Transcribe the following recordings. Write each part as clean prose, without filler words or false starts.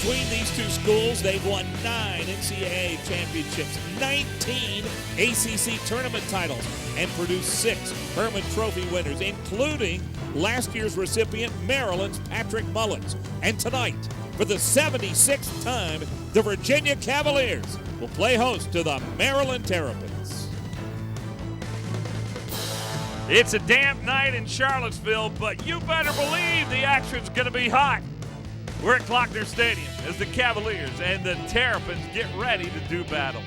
Between these two schools, they've won 9 NCAA championships, 19 ACC tournament titles, and produced 6 Herman Trophy winners, including last year's recipient, Maryland's Patrick Mullins. And tonight, for the 76th time, the Virginia Cavaliers will play host to the Maryland Terrapins. It's a damp night in Charlottesville, but you better believe the action's going to be hot. We're at Klockner Stadium as the Cavaliers and the Terrapins get ready to do battle.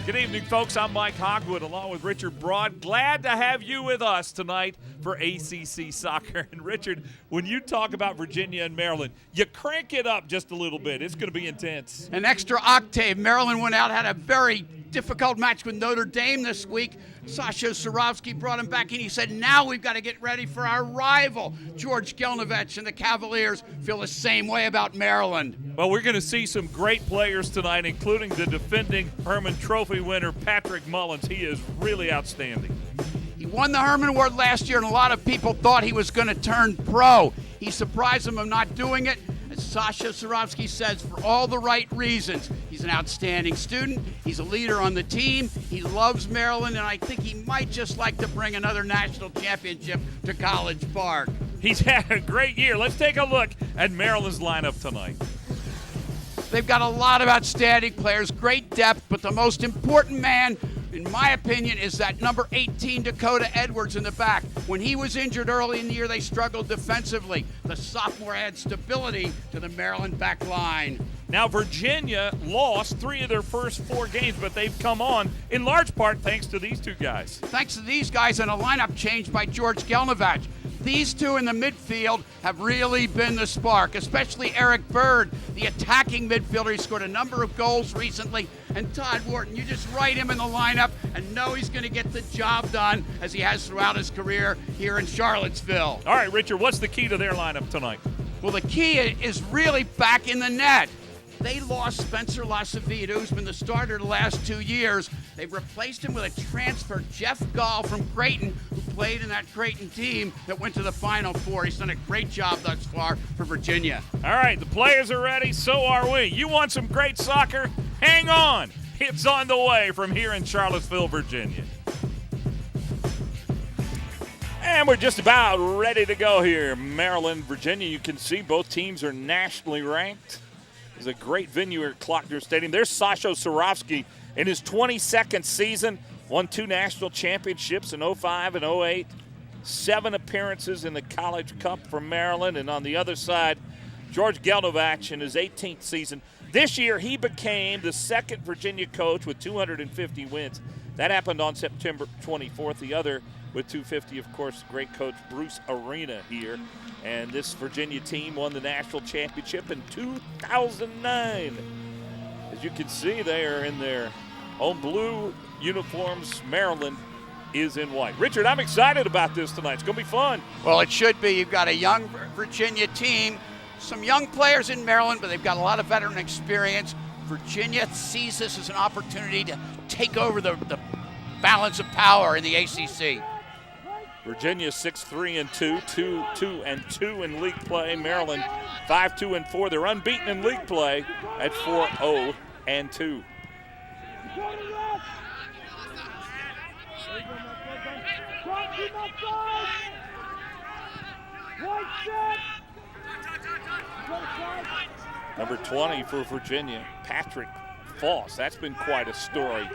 Good evening, folks. I'm Mike Hogwood along with Richard Broad. Glad to have you with us tonight for ACC soccer. And Richard, when you talk about Virginia and Maryland, you crank it up just a little bit. It's going to be intense. An extra octave. Maryland went out, had a very difficult match with Notre Dame this week. Sasha Surovsky brought him back in. He said, now we've got to get ready for our rival. George Gelnovich and the Cavaliers feel the same way about Maryland. Well, we're going to see some great players tonight, including the defending Herman Trophy winner, Patrick Mullins. He is really outstanding. He won the Herman Award last year, and a lot of people thought he was going to turn pro. He surprised them of not doing it. As Sasha Surovsky says, for all the right reasons. He's an outstanding student. He's a leader on the team. He loves Maryland, and I think he might just like to bring another national championship to College Park. He's had a great year. Let's take a look at Maryland's lineup tonight. They've got a lot of outstanding players, great depth, but the most important man, in my opinion, is that number 18 Dakota Edwards in the back. When he was injured early in the year, they struggled defensively. The sophomore adds stability to the Maryland back line. Now, Virginia lost 3 of their first 4 games, but they've come on in large part thanks to these 2 guys. Thanks to these guys and a lineup change by George Gelnovich. These 2 in the midfield have really been the spark, especially Eric Bird, the attacking midfielder. He scored a number of goals recently. And Todd Wharton, you just write him in the lineup and know he's going to get the job done as he has throughout his career here in Charlottesville. All right, Richard, what's the key to their lineup tonight? Well, the key is really back in the net. They lost Spencer Lasavita, who's been the starter the last 2 years. They've replaced him with a transfer, Jeff Gall from Creighton, who played in that Creighton team that went to the Final Four. He's done a great job thus far for Virginia. All right, the players are ready, so are we. You want some great soccer? Hang on. It's on the way from here in Charlottesville, Virginia. And we're just about ready to go here. Maryland, Virginia, you can see both teams are nationally ranked. It's a great venue here at Klockner Stadium. There's Sasha Surovsky in his 22nd season. Won 2 national championships in 05 and 08. 7 appearances in the College Cup for Maryland. And on the other side, George Gelnovich in his 18th season. This year, he became the 2nd Virginia coach with 250 wins. That happened on September 24th. The other with 250, of course, great coach Bruce Arena here. And this Virginia team won the national championship in 2009. As you can see, they are in their own blue uniforms. Maryland is in white. Richard, I'm excited about this tonight. It's going to be fun. Well, it should be. You've got a young Virginia team, some young players in Maryland, but they've got a lot of veteran experience. Virginia sees this as an opportunity to take over the balance of power in the ACC. Virginia 6-3-2, 2-2-2 in league play. Maryland 5-2-4. They're unbeaten in league play at 4-0-2. Number 20 for Virginia, Patrick Foss. That's been quite a story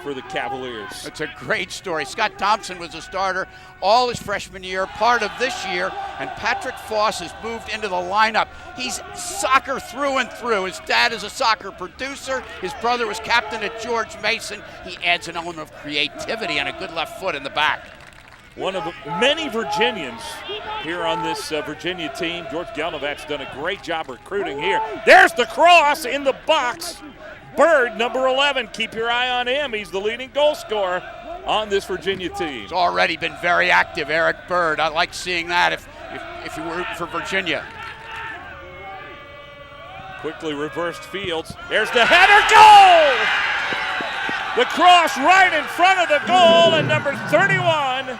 for the Cavaliers. It's a great story. Scott Thompson was a starter all his freshman year, part of this year, and Patrick Foss has moved into the lineup. He's soccer through and through. His dad is a soccer producer. His brother was captain at George Mason. He adds an element of creativity and a good left foot in the back. One of many Virginians here on this Virginia team. George Gelnovich's done a great job recruiting here. There's the cross in the box. Bird, number 11, keep your eye on him. He's the leading goal scorer on this Virginia team. He's already been very active, Eric Bird. I like seeing that if you were rooting for Virginia. Quickly reversed Fields. There's the header, goal! The cross right in front of the goal, and number 31,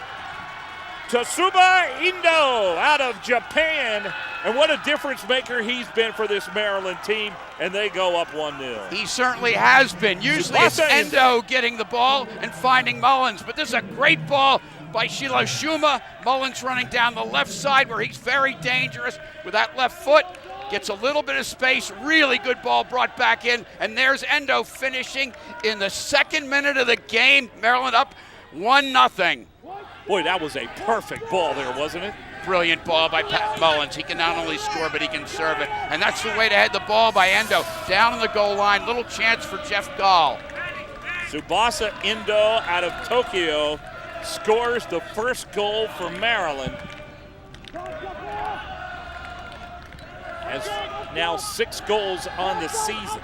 Tsuba Indo out of Japan And what a difference maker he's been for this Maryland team, and they go up 1-0. He certainly has been. Usually it's Endo getting the ball and finding Mullins, but this is a great ball by Shiloh Shuma. Mullins running down the left side where he's very dangerous with that left foot. Gets a little bit of space, really good ball brought back in, and there's Endo finishing in the second minute of the game. Maryland up 1-0. Boy, that was a perfect ball there, wasn't it? Brilliant ball by Pat Mullins. He can not only score, but he can serve it. And that's the way to head the ball by Endo. Down on the goal line, little chance for Jeff Gall. Tsubasa Endo out of Tokyo scores the first goal for Maryland. Has now 6 goals on the season.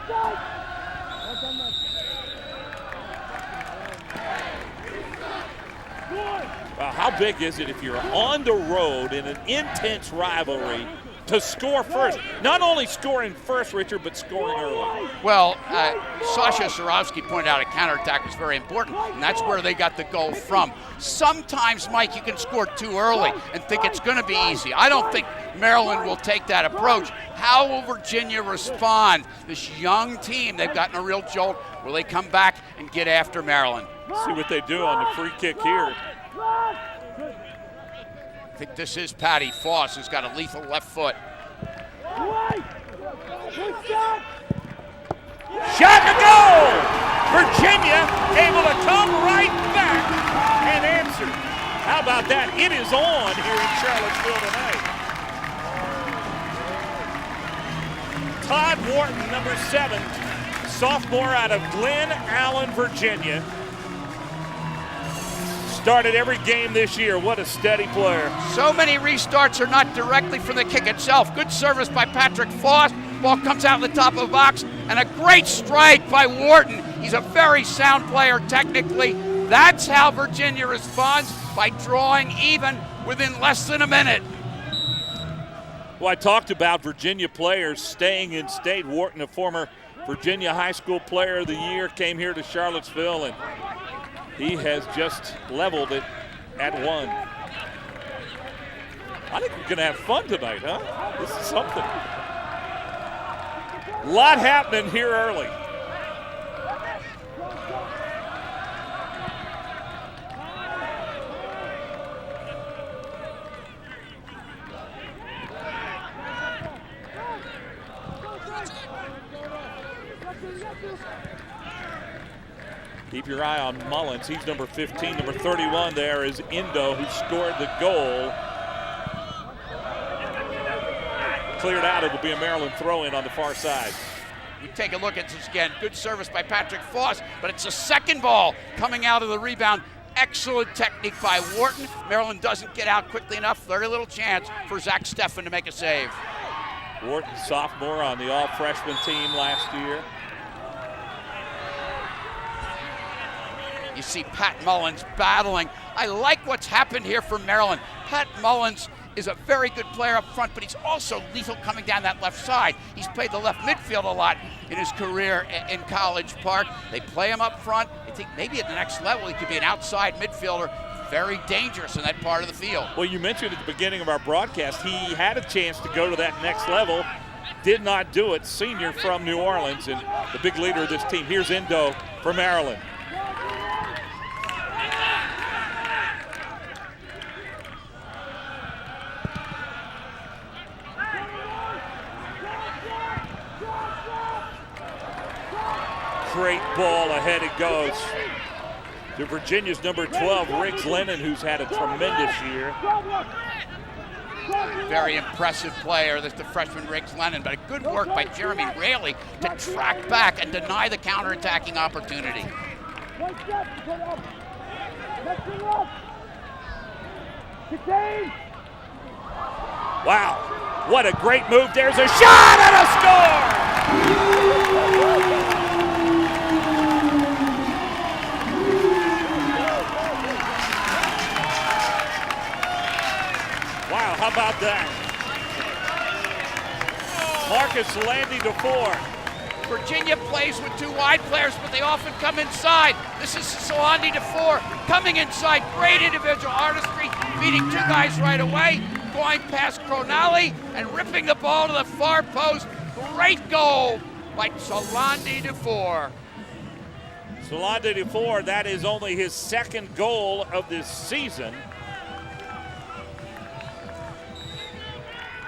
Well, how big is it if you're on the road in an intense rivalry to score first? Not only scoring first, Richard, but scoring early. Well, Sasha Surovsky pointed out a counterattack was very important, and that's where they got the goal from. Sometimes, Mike, you can score too early and think it's going to be easy. I don't think Maryland will take that approach. How will Virginia respond? This young team, they've gotten a real jolt. Will they come back and get after Maryland? See what they do on the free kick here. I think this is Patty Foss, who's got a lethal left foot. Shot to goal! Virginia able to come right back and answer. How about that? It is on here in Charlottesville tonight. Todd Wharton, number 7, sophomore out of Glen Allen, Virginia. Started every game this year. What a steady player. So many restarts are not directly from the kick itself. Good service by Patrick Foss. Ball comes out in the top of the box, and a great strike by Wharton. He's a very sound player technically. That's how Virginia responds, by drawing even within less than a minute. Well, I talked about Virginia players staying in state. Wharton, a former Virginia High School Player of the Year, came here to Charlottesville, and he has just leveled it at 1. I think we're going to have fun tonight, huh? This is something. A lot happening here early. Keep your eye on Mullins. He's number 15. Number 31 there is Endo, who scored the goal. Cleared out. It will be a Maryland throw-in on the far side. You take a look at this again. Good service by Patrick Foss, but it's a second ball coming out of the rebound. Excellent technique by Wharton. Maryland doesn't get out quickly enough. Very little chance for Zach Steffen to make a save. Wharton, sophomore on the all-freshman team last year. You see Pat Mullins battling. I like what's happened here for Maryland. Pat Mullins is a very good player up front, but he's also lethal coming down that left side. He's played the left midfield a lot in his career in College Park. They play him up front. I think maybe at the next level he could be an outside midfielder. Very dangerous in that part of the field. Well, you mentioned at the beginning of our broadcast, he had a chance to go to that next level. Did not do it. Senior from New Orleans and the big leader of this team. Here's Endo for Maryland. Great ball, ahead it goes to Virginia's number 12, Riggs Lennon, who's had a tremendous year. Very impressive player, the freshman Riggs Lennon, but a good work by Jeremy Raley to track back and deny the counterattacking opportunity. Wow, what a great move. There's a shot and a score! Wow, how about that? Marcus Landy to 4. Virginia plays with 2 wide players, but they often come inside. This is Solandi to 4, coming inside. Great individual artistry, beating 2 guys right away. point past Cronali and ripping the ball to the far post. Great goal by Solandi Dufour. Solandi Dufour, that is only his second goal of this season.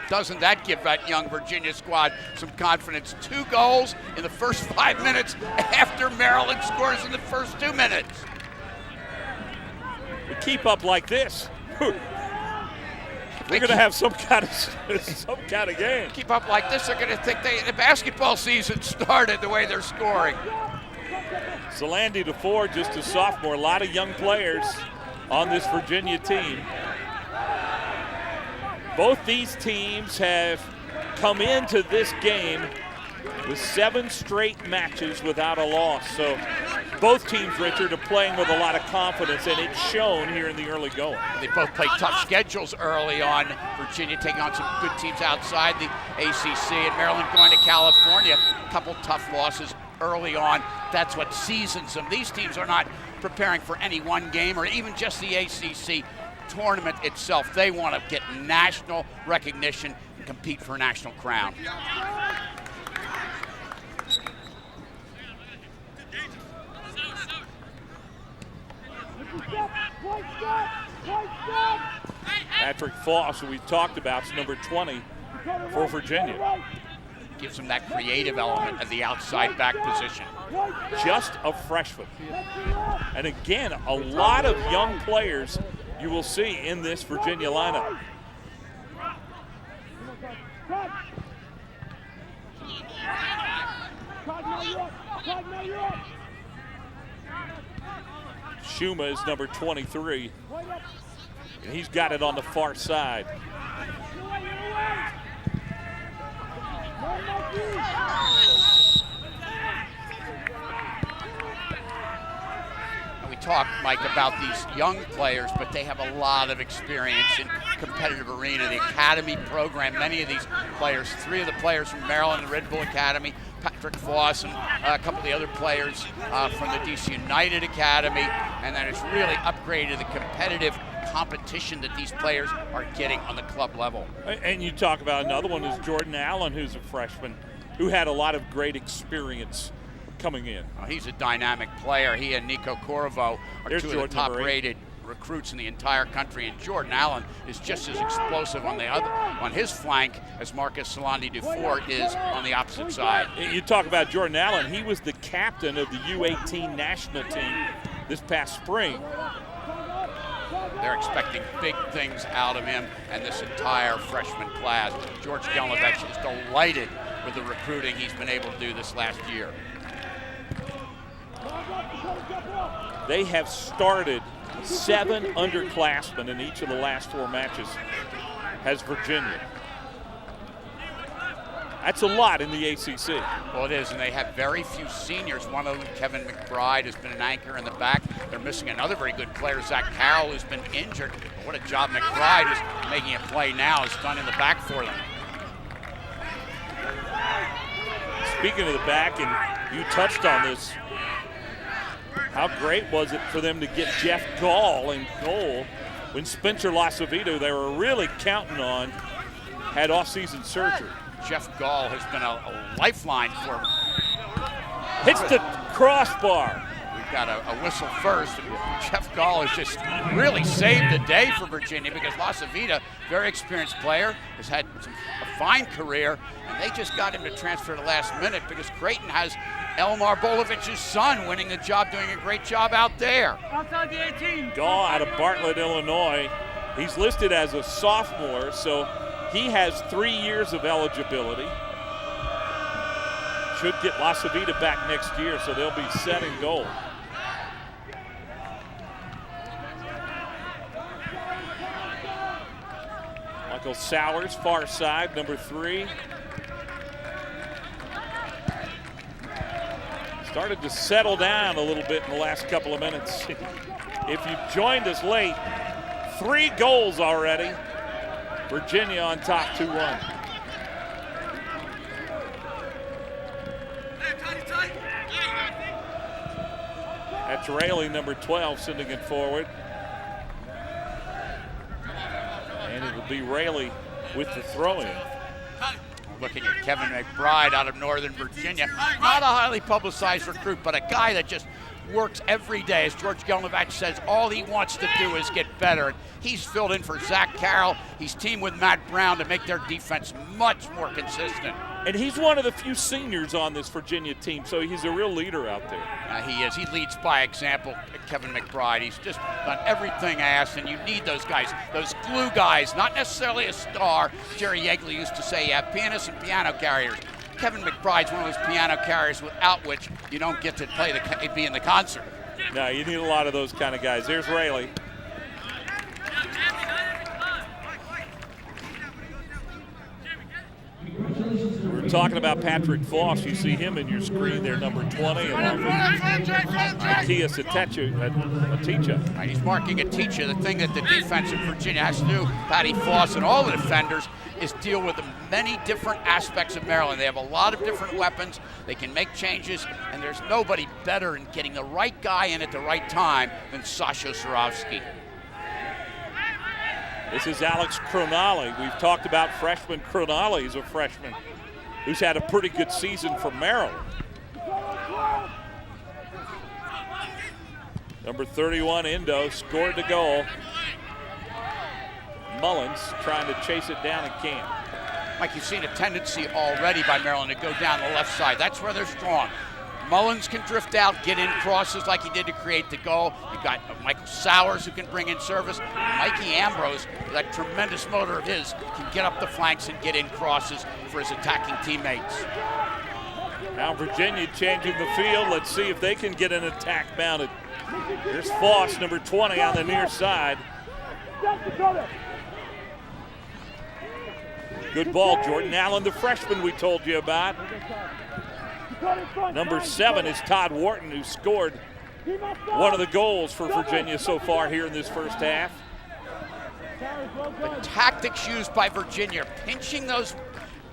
Doesn't that give that young Virginia squad some confidence? 2 goals in the first 5 minutes after Maryland scores in the first 2 minutes. We keep up like this, we're going to have some kind of game. Keep up like this, they're going to think the basketball season started the way they're scoring. Solandi Dufour, just a sophomore. A lot of young players on this Virginia team. Both these teams have come into this game with 7 straight matches without a loss. So both teams, Richard, are playing with a lot of confidence, and it's shown here in the early going. They both played tough schedules early on. Virginia taking on some good teams outside the ACC, and Maryland going to California. A couple tough losses early on. That's what seasons them. These teams are not preparing for any one game or even just the ACC tournament itself. They want to get national recognition and compete for a national crown. Patrick Foss, who we've talked about, is number 20 for Virginia. Gives them that creative element at the outside back position. Just a freshman. And again, a lot of young players you will see in this Virginia lineup. Shuma is number 23, and he's got it on the far side. We talk, Mike, about these young players, but they have a lot of experience in competitive arena. The academy program, many of these players, 3 of the players from Maryland and Red Bull Academy, Patrick Foss and a couple of the other players from the DC United Academy, and then it's really upgraded the competitive competition that these players are getting on the club level. And you talk about another one is Jordan Allen, who's a freshman, who had a lot of great experience coming in. He's a dynamic player. He and Nico Corvo are There's 2 Jordan, of the top-rated recruits in the entire country, and Jordan Allen is just as explosive on his flank as Marcus Solandi Dufour is on the opposite side. You talk about Jordan Allen. He was the captain of the U18 national team this past spring. They're expecting big things out of him and this entire freshman class. George Gelnovich is delighted with the recruiting he's been able to do this last year. They have started 7 underclassmen in each of the last 4 matches, has Virginia. That's a lot in the ACC. Well, it is, and they have very few seniors. One of them, Kevin McBride, has been an anchor in the back. They're missing another very good player, Zach Carroll, who's been injured. But what a job McBride is making a play now, is done in the back for them. Speaking of the back, and you touched on this, how great was it for them to get Jeff Gall in goal when Spencer Lasavito, they were really counting on, had off-season surgery. Jeff Gall has been a lifeline for him. Hits the crossbar. We've got a whistle first. Jeff Gall has just really saved the day for Virginia because Lasavita, very experienced player, has had a fine career, and they just got him to transfer the last minute because Creighton has Elmar Bolovich's son winning the job, doing a great job out there. Outside the 18. Gall out of Bartlett, Illinois. He's listed as a sophomore, so he has 3 years of eligibility. Should get Lasavita back next year, so they'll be set in goal. Michael Sowers, far side, number 3. Started to settle down a little bit in the last couple of minutes. If you've joined us late, 3 goals already. Virginia on top 2-1. That's Rayleigh, number 12, sending it forward. And it It'll be Rayleigh with the throw-in. Looking at Kevin McBride out of Northern Virginia. Not a highly publicized recruit, but a guy that just works every day. As George Gelnovich says, all he wants to do is get better. He's filled in for Zach Carroll. He's teamed with Matt Brown to make their defense much more consistent. And he's one of the few seniors on this Virginia team, so he's a real leader out there. He is. He leads by example, Kevin McBride. He's just done everything asked, and you need those guys, those glue guys, not necessarily a star. Jerry Yeagley used to say you have pianists and piano carriers. Kevin McBride's one of those piano carriers without which you don't get to be in the concert. No, you need a lot of those kind of guys. There's Rayleigh. We're talking about Patrick Foss. You see him in your screen there, number 20, along with Matthias Aticha. Right, he's marking Aticha. The thing that the defense in Virginia has to do, Patty Foss and all the defenders, is deal with the many different aspects of Maryland. They have a lot of different weapons. They can make changes, and there's nobody better in getting the right guy in at the right time than Sasha Surovsky. This is Alex Cronali. We've talked about freshman Cronali. He's a freshman who's had a pretty good season for Maryland. Number 31, Indo, scored the goal. Mullins trying to chase it down and can't. Mike, you've seen a tendency already by Maryland to go down the left side. That's where they're strong. Mullins can drift out, get in crosses like he did to create the goal. You've got Michael Sowers who can bring in service. Mikey Ambrose, that tremendous motor of his, can get up the flanks and get in crosses for his attacking teammates. Now Virginia changing the field. Let's see if they can get an attack mounted. Here's Foss, number 20, on the near side. Good ball, Jordan Allen, the freshman we told you about. Number 7 is Todd Wharton, who scored one of the goals for Virginia so far here in this first half. The tactics used by Virginia, pinching those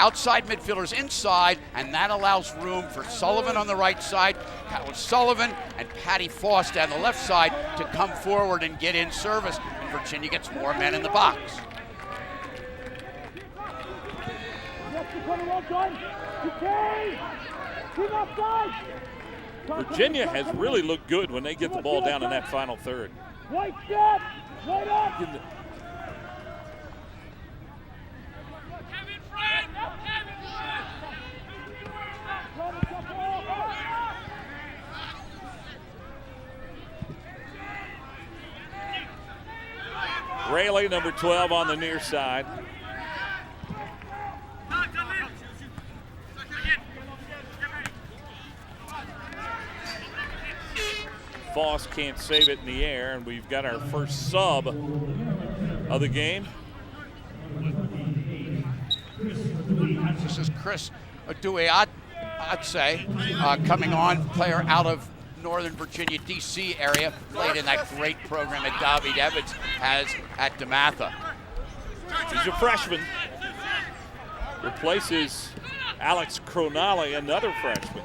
outside midfielders inside, and that allows room for Sullivan on the right side, Sullivan and Patty Foss down the left side to come forward and get in service, and Virginia gets more men in the box. Virginia has really looked good when they get the ball down in that final third. White step, right up. Rayleigh, number 12, on the near side. Foss can't save it in the air, and we've got our first sub of the game. This is Chris Adue, I'd say, coming on, player out of Northern Virginia, D.C. area, played in that great program that David Evans has at DeMatha. He's a freshman. Replaces Alex Cronali, another freshman.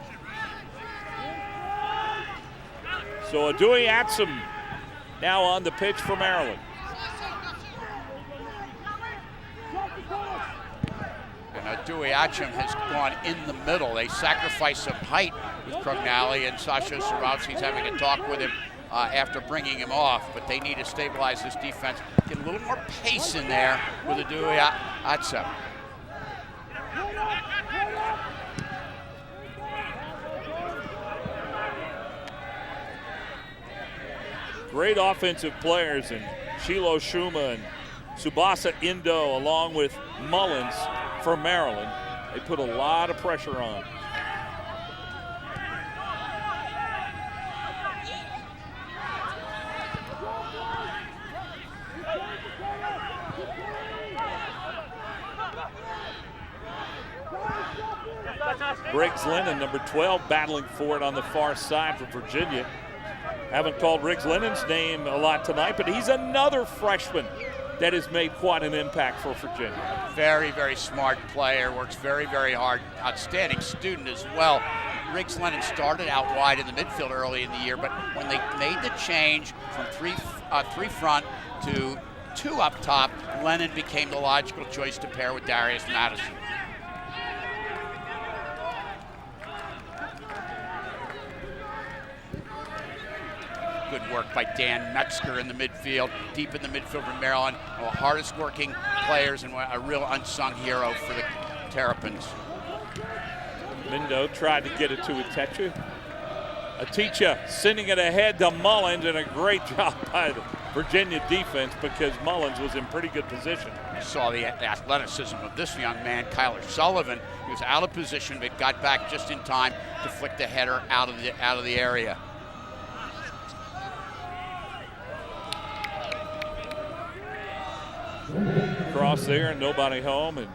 So Adui Atsum now on the pitch for Maryland. And Adui Atsum has gone in the middle. They sacrificed some height with Cronali, and Sasha Surovsky's having a talk with him after bringing him off, but they need to stabilize this defense, get a little more pace in there with Adui Atsum. Great offensive players, and Shilo Shuma and Subasa Indo along with Mullins for Maryland. They put a lot of pressure on. Briggs Lennon, number 12, battling for it on the far side for Virginia. Haven't called Riggs Lennon's name a lot tonight, but he's another freshman that has made quite an impact for Virginia. Very, very smart player, works very, very hard. Outstanding student as well. Riggs Lennon started out wide in the midfield early in the year, but when they made the change from three front to two up top, Lennon became the logical choice to pair with Darius Madison. Good work by Dan Metzger in the midfield, deep in the midfield for Maryland. One of the hardest working players and a real unsung hero for the Terrapins. Mindo tried to get it to Aticha sending it ahead to Mullins, and a great job by the Virginia defense because Mullins was in pretty good position. You saw the athleticism of this young man, Kyler Sullivan. He was out of position but got back just in time to flick the header out of the area. Cross there and nobody home, and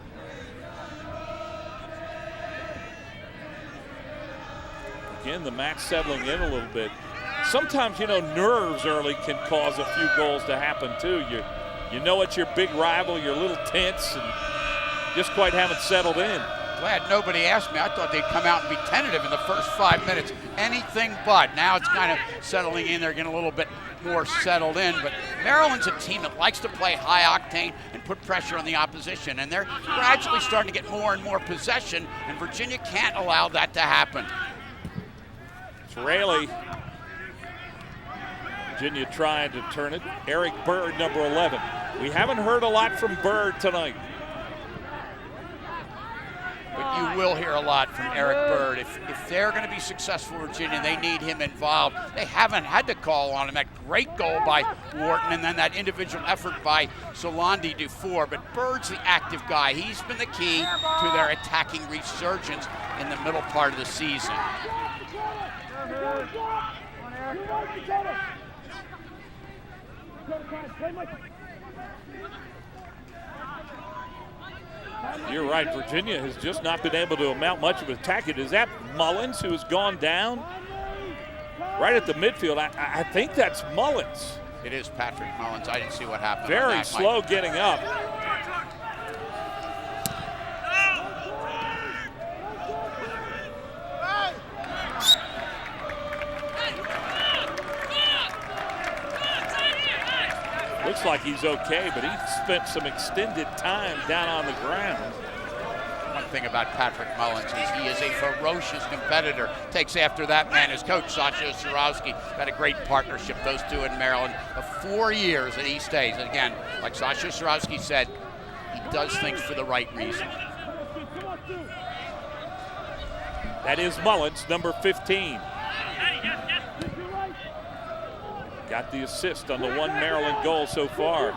again the match settling in a little bit. Sometimes, nerves early can cause a few goals to happen too. You know it's your big rival, you're a little tense and just quite haven't settled in. Glad nobody asked me. I thought they'd come out and be tentative in the first 5 minutes. Anything but. Now it's kind of settling in. They're getting a little bit more settled in. But Maryland's a team that likes to play high octane and put pressure on the opposition. And they're gradually starting to get more and more possession. And Virginia can't allow that to happen. It's Rayleigh. Virginia trying to turn it. Eric Bird, number 11. We haven't heard a lot from Bird tonight. But you will hear a lot from Eric Bird. If they're going to be successful, Virginia, they need him involved. They haven't had to call on him. That great goal by Wharton and then that individual effort by Solandi Dufour. But Bird's the active guy. He's been the key to their attacking resurgence in the middle part of the season. You're right, Virginia has just not been able to mount much of an attack. Is that Mullins who has gone down? Right at the midfield, I think that's Mullins. It is Patrick Mullins. I didn't see what happened. Very slow getting up. Looks like he's okay, but he spent some extended time down on the ground. One thing about Patrick Mullins is he is a ferocious competitor. Takes after that man, his coach, Sasha Surowski. Had a great partnership, those two in Maryland, of 4 years at East A's. And again, like Sasha Surowski said, he does things for the right reason. That is Mullins, number 15. Got the assist on the one Maryland goal so far.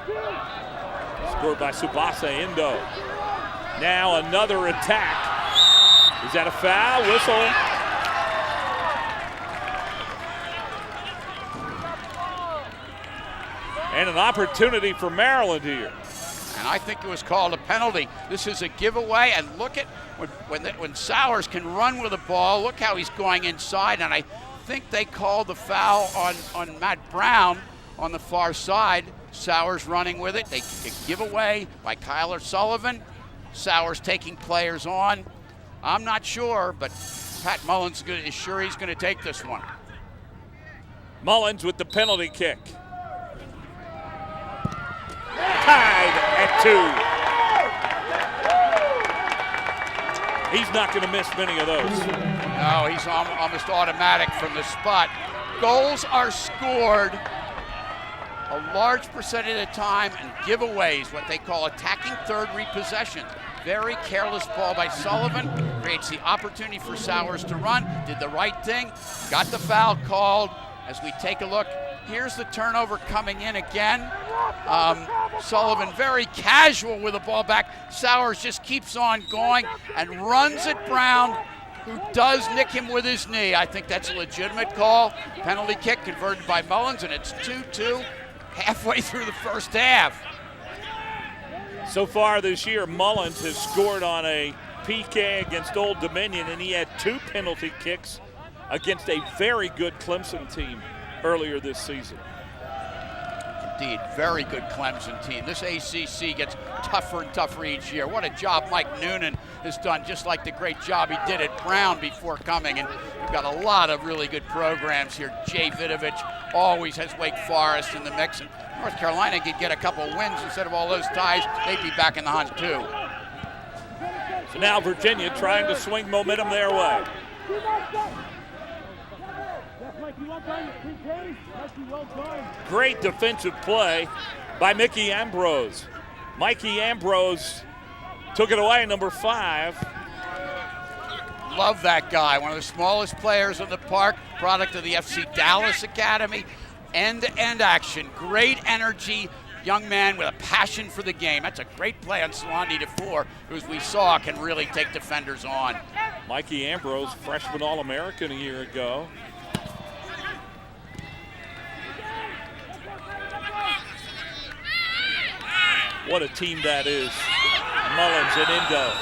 Scored by Tsubasa Endo. Now another attack. Is that a foul? Whistle. And an opportunity for Maryland here. And I think it was called a penalty. This is a giveaway, and look at when Sowers can run with the ball, look how he's going inside, and I think they called the foul on Matt Brown on the far side. Sowers running with it. They give away by Kyler Sullivan. Sowers taking players on. I'm not sure, but Pat Mullins is sure he's going to take this one. Mullins with the penalty kick. Tied at 2. He's not going to miss many of those. No, he's almost automatic from the spot. Goals are scored a large percentage of the time in giveaways, what they call attacking third repossessions. Very careless ball by Sullivan, creates the opportunity for Sowers to run, did the right thing, got the foul called. As we take a look, here's the turnover coming in again. Sullivan very casual with the ball back. Sowers just keeps on going and runs at Brown, who does nick him with his knee. I think that's a legitimate call. Penalty kick converted by Mullins, and it's 2-2 halfway through the first half. So far this year, Mullins has scored on a PK against Old Dominion, and he had 2 penalty kicks against a very good Clemson team earlier this season. Indeed, very good Clemson team. This ACC gets tougher and tougher each year. What a job Mike Noonan has done, just like the great job he did at Brown before coming. And we've got a lot of really good programs here. Jay Vidovich, always has Wake Forest in the mix. And North Carolina could get a couple wins instead of all those ties. They'd be back in the hunt too. So now Virginia trying to swing momentum their way. Great defensive play by Mickey Ambrose. Mikey Ambrose took it away, number 5. Love that guy, one of the smallest players on the park, product of the FC Dallas Academy. End-to-end action, great energy, young man with a passion for the game. That's a great play on Salandi DeFore, who, as we saw, can really take defenders on. Mikey Ambrose, freshman All-American a year ago. What a team that is. Mullins and Indo.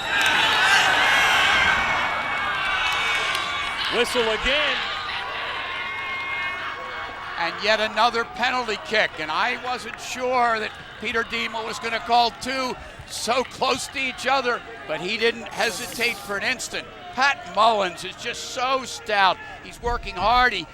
Whistle again. And yet another penalty kick. And I wasn't sure that Peter Diemel was going to call 2 so close to each other, but he didn't hesitate for an instant. Pat Mullins is just so stout. He's working hard. He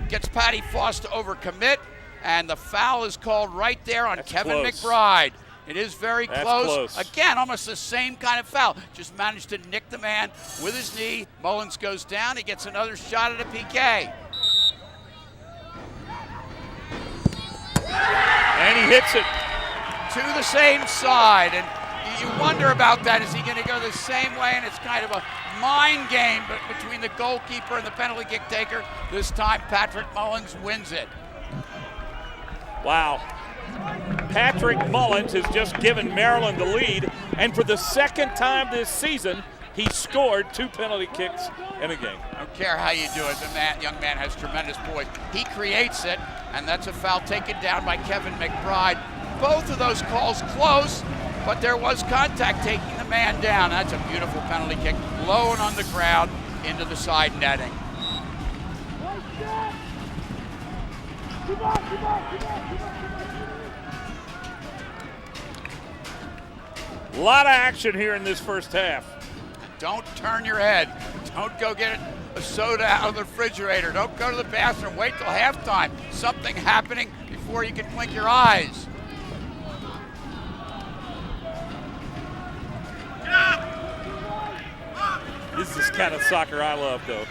gets Patty Foss to overcommit, and the foul is called right there on Kevin McBride. It is very close. Again, almost the same kind of foul. Just managed to nick the man with his knee. Mullins goes down. He gets another shot at a PK. And he hits it. To the same side. And you wonder about that. Is he going to go the same way? And it's kind of a mind game between the goalkeeper and the penalty kick taker. This time, Patrick Mullins wins it. Wow. Patrick Mullins has just given Maryland the lead, and for the second time this season, he scored 2 penalty kicks in a game. I don't care how you do it, the young man has tremendous poise. He creates it, and that's a foul taken down by Kevin McBride. Both of those calls close, but there was contact taking the man down. That's a beautiful penalty kick, low and on the ground into the side netting. A lot of action here in this first half. Don't turn your head. Don't go get a soda out of the refrigerator. Don't go to the bathroom. Wait till halftime. Something happening before you can blink your eyes. This is the kind of soccer I love, though.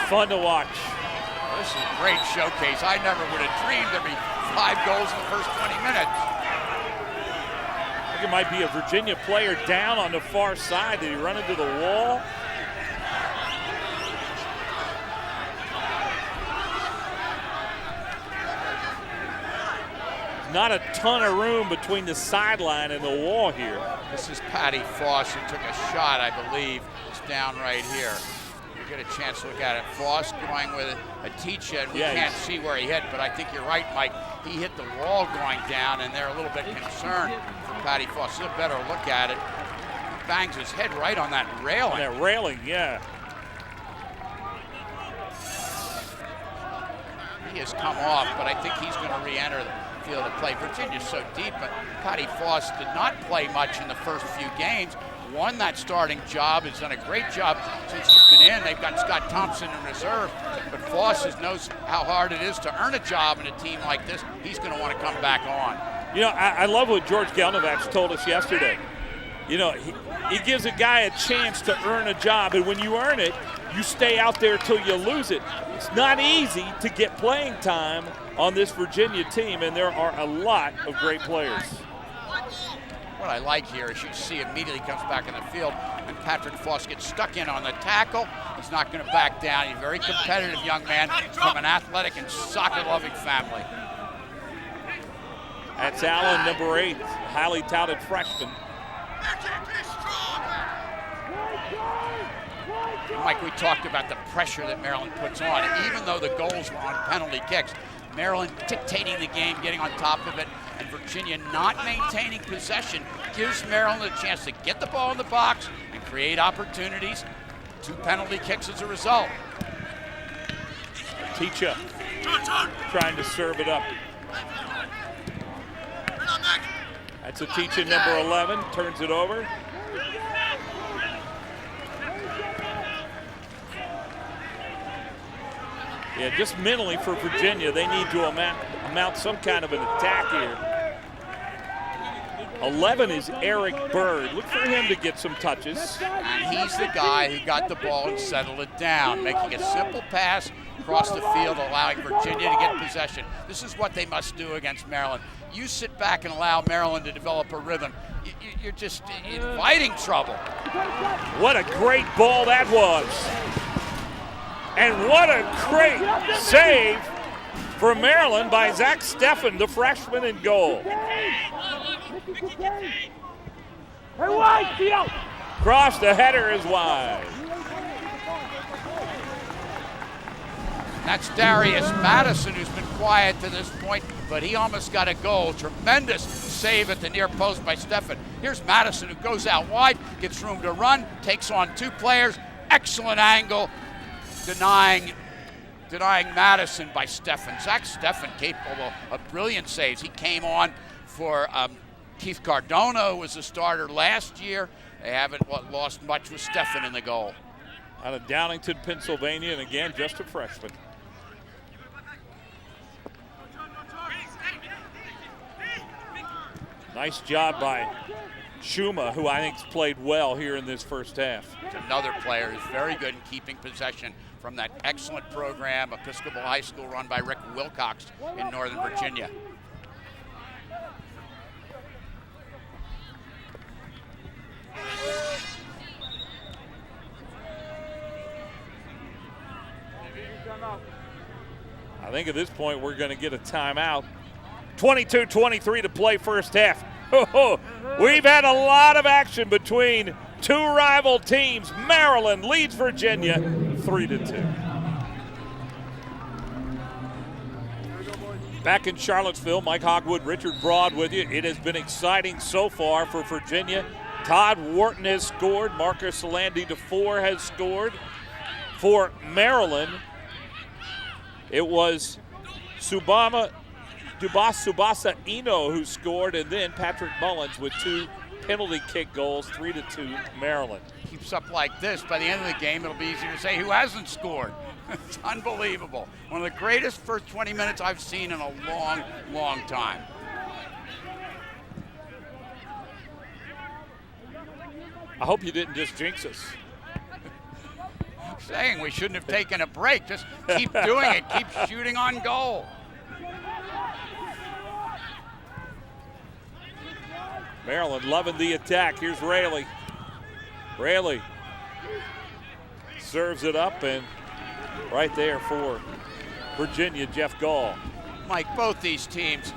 Fun to watch. This is a great showcase. I never would have dreamed there'd be 5 goals in the first 20 minutes. I think it might be a Virginia player down on the far side. Did he run into the wall? Not a ton of room between the sideline and the wall here. This is Patty Foss, who took a shot, I believe. It's down right here. You get a chance to look at it. Foss going with a Aticha, and we can't see where he hit, but I think you're right, Mike. He hit the wall going down, and they're a little bit concerned for Patty Foss. This is a better look at it. He bangs his head right on that railing. On that railing, yeah. He has come off, but I think he's going to re-enter the field of play. Virginia's so deep, but Patty Foss did not play much in the first few games. Won that starting job, has done a great job since he's been in. They've got Scott Thompson in reserve, but Foss knows how hard it is to earn a job in a team like this. He's going to want to come back on. You know, I love what George Gelnovich told us yesterday. You know, he gives a guy a chance to earn a job, and when you earn it, you stay out there till you lose it. It's not easy to get playing time on this Virginia team, and there are a lot of great players. What I like here is you see immediately comes back in the field, and Patrick Foss gets stuck in on the tackle. He's not going to back down. He's a very competitive young man from an athletic and soccer-loving family. That's Allen, number 8, highly touted freshman. Mike, we talked about the pressure that Maryland puts on. Even though the goals were on penalty kicks, Maryland dictating the game, getting on top of it, and Virginia not maintaining possession gives Maryland a chance to get the ball in the box and create opportunities. 2 penalty kicks as a result. Ticha trying to serve it up. That's a Ticha, number 11, turns it over. Yeah, just mentally for Virginia, they need to mount some kind of an attack here. 11 is Eric Bird. Look for him to get some touches. And he's the guy who got the ball and settled it down, making a simple pass across the field, allowing Virginia to get possession. This is what they must do against Maryland. You sit back and allow Maryland to develop a rhythm, you're just inviting trouble. What a great ball that was. And what a great save for Maryland by Zach Steffen, the freshman in goal. Cross, the header is wide. That's Darius Madison, who's been quiet to this point, but he almost got a goal. Tremendous save at the near post by Steffen. Here's Madison, who goes out wide, gets room to run, takes on two players. Excellent angle, denying Madison by Steffen. Zach Steffen capable of brilliant saves. He came on for Keith Cardona, who was a starter last year. They haven't lost much with Steffen in the goal. Out of Downington, Pennsylvania, and again, just a freshman. Nice job by Schuma, who I think's played well here in this first half. Another player who's very good in keeping possession from that excellent program, Episcopal High School, run by Rick Wilcox in Northern Virginia. I think at this point we're going to get a timeout. 22-23 to play first half. We've had a lot of action between two rival teams. Maryland leads Virginia 3-2. Back in Charlottesville, Mike Hogwood, Richard Broad with you. It has been exciting so far for Virginia. Todd Wharton has scored. Marcus Solandi DeFore has scored. For Maryland, it was Dubasa Eno who scored, and then Patrick Mullins with two penalty kick goals, 3-2 Maryland. Keeps up like this, by the end of the game, it'll be easier to say who hasn't scored. It's unbelievable. One of the greatest first 20 minutes I've seen in a long, long time. I hope you didn't just jinx us. Saying we shouldn't have taken a break. Just keep doing it. Keep shooting on goal. Maryland loving the attack. Here's Rayleigh. Rayleigh serves it up, and right there for Virginia, Jeff Gall. Mike, both these teams,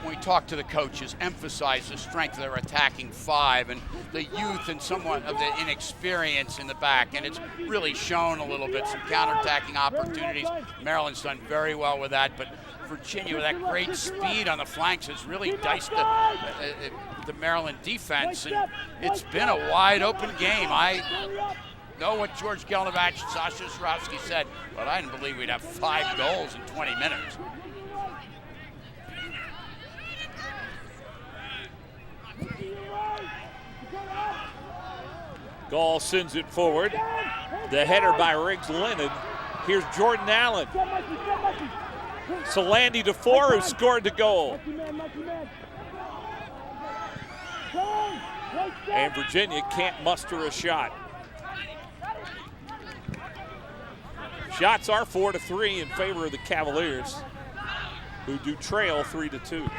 when we talk to the coaches, emphasize the strength of their attacking five and the youth and somewhat of the inexperience in the back, and it's really shown a little bit. Some counterattacking opportunities. Maryland's done very well with that, but Virginia, with that great speed on the flanks, has really diced the Maryland defense, and it's been a wide open game. I know what George Gelnovich and Sasha Zurawski said, but I didn't believe we'd have 5 goals in 20 minutes. Gall sends it forward. The header by Riggs Leonard. Here's Jordan Allen. Solandi DeFore, who scored the goal. And Virginia can't muster a shot. Shots are 4-3 in favor of the Cavaliers, who do trail 3-2.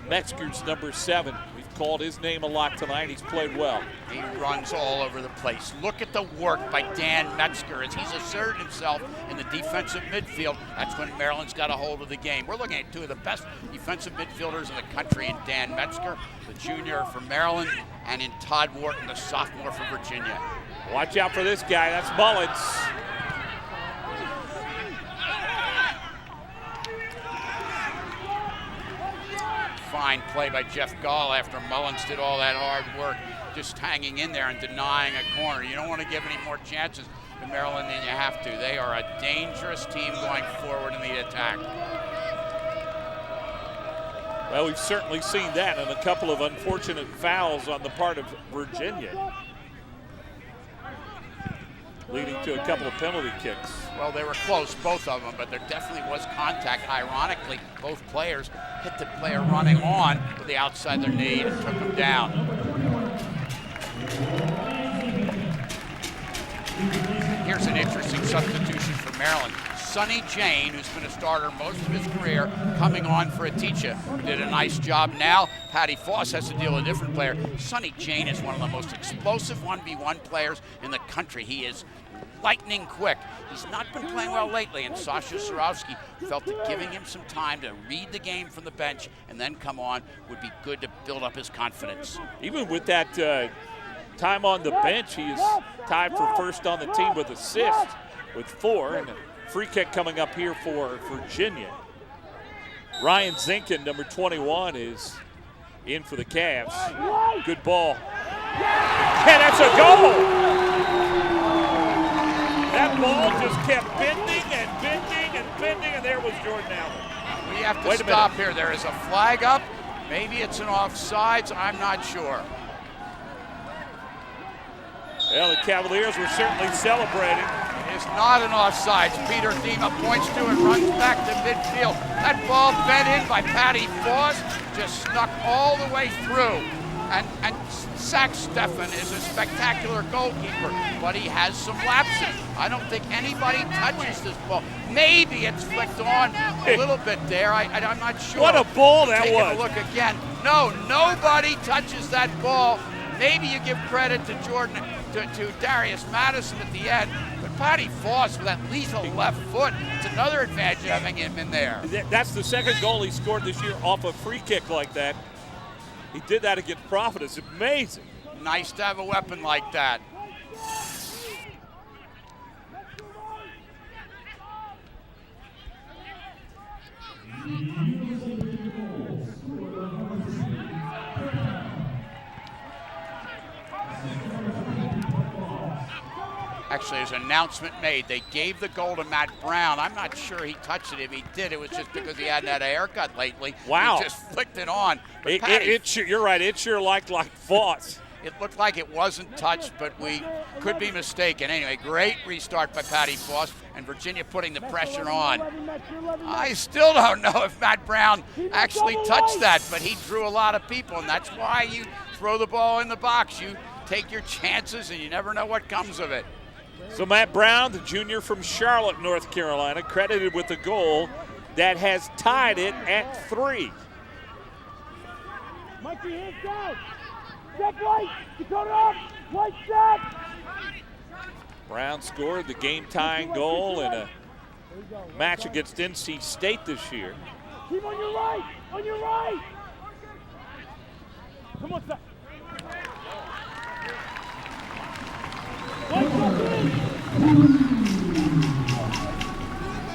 Metzger's number 7. We've called his name a lot tonight. He's played well. He runs all over the place. Look at the work by Dan Metzger as he's asserted himself in the defensive midfield. That's when Maryland's got a hold of the game. We're looking at two of the best defensive midfielders in the country in Dan Metzger, the junior for Maryland, and in Todd Wharton, the sophomore for Virginia. Watch out for this guy. That's Mullins. Fine play by Jeff Gall after Mullins did all that hard work. just hanging in there and denying a corner. You don't want to give any more chances to Maryland than you have to. They are a dangerous team going forward in the attack. Well, we've certainly seen that, and a couple of unfortunate fouls on the part of Virginia, leading to a couple of penalty kicks. Well, they were close, both of them, but there definitely was contact. Ironically, both players hit the player running on with the outside their knee and took him down. Here's an interesting substitution for Maryland. Sonny Jane, who's been a starter most of his career, coming on for Aticha, who did a nice job now. Patty Foss has to deal with a different player. Sonny Jane is one of the most explosive 1v1 players in the country. He is lightning quick. He's not been playing well lately, and Sasha Surowski felt that giving him some time to read the game from the bench and then come on would be good to build up his confidence. Even with that time on the bench, he is tied for first on the team with assists with 4, and a free kick coming up here for Virginia. Ryan Zinkin, number 21, is in for the Cavs. Good ball. And that's a goal! That ball just kept bending and bending and bending, and there was Jordan Allen. We have to stop here. There is a flag up. Maybe it's an offsides. I'm not sure. Well, the Cavaliers were certainly celebrating. It's not an offsides. Peter Dima points to and runs back to midfield. That ball bent in by Patty Foss, just snuck all the way through. And Zach Steffen is a spectacular goalkeeper, but he has some lapses. I don't think anybody touches this ball. Maybe it's flicked on a little bit there. I'm not sure. What a ball that was. Taking a look again. No, nobody touches that ball. Maybe you give credit to Jordan, to Darius Madison at the end, but Patty Foss with that lethal left foot, it's another advantage of having him in there. That's the second goal he scored this year off a free kick like that. He did that against Providence. Amazing. Nice to have a weapon like that. Actually, there's an announcement made. They gave the goal to Matt Brown. I'm not sure he touched it. If he did, it was just because he hadn't had a haircut lately. Wow. He just flicked it on. But You're right. It sure like Foss. It looked like it wasn't touched, but we could be mistaken. Anyway, great restart by Patty Foss, and Virginia putting the pressure on. I still don't know if Matt Brown actually touched that, but he drew a lot of people, and that's why you throw the ball in the box. You take your chances, and you never know what comes of it. So Matt Brown, the junior from Charlotte, North Carolina, credited with the goal that has tied it at 3. Mikey, hands down. Check right. Dakota up. Right set. Brown scored the game-tying goal in a match against NC State this year. Team on your right. On your right. Come on, sir.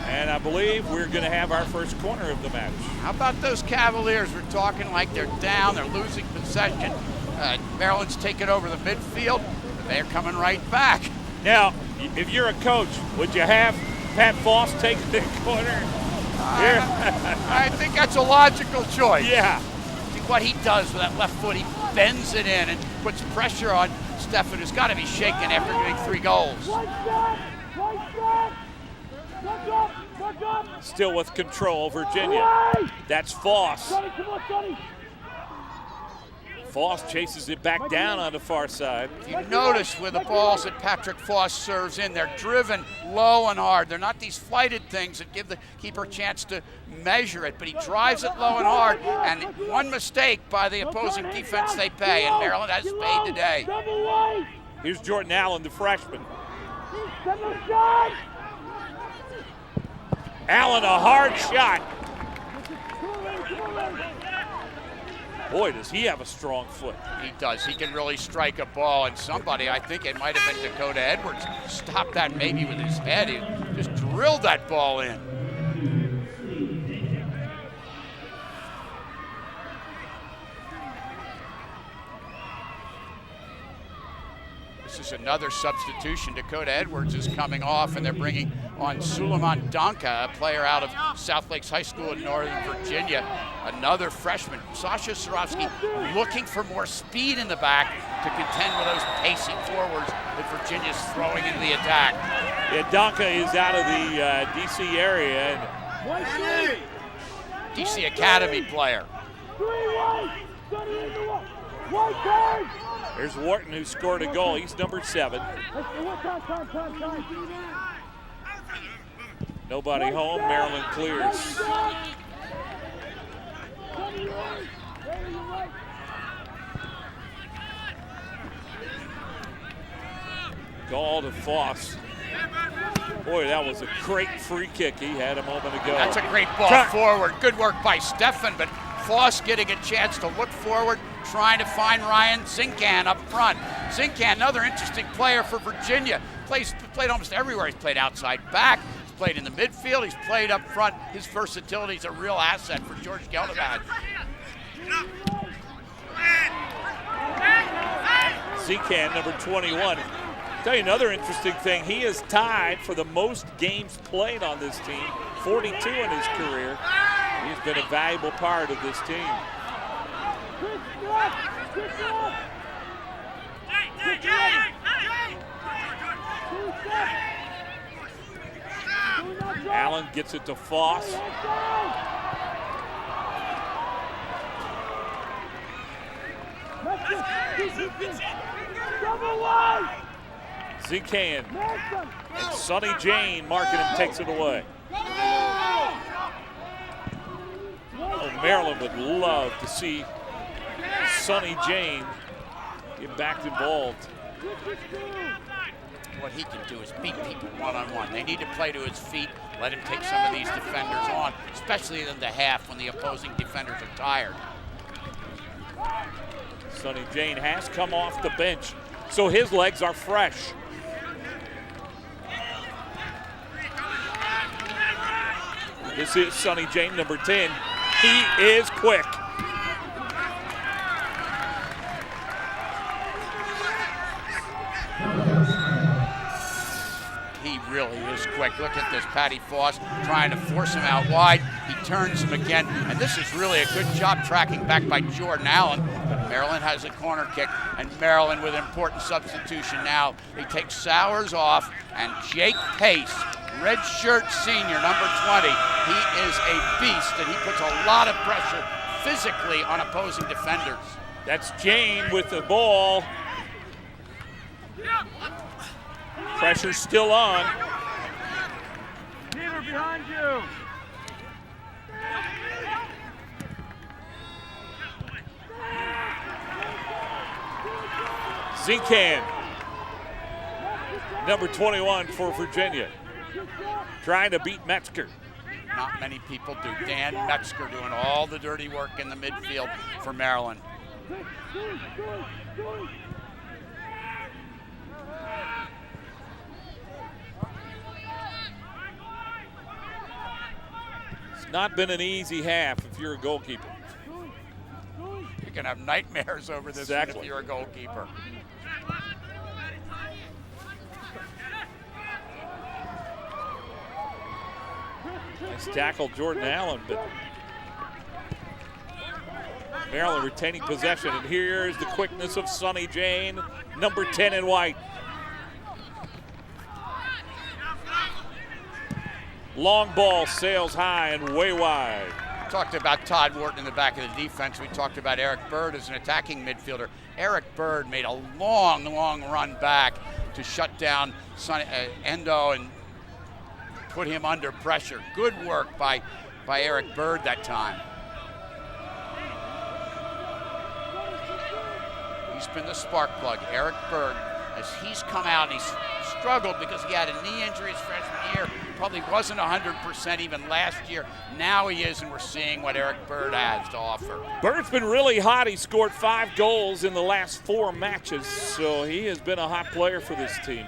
And I believe we're going to have our first corner of the match. How about those Cavaliers? We're talking like they're down, they're losing possession. Maryland's taking over the midfield, but they're coming right back. Now, if you're a coach, would you have Pat Foss take the corner? I think that's a logical choice. Yeah. See what he does with that left foot, he bends it in and puts pressure on Steffen, who's got to be shaken after getting 3 goals. Still with control, Virginia. That's Foss. Foss chases it back down on the far side. If you notice with the balls that Patrick Foss serves in, they're driven low and hard. They're not these flighted things that give the keeper a chance to measure it, but he drives it low and hard, and one mistake by the opposing defense they pay, and Maryland has paid today. Here's Jordan Allen, the freshman. Allen, a hard shot. Boy, does he have a strong foot. He does. He can really strike a ball, and somebody, I think it might have been Dakota Edwards, stopped that maybe with his head. He just drilled that ball in. another substitution. Dakota Edwards is coming off, and they're bringing on Suleiman Danka, a player out of South Lakes High School in Northern Virginia, another freshman. Sasha Surofsky looking for more speed in the back to contend with those pacey forwards that Virginia's throwing into the attack. Yeah, Danka is out of the D.C. area. And D.C. Academy player. there's Wharton, who scored a goal. He's number 7. Nobody home. Maryland clears. Goal to Foss. Boy, that was a great free kick he had a moment ago. That's a great ball forward. Good work by Stefan, but Foss getting a chance to look forward, trying to find Ryan Zinkan up front. Zinkan, another interesting player for Virginia. Played almost everywhere. He's played outside back. He's played in the midfield. He's played up front. His versatility is a real asset for George Gelnavad. Zinkan, number 21. Tell you another interesting thing. He is tied for the most games played on this team, 42 in his career. He's been a valuable part of this team. Allen gets it to Foss. Zinkan and Sonny Jane marking him, takes it away. Oh, Maryland would love to see Sonny Jane get back involved. What he can do is beat people one-on-one. They need to play to his feet, let him take some of these defenders on, especially in the half when the opposing defenders are tired. Sonny Jane has come off the bench, so his legs are fresh. This is Sonny Jane, number 10. He is quick. He really is quick. Look at this, Patty Foss trying to force him out wide. He turns him again, and this is really a good job tracking back by Jordan Allen. But Maryland has a corner kick, and Maryland with an important substitution now. They take Sowers off, and Jake Pace, red shirt senior, number 20. He is a beast, and he puts a lot of pressure physically on opposing defenders. That's Jane with the ball. Pressure's still on. Peter, behind you. Zinkan, number 21 for Virginia, trying to beat Metzger. Not many people do. Dan Metzger doing all the dirty work in the midfield for Maryland. It's not been an easy half if you're a goalkeeper. You're going to have nightmares over this Exactly. if you're a goalkeeper. Nice tackle, Jordan Allen, but Maryland retaining possession, and here's the quickness of Sonny Jane, number 10 in white. Long ball sails high and way wide. We talked about Todd Wharton in the back of the defense. We talked about Eric Bird as an attacking midfielder. Eric Bird made a long, long run back to shut down Endo and put him under pressure. Good work by Eric Bird that time. He's been the spark plug, Eric Bird, as he's come out and he's struggled because he had a knee injury his freshman year. Probably wasn't 100% even last year. Now he is, and we're seeing what Eric Bird has to offer. Bird's been really hot. He scored 5 goals in the last 4 matches, so he has been a hot player for this team.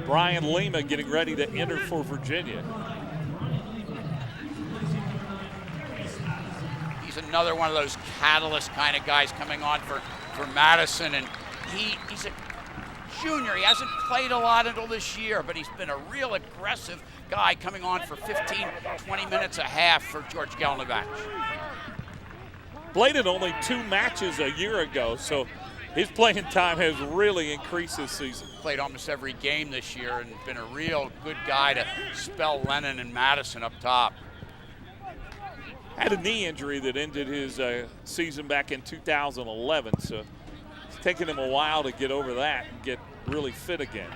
Brian Lima getting ready to enter for Virginia. He's another one of those catalyst kind of guys coming on for Madison, and he's a junior. He hasn't played a lot until this year, but he's been a real aggressive guy coming on for 15, 20 minutes a half for George Gelnovich. Played in only 2 matches a year ago, so his playing time has really increased this season. Played almost every game this year and been a real good guy to spell Lennon and Madison up top. Had a knee injury that ended his season back in 2011, so it's taken him a while to get over that and get really fit again.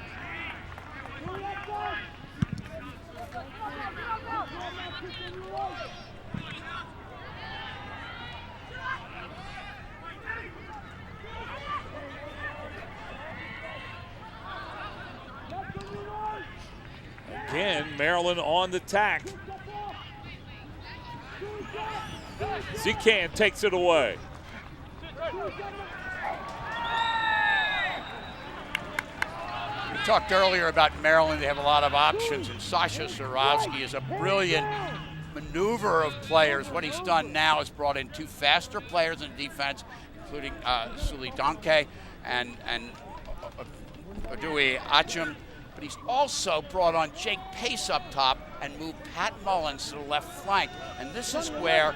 Again, Maryland on the tack. Zekan takes it away. We talked earlier about Maryland. They have a lot of options, and Sasha Surovsky is a brilliant maneuver of players. What he's done now is brought in 2 faster players in defense, including Suli Donke and Odui Achim. But he's also brought on Jake Pace up top and moved Pat Mullins to the left flank. And this is where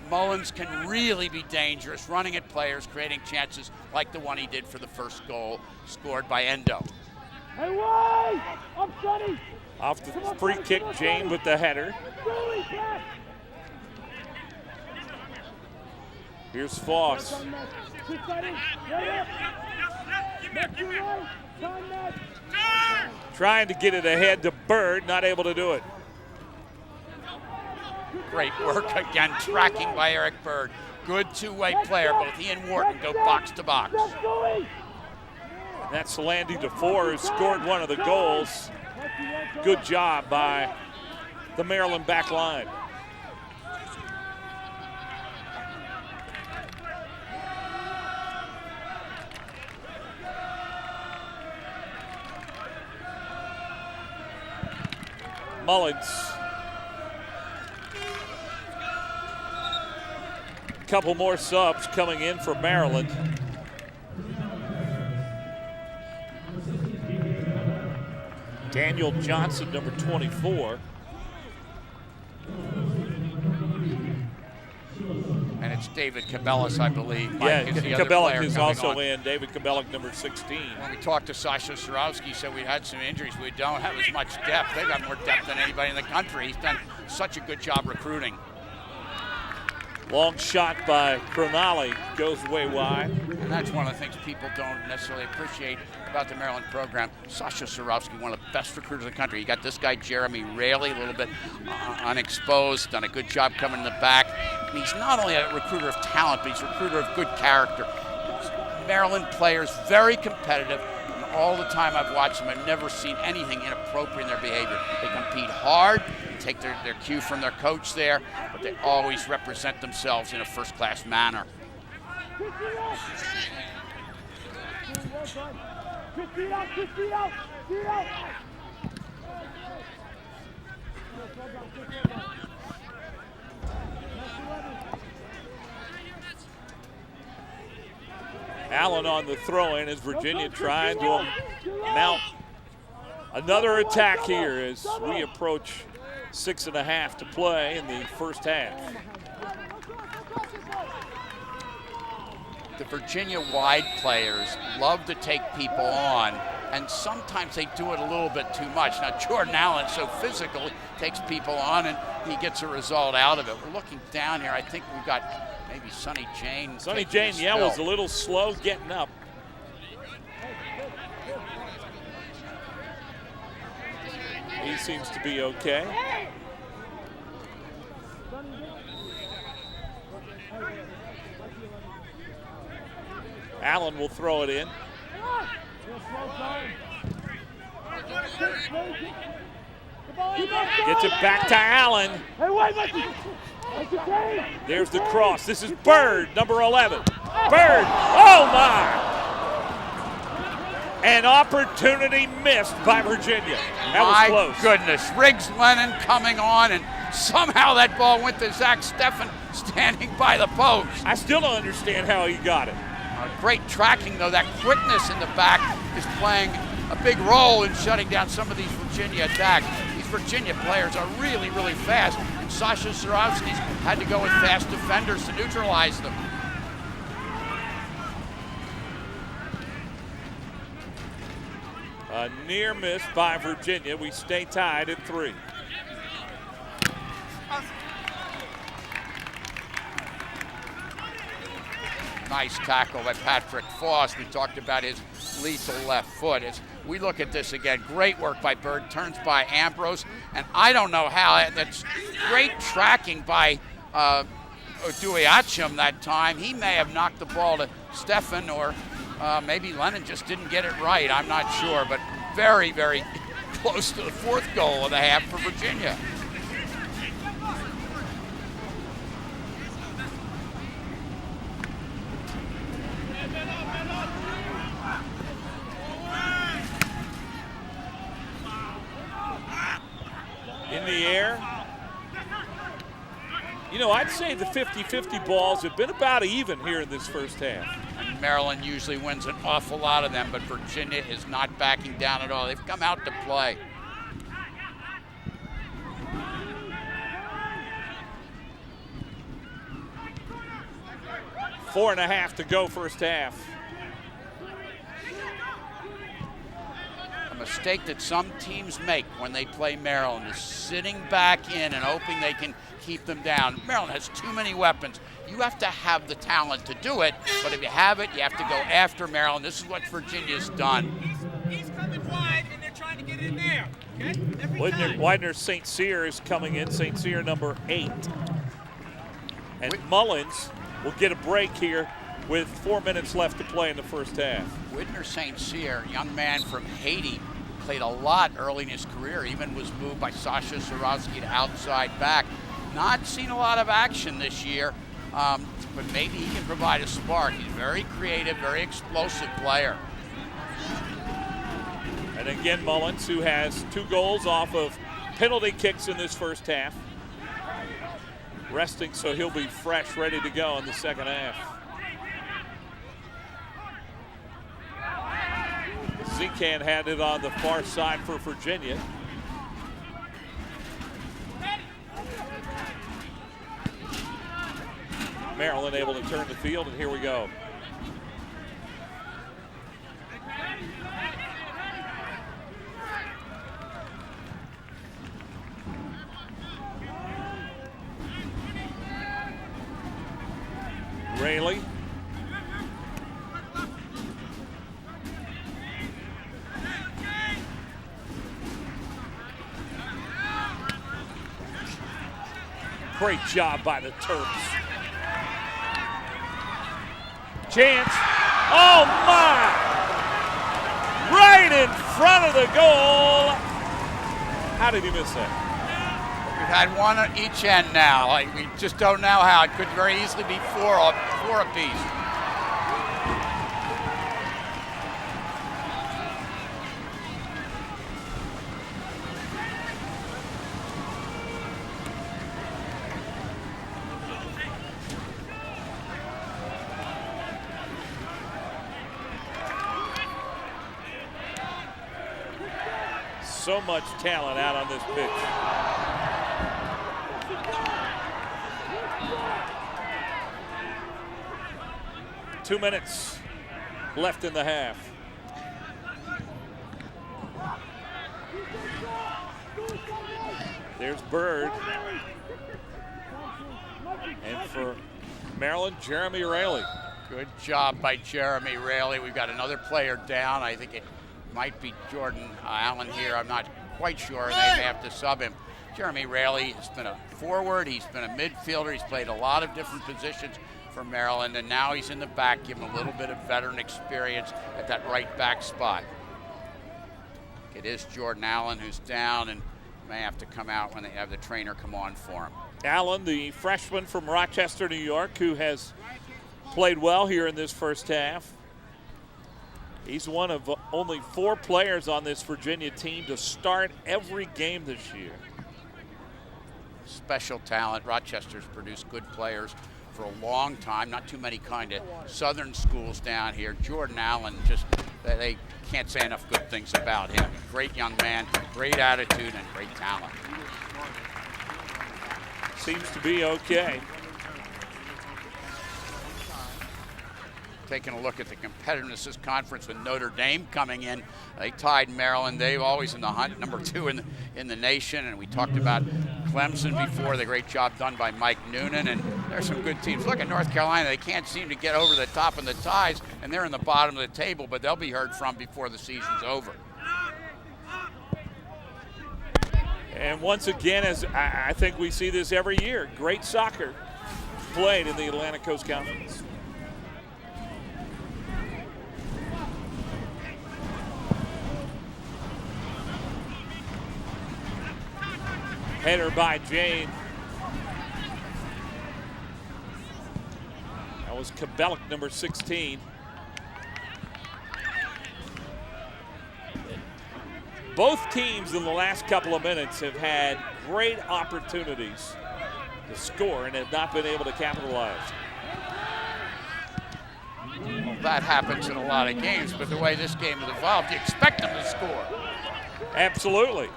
Mullins can really be dangerous, running at players, creating chances like the one he did for the first goal scored by Endo. Hey, wait! I'm Sonny! Off the free kick, Jane with the header. Here's Foss. Trying to get it ahead to Bird, not able to do it. Great work again, tracking by Eric Bird. Good 2-way player. Both he and Wharton go box to box. And that's Landy DeFore, who scored one of the goals. Good job by the Maryland back line. Mullins. Couple more subs coming in for Maryland. Daniel Johnson, number 24. And it's David Cabellis, I believe. Yeah, Cabellic is also on. in. David Cabellic, number 16. When we talked to Sasha Surovsky, he said we had some injuries. We don't have as much depth. They've got more depth than anybody in the country. He's done such a good job recruiting. Long shot by Cronali, goes way wide. And that's one of the things people don't necessarily appreciate about the Maryland program. Sasha Surovsky, one of the best recruiters in the country. You got this guy, Jeremy Raley, a little bit unexposed, done a good job coming in the back. And he's not only a recruiter of talent, but he's a recruiter of good character. Maryland players, very competitive. And all the time I've watched them, I've never seen anything inappropriate in their behavior. They compete hard, take their cue from their coach there, but they always represent themselves in a first-class manner. Allen on the throw-in as Virginia trying to mount another attack here as we approach 6.5 to play in the first half. The Virginia wide players love to take people on, and sometimes they do it a little bit too much. Now, Jordan Allen, so physical, takes people on, and he gets a result out of it. We're looking down here. I think we've got maybe Sonny Jane. Sonny Jane, yeah, was a little slow getting up. He seems to be okay. Allen will throw it in. Gets it back to Allen. There's the cross. This is Bird, number 11. Bird, oh my! An opportunity missed by Virginia. That was close. My goodness, Riggs Lennon coming on, and somehow that ball went to Zach Steffen standing by the post. I still don't understand how he got it. Great tracking, though. That quickness in the back is playing a big role in shutting down some of these Virginia attacks. These Virginia players are really, really fast, and Sasha Surovsky's had to go with fast defenders to neutralize them. A near miss by Virginia. We stay tied at 3. Nice tackle by Patrick Foss. We talked about his lethal left foot. As we look at this again, great work by Bird, turns by Ambrose, and I don't know how, that's great tracking by Oduiachum that time. He may have knocked the ball to Stefan, or maybe Lennon just didn't get it right. I'm not sure, but very, very close to the 4th goal of the half for Virginia. In the air. You know, I'd say the 50-50 balls have been about even here in this first half. Maryland usually wins an awful lot of them, but Virginia is not backing down at all. They've come out to play. Four and a half to go first half. A mistake that some teams make when they play Maryland is sitting back in and hoping they can keep them down. Maryland has too many weapons. You have to have the talent to do it, but if you have it, you have to go after Maryland. This is what Virginia's done. He's coming wide, and they're trying to get in there. Okay? Widener St. Cyr is coming in. St. Cyr number 8. And Mullins will get a break here with 4 minutes left to play in the first half. Widener St. Cyr, young man from Haiti, played a lot early in his career, even was moved by Sasha Surovsky to outside back. Not seen a lot of action this year, but maybe he can provide a spark. He's very creative, very explosive player. And again, Mullins, who has 2 goals off of penalty kicks in this first half. Resting, so he'll be fresh, ready to go in the second half. Zekan had it on the far side for Virginia. Maryland able to turn the field, and here we go. Rayleigh. Great job by the Terps. Chance. Oh my! Right in front of the goal. How did he miss that? We've had one at each end now. We just don't know how. It could very easily be four apiece. So much talent out on this pitch. Two minutes left in the half. There's Bird. And for Maryland, Jeremy Rayleigh. Good job by Jeremy Rayleigh. We've got another player down. I think it might be Jordan Allen here. I'm not quite sure. They may have to sub him. Jeremy Rayleigh has been a forward. He's been a midfielder. He's played a lot of different positions for Maryland, and now he's in the back. Give him a little bit of veteran experience at that right back spot. It is Jordan Allen who's down and may have to come out when they have the trainer come on for him. Allen, the freshman from Rochester, New York, who has played well here in this first half. He's one of only 4 players on this Virginia team to start every game this year. Special talent. Rochester's produced good players for a long time. Not too many kind of southern schools down here. Jordan Allen, just they can't say enough good things about him. Great young man, great attitude, and great talent. Seems to be okay. Taking a look at the competitiveness of this conference with Notre Dame coming in. They tied Maryland. They're always in the hunt, number 2 in the nation. And we talked about Clemson before, the great job done by Mike Noonan. And there's some good teams. Look at North Carolina. They can't seem to get over the top in the ties, and they're in the bottom of the table, but they'll be heard from before the season's over. And once again, as I think we see this every year, great soccer played in the Atlantic Coast Conference. Header by Jane. That was Kabelic, number 16. Both teams in the last couple of minutes have had great opportunities to score and have not been able to capitalize. Well, that happens in a lot of games, but the way this game has evolved, you expect them to score. Absolutely.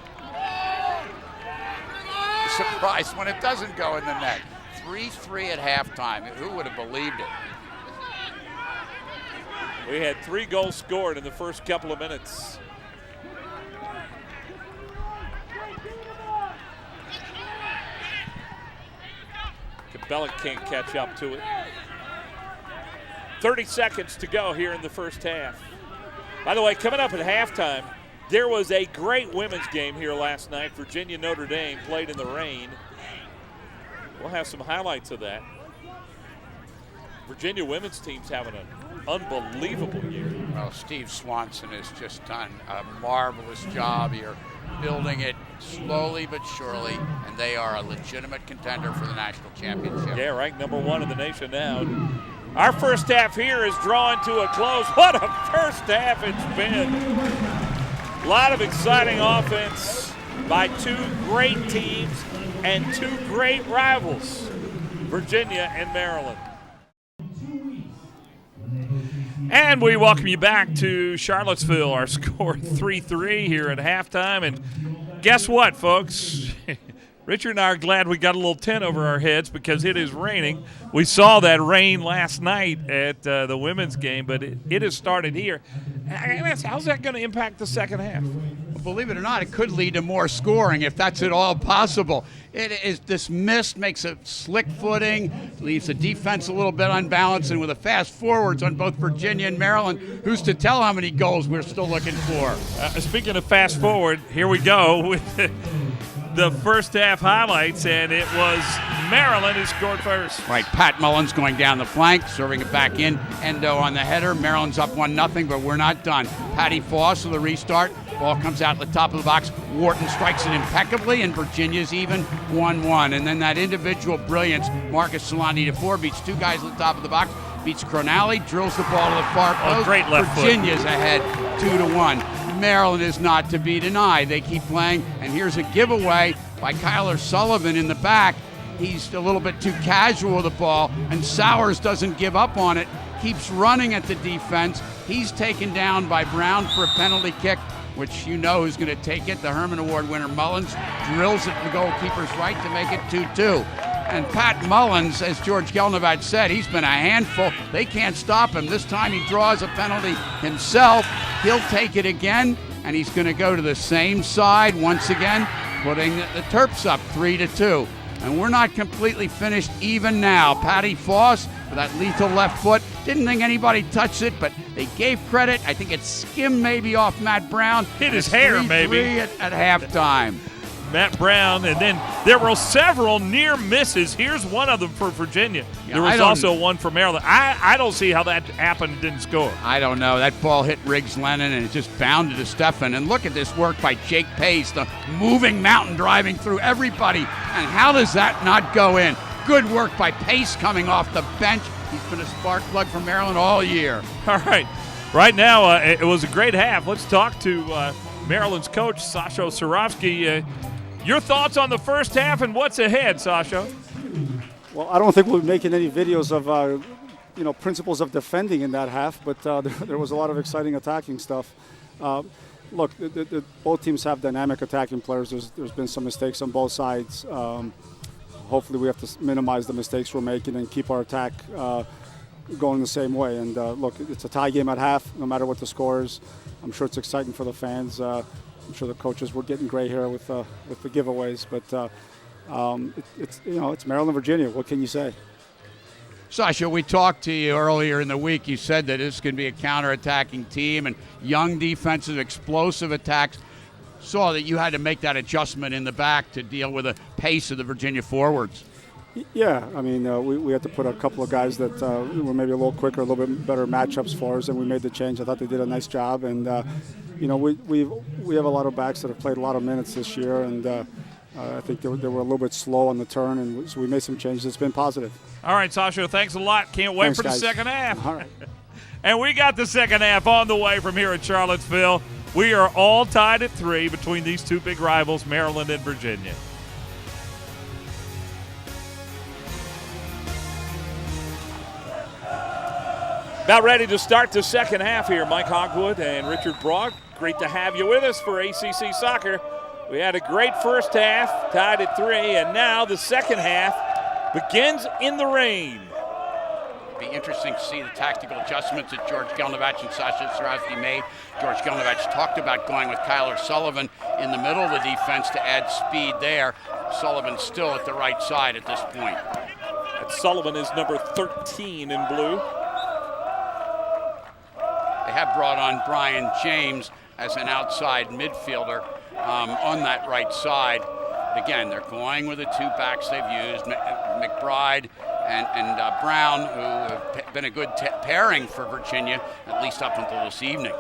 Surprised when it doesn't go in the net. 3-3 at halftime. Who would have believed it? We had 3 goals scored in the first couple of minutes. Kabelic can't catch up to it. 30 seconds to go here in the first half. By the way, coming up at halftime, there was a great women's game here last night. Virginia Notre Dame played in the rain. We'll have some highlights of that. Virginia women's team's having an unbelievable year. Well, Steve Swanson has just done a marvelous job here, building it slowly but surely, and they are a legitimate contender for the national championship. Yeah, ranked number 1 in the nation now. Our first half here is drawing to a close. What a first half it's been. A lot of exciting offense by 2 great teams and 2 great rivals, Virginia and Maryland. And we welcome you back to Charlottesville. Our score 3-3 here at halftime. And guess what, folks? Richard and I are glad we got a little tent over our heads because it is raining. We saw that rain last night at the women's game, but it has started here. How's that going to impact the second half? Well, believe it or not, it could lead to more scoring if that's at all possible. This mist makes a slick footing, leaves the defense a little bit unbalanced, and with the fast forwards on both Virginia and Maryland, who's to tell how many goals we're still looking for? Speaking of fast forward, here we go with the first half highlights, and it was Maryland who scored first. Right, Pat Mullins going down the flank, serving it back in. Endo on the header. Maryland's up 1-0, but we're not done. Patty Foss with the restart. Ball comes out at the top of the box. Wharton strikes it impeccably, and Virginia's even 1-1. And then that individual brilliance, Marcus Solani DeFore beats 2 guys at the top of the box, beats Cronali, drills the ball to the far post. Great left Virginia's foot. ahead 2-1. Maryland is not to be denied. They keep playing, and here's a giveaway by Kyler Sullivan in the back. He's a little bit too casual with the ball, and Sowers doesn't give up on it, keeps running at the defense. He's taken down by Brown for a penalty kick, which you know who's going to take it. The Herman Award winner Mullins drills it to the goalkeeper's right to make it 2-2. And Pat Mullins, as George Gelnovat said, he's been a handful. They can't stop him. This time he draws a penalty himself. He'll take it again, and he's going to go to the same side once again, putting the Terps up 3-2. And we're not completely finished even now. Patty Foss with that lethal left foot. Didn't think anybody touched it, but they gave credit. I think it skimmed maybe off Matt Brown. Hit his hair, maybe. 3-3 at halftime. Matt Brown, and then there were several near misses. Here's one of them for Virginia. There was also one for Maryland. I don't see how that happened and didn't score. I don't know. That ball hit Riggs Lennon, and it just bounded to Steffen. And look at this work by Jake Pace, the moving mountain driving through everybody. And how does that not go in? Good work by Pace coming off the bench. He's been a spark plug for Maryland all year. All right. Right now, it was a great half. Let's talk to Maryland's coach, Sasho Surovsky. Your thoughts on the first half and what's ahead, Sasho? Well, I don't think we'll be making any videos of, principles of defending in that half, but there was a lot of exciting attacking stuff. Look, both teams have dynamic attacking players. There's been some mistakes on both sides. Hopefully we have to minimize the mistakes we're making and keep our attack going the same way. And look, it's a tie game at half, no matter what the score is. I'm sure it's exciting for the fans. I'm sure the coaches were getting gray hair with the giveaways, but it's Maryland, Virginia. What can you say? Sasha, we talked to you earlier in the week. You said that this can be a counterattacking team and young defensive, explosive attacks. Saw that you had to make that adjustment in the back to deal with the pace of the Virginia forwards. Yeah, I mean, we had to put a couple of guys that were maybe a little quicker, a little bit better matchups for us, and we made the change. I thought they did a nice job, and we have a lot of backs that have played a lot of minutes this year, and I think they were a little bit slow on the turn, and so we made some changes. It's been positive. All right, Sasha, thanks a lot. Can't wait for the second half. All right. And we got the second half on the way from here at Charlottesville. We are all tied at 3 between these two big rivals, Maryland and Virginia. About ready to start the second half here. Mike Hogwood and Richard Brogg, great to have you with us for ACC Soccer. We had a great first half, tied at 3, and now the second half begins in the rain. Be interesting to see the tactical adjustments that George Gelnovich and Sasha Sarowski made. George Gelnovich talked about going with Kyler Sullivan in the middle of the defense to add speed there. Sullivan's still at the right side at this point. And Sullivan is number 13 in blue. They have brought on Brian James as an outside midfielder on that right side. Again, they're going with the two backs they've used, McBride and Brown, who have been a good pairing for Virginia, at least up until this evening.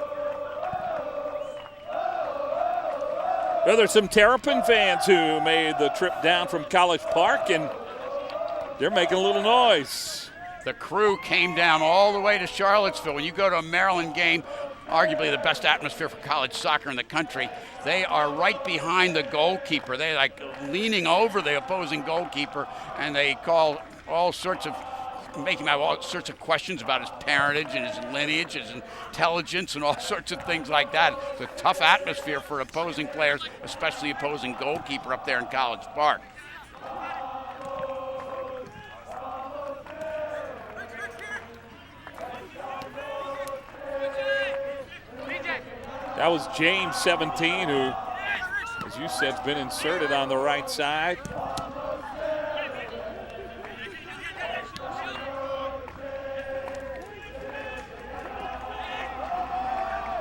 Well, there's some Terrapin fans who made the trip down from College Park, and they're making a little noise. The crew came down all the way to Charlottesville. When you go to a Maryland game, arguably the best atmosphere for college soccer in the country, they are right behind the goalkeeper. They're like leaning over the opposing goalkeeper, and they call all sorts of, making all sorts of questions about his parentage and his lineage, his intelligence, and all sorts of things like that. It's a tough atmosphere for opposing players, especially opposing goalkeeper up there in College Park. That was James, 17, who, as you said, has been inserted on the right side.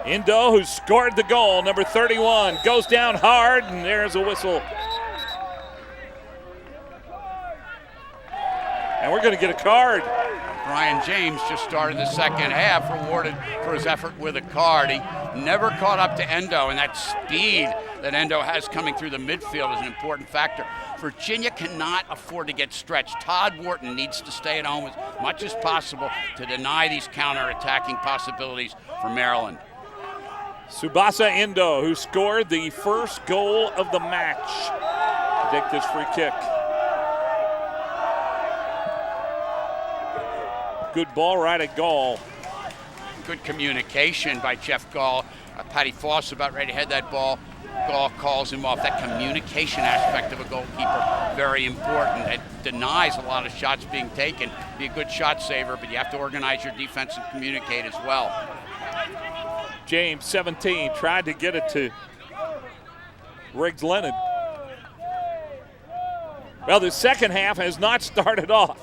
Indo, who scored the goal, number 31, goes down hard, and there's a whistle. And we're going to get a card. Brian James just started the second half, rewarded for his effort with a card. He never caught up to Endo, and that speed that Endo has coming through the midfield is an important factor. Virginia cannot afford to get stretched. Todd Wharton needs to stay at home as much as possible to deny these counter-attacking possibilities for Maryland. Tsubasa Endo, who scored the first goal of the match, to take this free kick. Good ball right at Gall. Good communication by Jeff Gall. Patty Foss about ready to head that ball. Gall calls him off. That communication aspect of a goalkeeper, very important. It denies a lot of shots being taken. Be a good shot saver, but you have to organize your defense and communicate as well. James, 17, tried to get it to Riggs Lennon. Well, the second half has not started off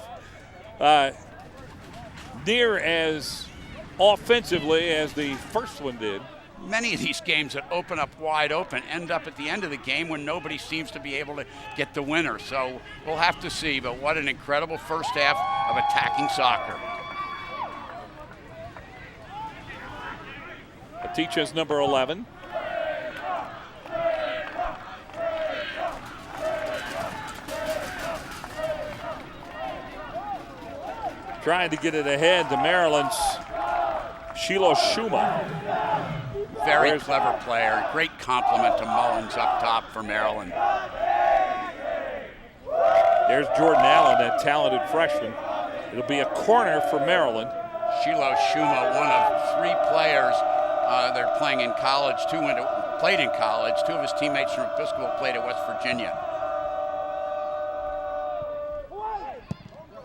near as offensively as the first one did. Many of these games that open up wide open end up at the end of the game when nobody seems to be able to get the winner. So we'll have to see, but what an incredible first half of attacking soccer. Aticha's number 11. Trying to get it ahead to Maryland's Shiloh Shuma. Very clever player. Great compliment to Mullins up top for Maryland. There's Jordan Allen, that talented freshman. It'll be a corner for Maryland. Shiloh Shuma, one of 3 players that are playing in college. 2 played in college. 2 of his teammates from Episcopal played at West Virginia.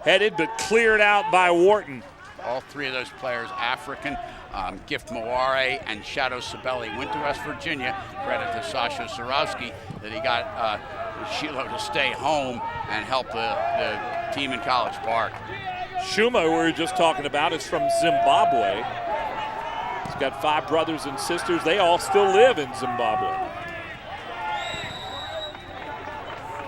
Headed but cleared out by Wharton. All 3 of those players African. Gift Moare and Shadow Sabelli went to West Virginia. Credit to Sasha Surowski that he got Shiloh to stay home and help the team in College Park. Shuma, we were just talking about, is from Zimbabwe. He's got 5 brothers and sisters. They all still live in Zimbabwe.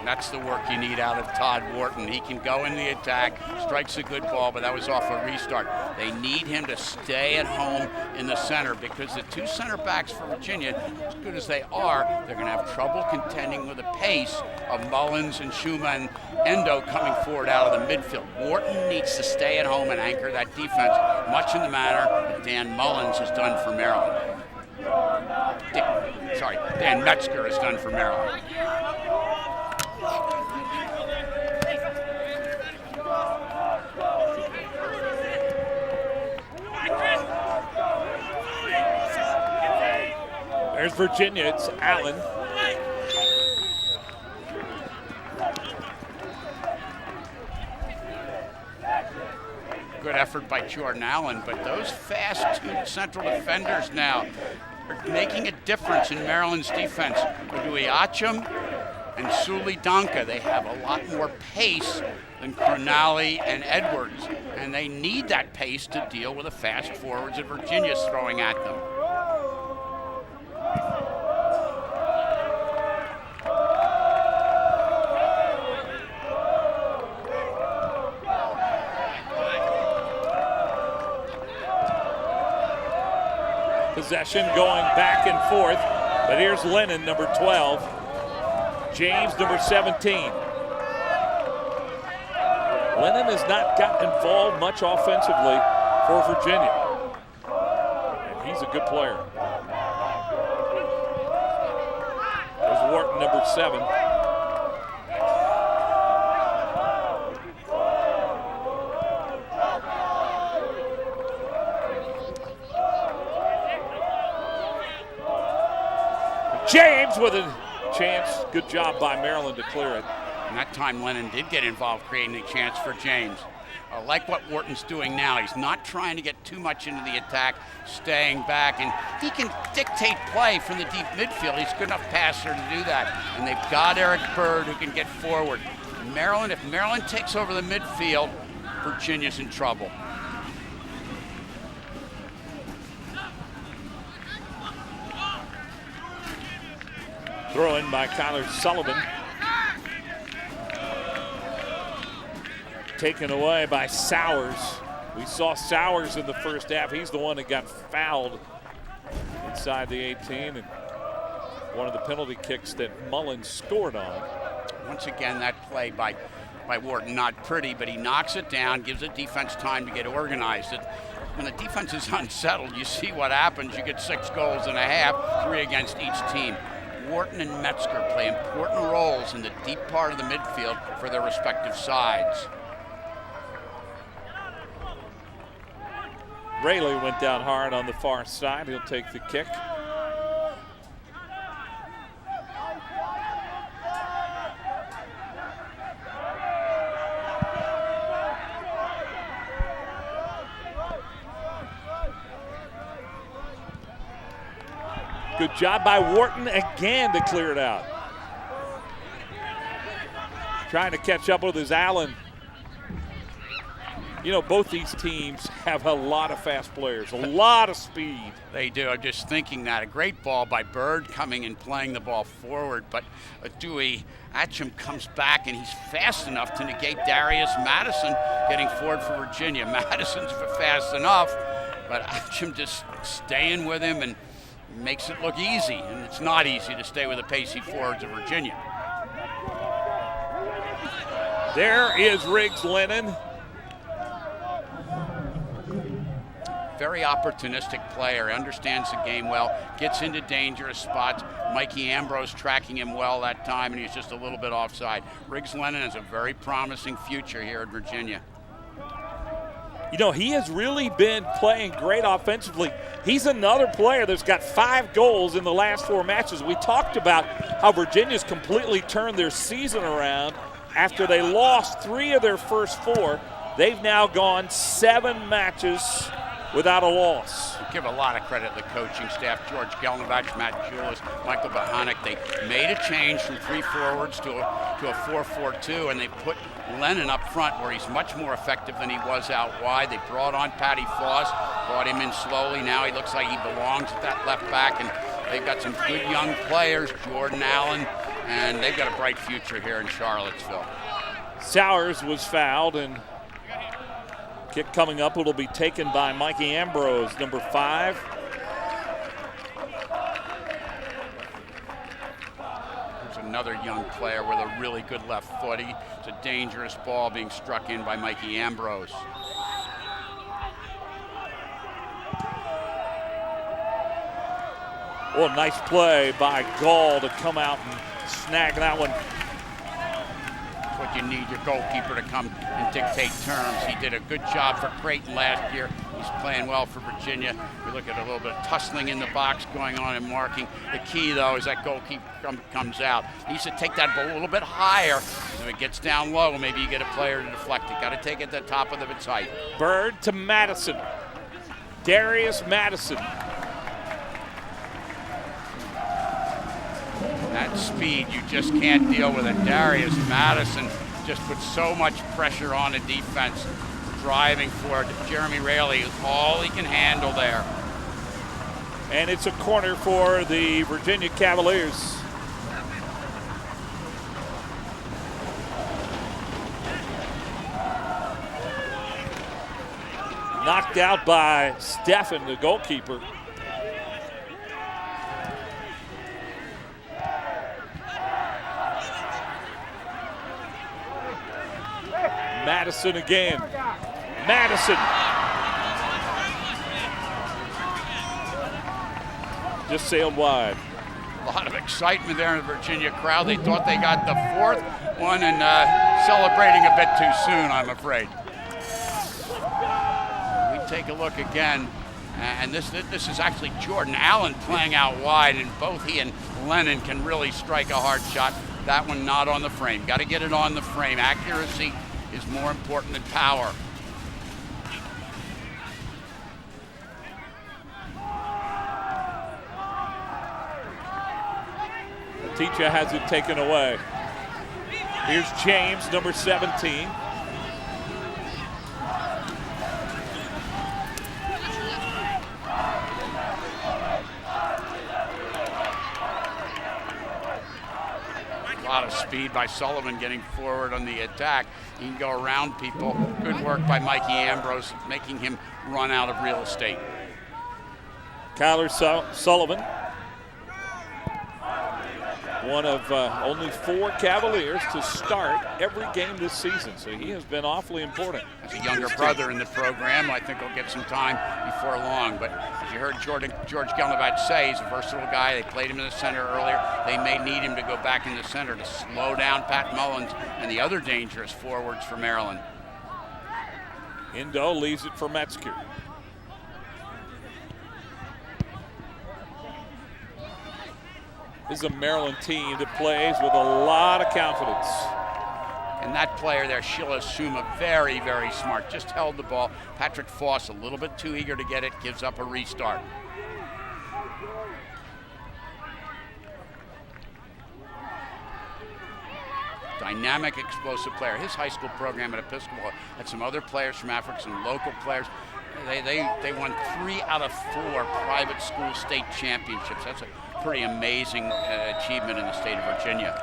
That's the work you need out of Todd Wharton. He can go in the attack, strikes a good ball, but that was off a restart. They need him to stay at home in the center because the 2 center backs for Virginia, as good as they are, they're going to have trouble contending with the pace of Mullins and Shuma and Endo coming forward out of the midfield. Wharton needs to stay at home and anchor that defense, much in the manner that Dan Mullins has done for Maryland. Dan Metzger has done for Maryland. There's Virginia, it's Allen. Good effort by Jordan Allen, but those fast 2 central defenders now are making a difference in Maryland's defense. Udui Achim and Suli Donka, they have a lot more pace than Cronali and Edwards, and they need that pace to deal with the fast forwards that Virginia's throwing at them. Possession going back and forth, but here's Lennon, number 12. James, number 17. Lennon has not gotten involved much offensively for Virginia, and he's a good player. There's Wharton, number 7. James with a chance. Good job by Maryland to clear it. And that time Lennon did get involved, creating a chance for James. I like what Wharton's doing now. He's not trying to get too much into the attack, staying back, and he can dictate play from the deep midfield. He's a good enough passer to do that. And they've got Eric Bird who can get forward. Maryland, if Maryland takes over the midfield, Virginia's in trouble. Throw in by Kyler Sullivan. Taken away by Sowers. We saw Sowers in the first half. He's the one that got fouled inside the 18, and one of the penalty kicks that Mullins scored on. Once again, that play by Wharton, not pretty, but he knocks it down, gives the defense time to get organized. When the defense is unsettled, you see what happens. You get 6 goals and a half, 3 against each team. Wharton and Metzger play important roles in the deep part of the midfield for their respective sides. Rayleigh went down hard on the far side. He'll take the kick. Good job by Wharton again to clear it out. Trying to catch up with his Allen. You know, both these teams have a lot of fast players, a lot of speed. They do. I'm just thinking that. A great ball by Bird coming and playing the ball forward, but Dewey Atcham comes back and he's fast enough to negate Darius Madison getting forward for Virginia. Madison's fast enough, but Atcham just staying with him and makes it look easy, and it's not easy to stay with the pacey forwards of Virginia. There is Riggs Lennon. very opportunistic player, understands the game well, gets into dangerous spots. Mikey Ambrose tracking him well that time, and he's just a little bit offside. Riggs Lennon has a very promising future here at Virginia. You know, he has really been playing great offensively. He's another player that's got 5 goals in the last 4 matches. We talked about how Virginia's completely turned their season around after they lost 3 of their first 4. They've now gone 7 matches without a loss. I give a lot of credit to the coaching staff, George Gelnovich, Matt Julis, Michael Bohanek. They made a change from 3 forwards to a 4-4-2, and they put Lennon up front where he's much more effective than he was out wide. They brought on Patty Foss, brought him in slowly. Now he looks like he belongs at that left back, and they've got some good young players, Jordan Allen, and they've got a bright future here in Charlottesville. Sowers was fouled, and kick coming up. It'll be taken by Mikey Ambrose, number 5. There's another young player with a really good left foot. It's a dangerous ball being struck in by Mikey Ambrose. Well, nice play by Gall to come out and snag that one. What you need your goalkeeper to come and dictate terms. He did a good job for Creighton last year. He's playing well for Virginia. We look at a little bit of tussling in the box going on and marking. The key, though, is that goalkeeper comes out. He needs to take that ball a little bit higher. If it gets down low, maybe you get a player to deflect it. Got to take it at the top of its height. Bird to Madison. Darius Madison. That speed, you just can't deal with it. Darius Madison just puts so much pressure on the defense, driving for it. Jeremy Raley is all he can handle there. And it's a corner for the Virginia Cavaliers. Knocked out by Steffen, the goalkeeper. Madison again. Madison. Just sailed wide. A lot of excitement there in the Virginia crowd. They thought they got the 4th one and celebrating a bit too soon, I'm afraid. We take a look again, and this is actually Jordan Allen playing out wide, and both he and Lennon can really strike a hard shot. That one not on the frame. Got to get it on the frame. Accuracy is more important than power. The teacher has it taken away. Here's James, number 17. A lot of speed by Sullivan getting forward on the attack. He can go around people. Good work by Mikey Ambrose, making him run out of real estate. Kyler Sullivan, one of only 4 Cavaliers to start every game this season, so he has been awfully important. As a younger brother in the program, I think he'll get some time before long. But as you heard George Gelnovich say, he's a versatile guy. They played him in the center earlier. They may need him to go back in the center to slow down Pat Mullins and the other dangerous forwards for Maryland. Indo leaves it for Metzger. This is a Maryland team that plays with a lot of confidence. And that player there, Sheila Suma, very, very smart. Just held the ball. Patrick Foss, a little bit too eager to get it, gives up a restart. Dynamic, explosive player. His high school program at Episcopal had some other players from Africa, some local players. They won 3 out of 4 private school state championships. That's a pretty amazing achievement in the state of Virginia.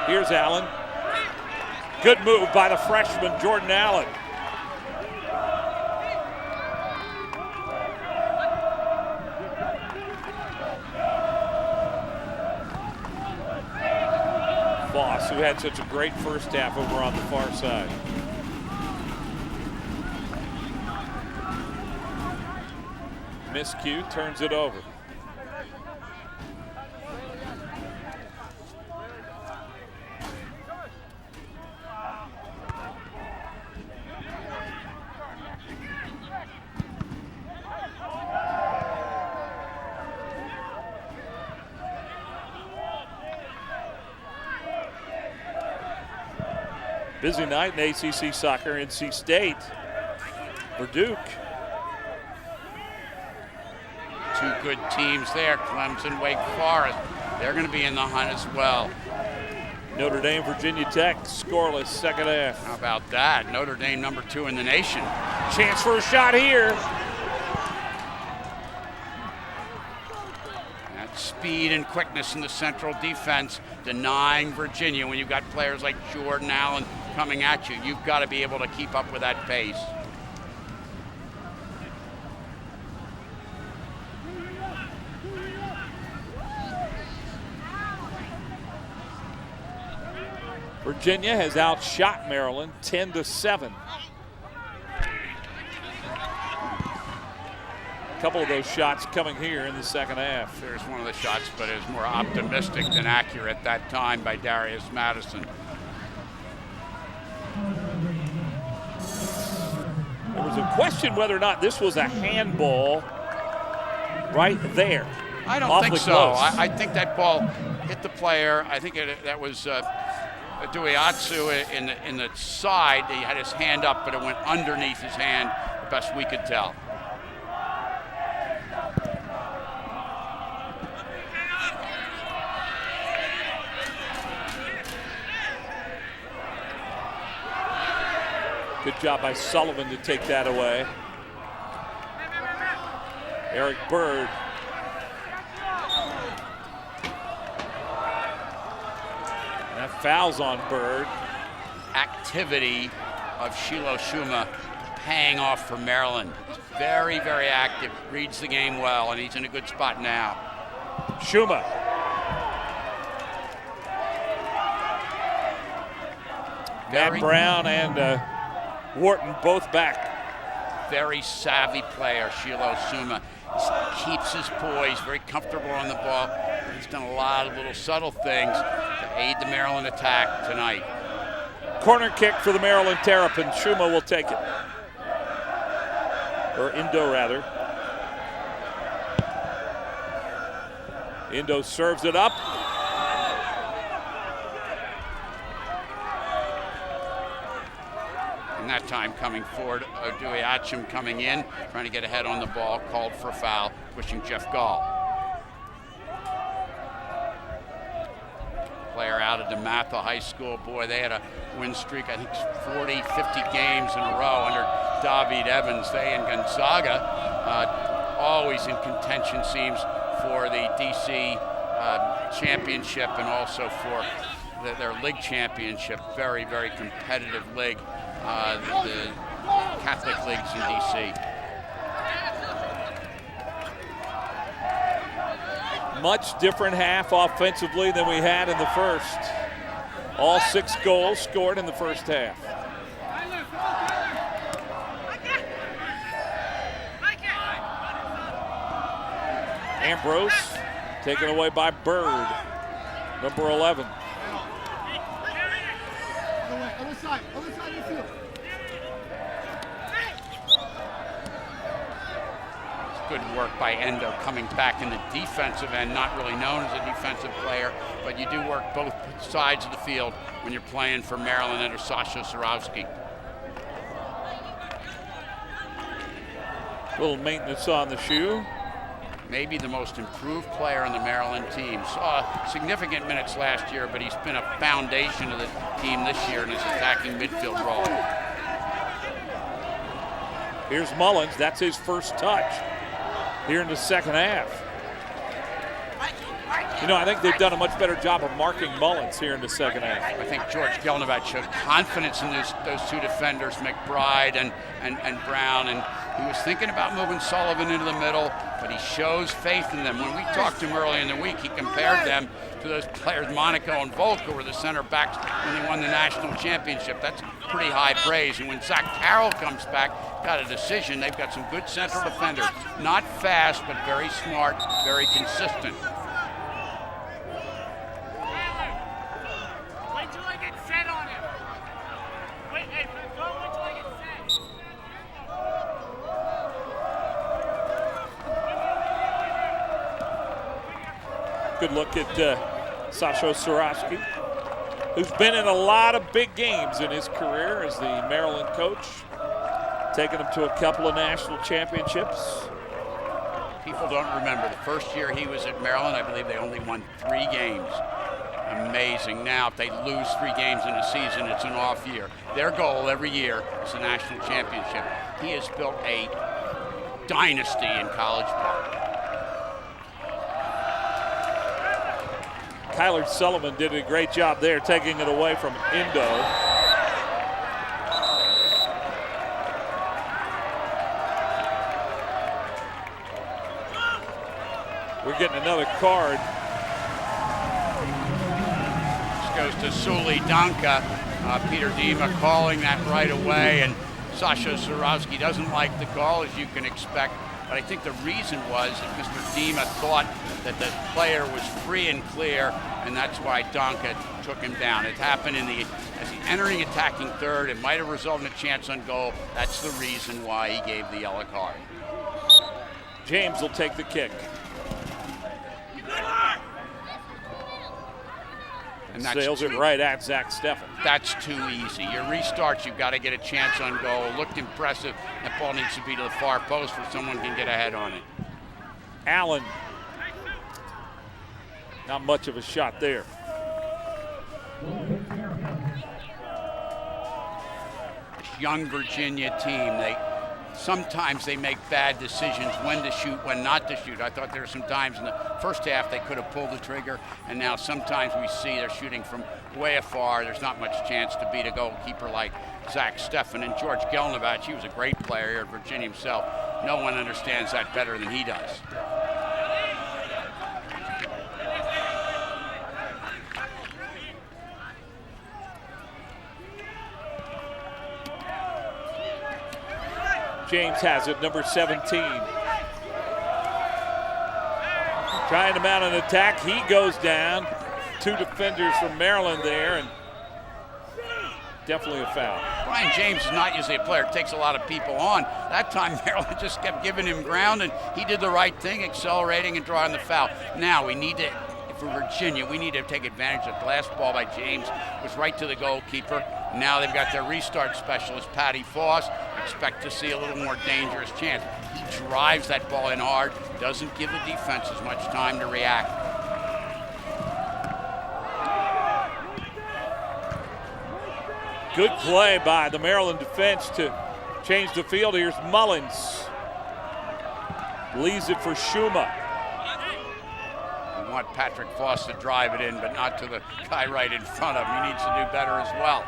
Here's Allen. Good move by the freshman, Jordan Allen. Foss who had such a great first half over on the far side. Miscue turns it over. Busy night in ACC soccer. NC State for Duke. Two good teams there, Clemson, Wake Forest. They're going to be in the hunt as well. Notre Dame, Virginia Tech, scoreless second half. How about that? Notre Dame number 2 in the nation. Chance for a shot here. That speed and quickness in the central defense, denying Virginia. When you've got players like Jordan Allen coming at you, you've got to be able to keep up with that pace. Virginia has outshot Maryland 10-7. A couple of those shots coming here in the second half. There's one of the shots, but it was more optimistic than accurate that time by Darius Madison. There was a question whether or not this was a handball right there. I don't think so. I think that ball hit the player. I think that was Duiatsu in the side. He had his hand up, but it went underneath his hand, the best we could tell. Good job by Sullivan to take that away. Eric Bird. And that foul's on Bird. Activity of Shiloh Shuma paying off for Maryland. Very, very active, reads the game well, and he's in a good spot now. Shuma. Matt Brown and Wharton both back. Very savvy player, Shiloh Shuma. He keeps his poise, very comfortable on the ball. He's done a lot of little subtle things to aid the Maryland attack tonight. Corner kick for the Maryland Terrapin. Shuma will take it. Or Indo, rather. Indo serves it up. And that time coming forward, Duiatsu coming in, trying to get ahead on the ball, called for a foul, pushing Jeff Gall. Player out of DeMatha High School. Boy, they had a win streak, I think 40, 50 games in a row under David Evans. They and Gonzaga always in contention, seems, for the DC championship and also for their league championship. Very, very competitive league, the Catholic leagues in DC. Much different half offensively than we had in the first. All 6 goals scored in the first half. Ambrose taken away by Bird, number 11. Other side of the field. Good work by Endo coming back in the defensive end, not really known as a defensive player, but you do work both sides of the field when you're playing for Maryland under Sasha Surowski. Little maintenance on the shoe. Maybe the most improved player on the Maryland team. Saw significant minutes last year, but he's been a foundation of the team this year in his attacking midfield role. Here's Mullins, that's his first touch here in the second half. You know, I think they've done a much better job of marking Mullins here in the second half. I think George Gelnovac showed confidence in those two defenders, McBride and Brown, and he was thinking about moving Sullivan into the middle, but he shows faith in them. When we talked to him early in the week, he compared them to those players, Monaco and Volk, who were the center backs when they won the national championship. That's pretty high praise. And when Zach Carroll comes back, got a decision. They've got some good central defenders. Not fast, but very smart, very consistent. Wait till I get set on him. Wait, hey, don't wait till I get set. Good look at Sasha Surovsky, who's been in a lot of big games in his career as the Maryland coach, taking them to a couple of national championships. People don't remember. The first year he was at Maryland, I believe they only won 3 games. Amazing. Now, if they lose 3 games in a season, it's an off year. Their goal every year is the national championship. He has built a dynasty in College Park. Kyler Sullivan did a great job there, taking it away from Indo. We're getting another card. This goes to Suli Danka. Peter Dima calling that right away, and Sasha Surovsky doesn't like the call, as you can expect. But I think the reason was that Mr. Dima thought that the player was free and clear, and that's why Danka took him down. It happened as he entering attacking third. It might have resulted in a chance on goal. That's the reason why he gave the yellow card. James will take the kick. And sails it right at Zach Steffen. That's too easy. Your restarts, you've got to get a chance on goal. Looked impressive. That ball needs to be to the far post where someone can get ahead on it. Allen. Not much of a shot there. This young Virginia team, sometimes they make bad decisions when to shoot, when not to shoot. I thought there were some times in the first half they could have pulled the trigger, and now sometimes we see they're shooting from way afar. There's not much chance to beat a goalkeeper like Zach Steffen. And George Gelnovac, he was a great player here at Virginia himself. No one understands that better than he does. James has it, number 17. Trying to mount an attack. He goes down. 2 defenders from Maryland there, and definitely a foul. Brian James is not usually a player who takes a lot of people on. That time, Maryland just kept giving him ground, and he did the right thing, accelerating and drawing the foul. Now, we need to, for Virginia, we need to take advantage of the last ball by James. It was right to the goalkeeper. Now they've got their restart specialist, Patty Foss. Expect to see a little more dangerous chance. He drives that ball in hard, doesn't give the defense as much time to react. Good play by the Maryland defense to change the field. Here's Mullins. Leaves it for Schuma. We want Patrick Foss to drive it in, but not to the guy right in front of him. He needs to do better as well.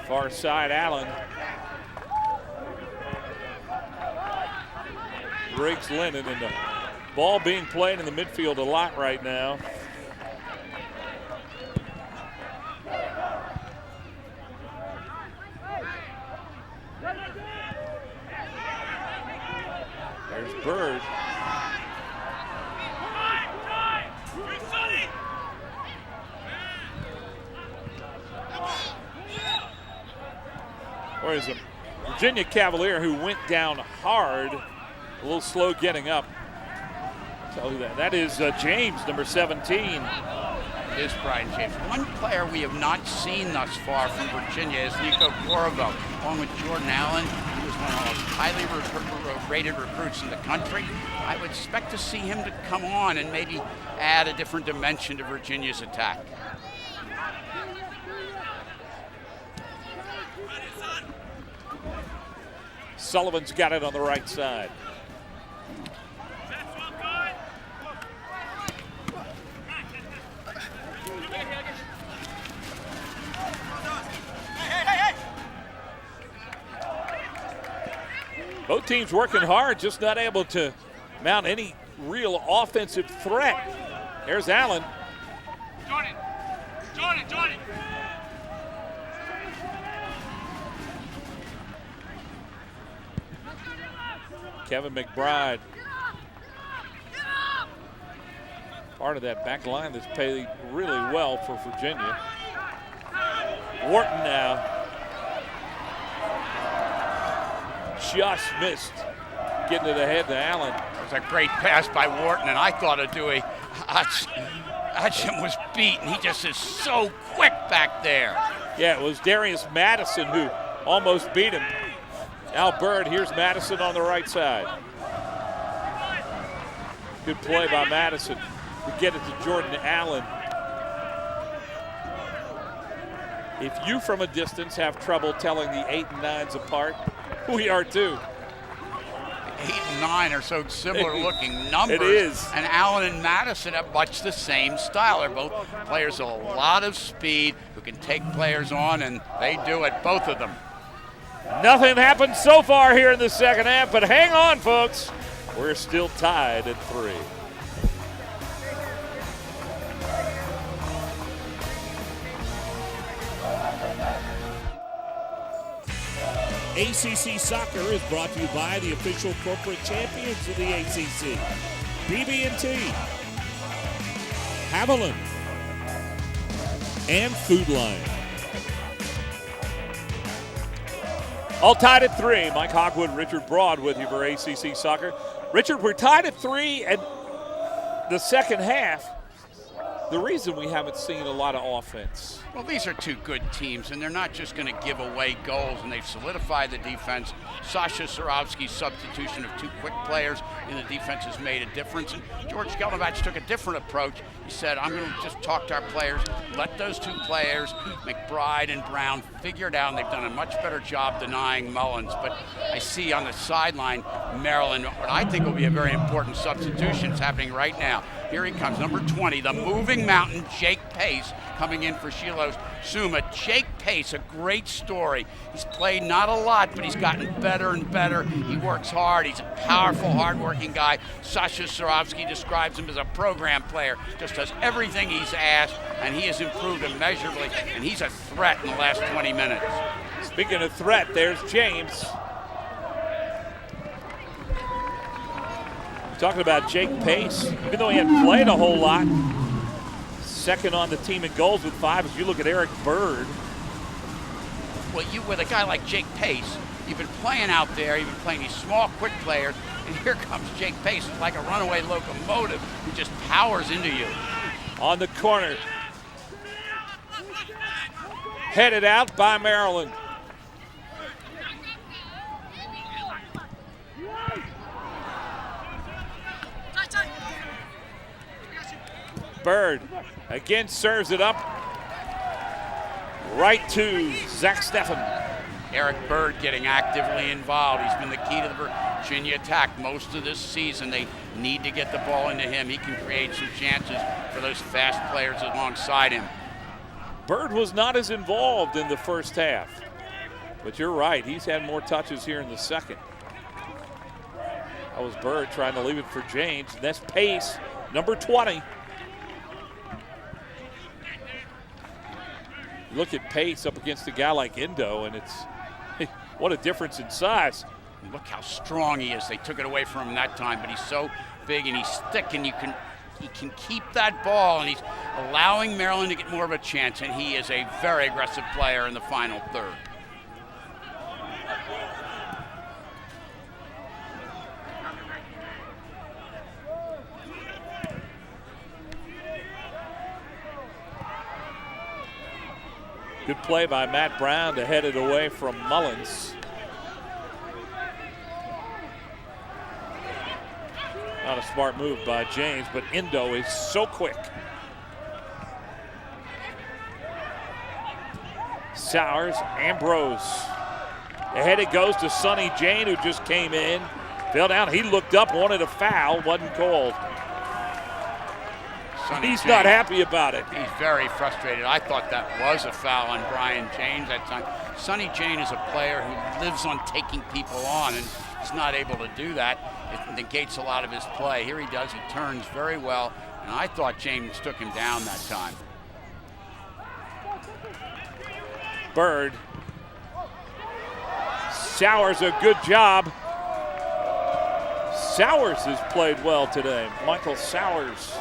Far side, Allen. Breaks Lennon, and the ball being played in the midfield a lot right now. There's Bird. Or is a Virginia Cavalier who went down hard, a little slow getting up. I'll tell you that. That is James, number 17. is Brian James. One player we have not seen thus far from Virginia is Nico Corvo, along with Jordan Allen. He was one of the most highly rated recruits in the country. I would expect to see him to come on and maybe add a different dimension to Virginia's attack. Sullivan's got it on the right side. Both teams working hard, just not able to mount any real offensive threat. There's Allen. Jordan. Kevin McBride. Part of that back line that's played really well for Virginia. Wharton now. Just missed getting it ahead to Allen. It was a great pass by Wharton, and I thought Adui Hutchin was beaten. He just is so quick back there. Yeah, it was Darius Madison who almost beat him. Now Bird, here's Madison on the right side. Good play by Madison to get it to Jordan Allen. If you from a distance have trouble telling the 8 and 9s apart, we are too. 8 and 9 are so similar looking numbers. It is. And Allen and Madison have much the same style. They're both players with a lot of speed who can take players on, and they do it, both of them. Nothing happened so far here in the second half, but hang on, folks. We're still tied at 3. ACC Soccer is brought to you by the official corporate champions of the ACC, BB&T, Haviland, and Food Lion. All tied at 3. Mike Hogwood, Richard Broad with you for ACC Soccer. Richard, we're tied at 3, and the second half, the reason we haven't seen a lot of offense. Well, these are two good teams, and they're not just going to give away goals, and they've solidified the defense. Sasha Surovsky's substitution of 2 quick players in the defense has made a difference. And George Gelnovich took a different approach. He said, I'm going to just talk to our players, let those 2 players, McBride and Brown, figure it out, and they've done a much better job denying Mullins. But I see on the sideline, Maryland, what I think will be a very important substitution is happening right now. Here he comes, number 20, the moving mountain, Jake Pace, coming in for Shiloh Suma. Jake Pace, a great story. He's played not a lot, but he's gotten better and better. He works hard. He's a powerful, hard-working guy. Sasha Surovsky describes him as a program player, just does everything he's asked, and he has improved immeasurably, and he's a threat in the last 20 minutes. Speaking of threat, there's James. Talking about Jake Pace, even though he hadn't played a whole lot, second on the team in goals with 5. As you look at Eric Bird. Well, with a guy like Jake Pace, you've been playing out there, you've been playing these small, quick players, and here comes Jake Pace, who's like a runaway locomotive who just powers into you. On the corner. Headed out by Maryland. Bird again serves it up right to Zach Steffen. Eric Bird getting actively involved. He's been the key to the Virginia attack most of this season. They need to get the ball into him. He can create some chances for those fast players alongside him. Bird was not as involved in the first half, but you're right. He's had more touches here in the second. That was Bird trying to leave it for James. That's Pace, number 20. Look at Pace up against a guy like Endo, and it's what a difference in size. Look how strong he is. They took it away from him that time, but he's so big and he's thick, and he can keep that ball, and he's allowing Maryland to get more of a chance, and he is a very aggressive player in the final third. Good play by Matt Brown to head it away from Mullins. Not a smart move by James, but Indo is so quick. Sowers, Ambrose. Ahead it goes to Sonny Jane, who just came in. Fell down, he looked up, wanted a foul, wasn't called. He's not happy about it. He's very frustrated. I thought that was a foul on Brian James that time. Sonny Jane is a player who lives on taking people on, and he's not able to do that. It negates a lot of his play. Here he does, he turns very well, and I thought James took him down that time. Bird. Sowers, a good job. Sowers has played well today. Michael Sowers.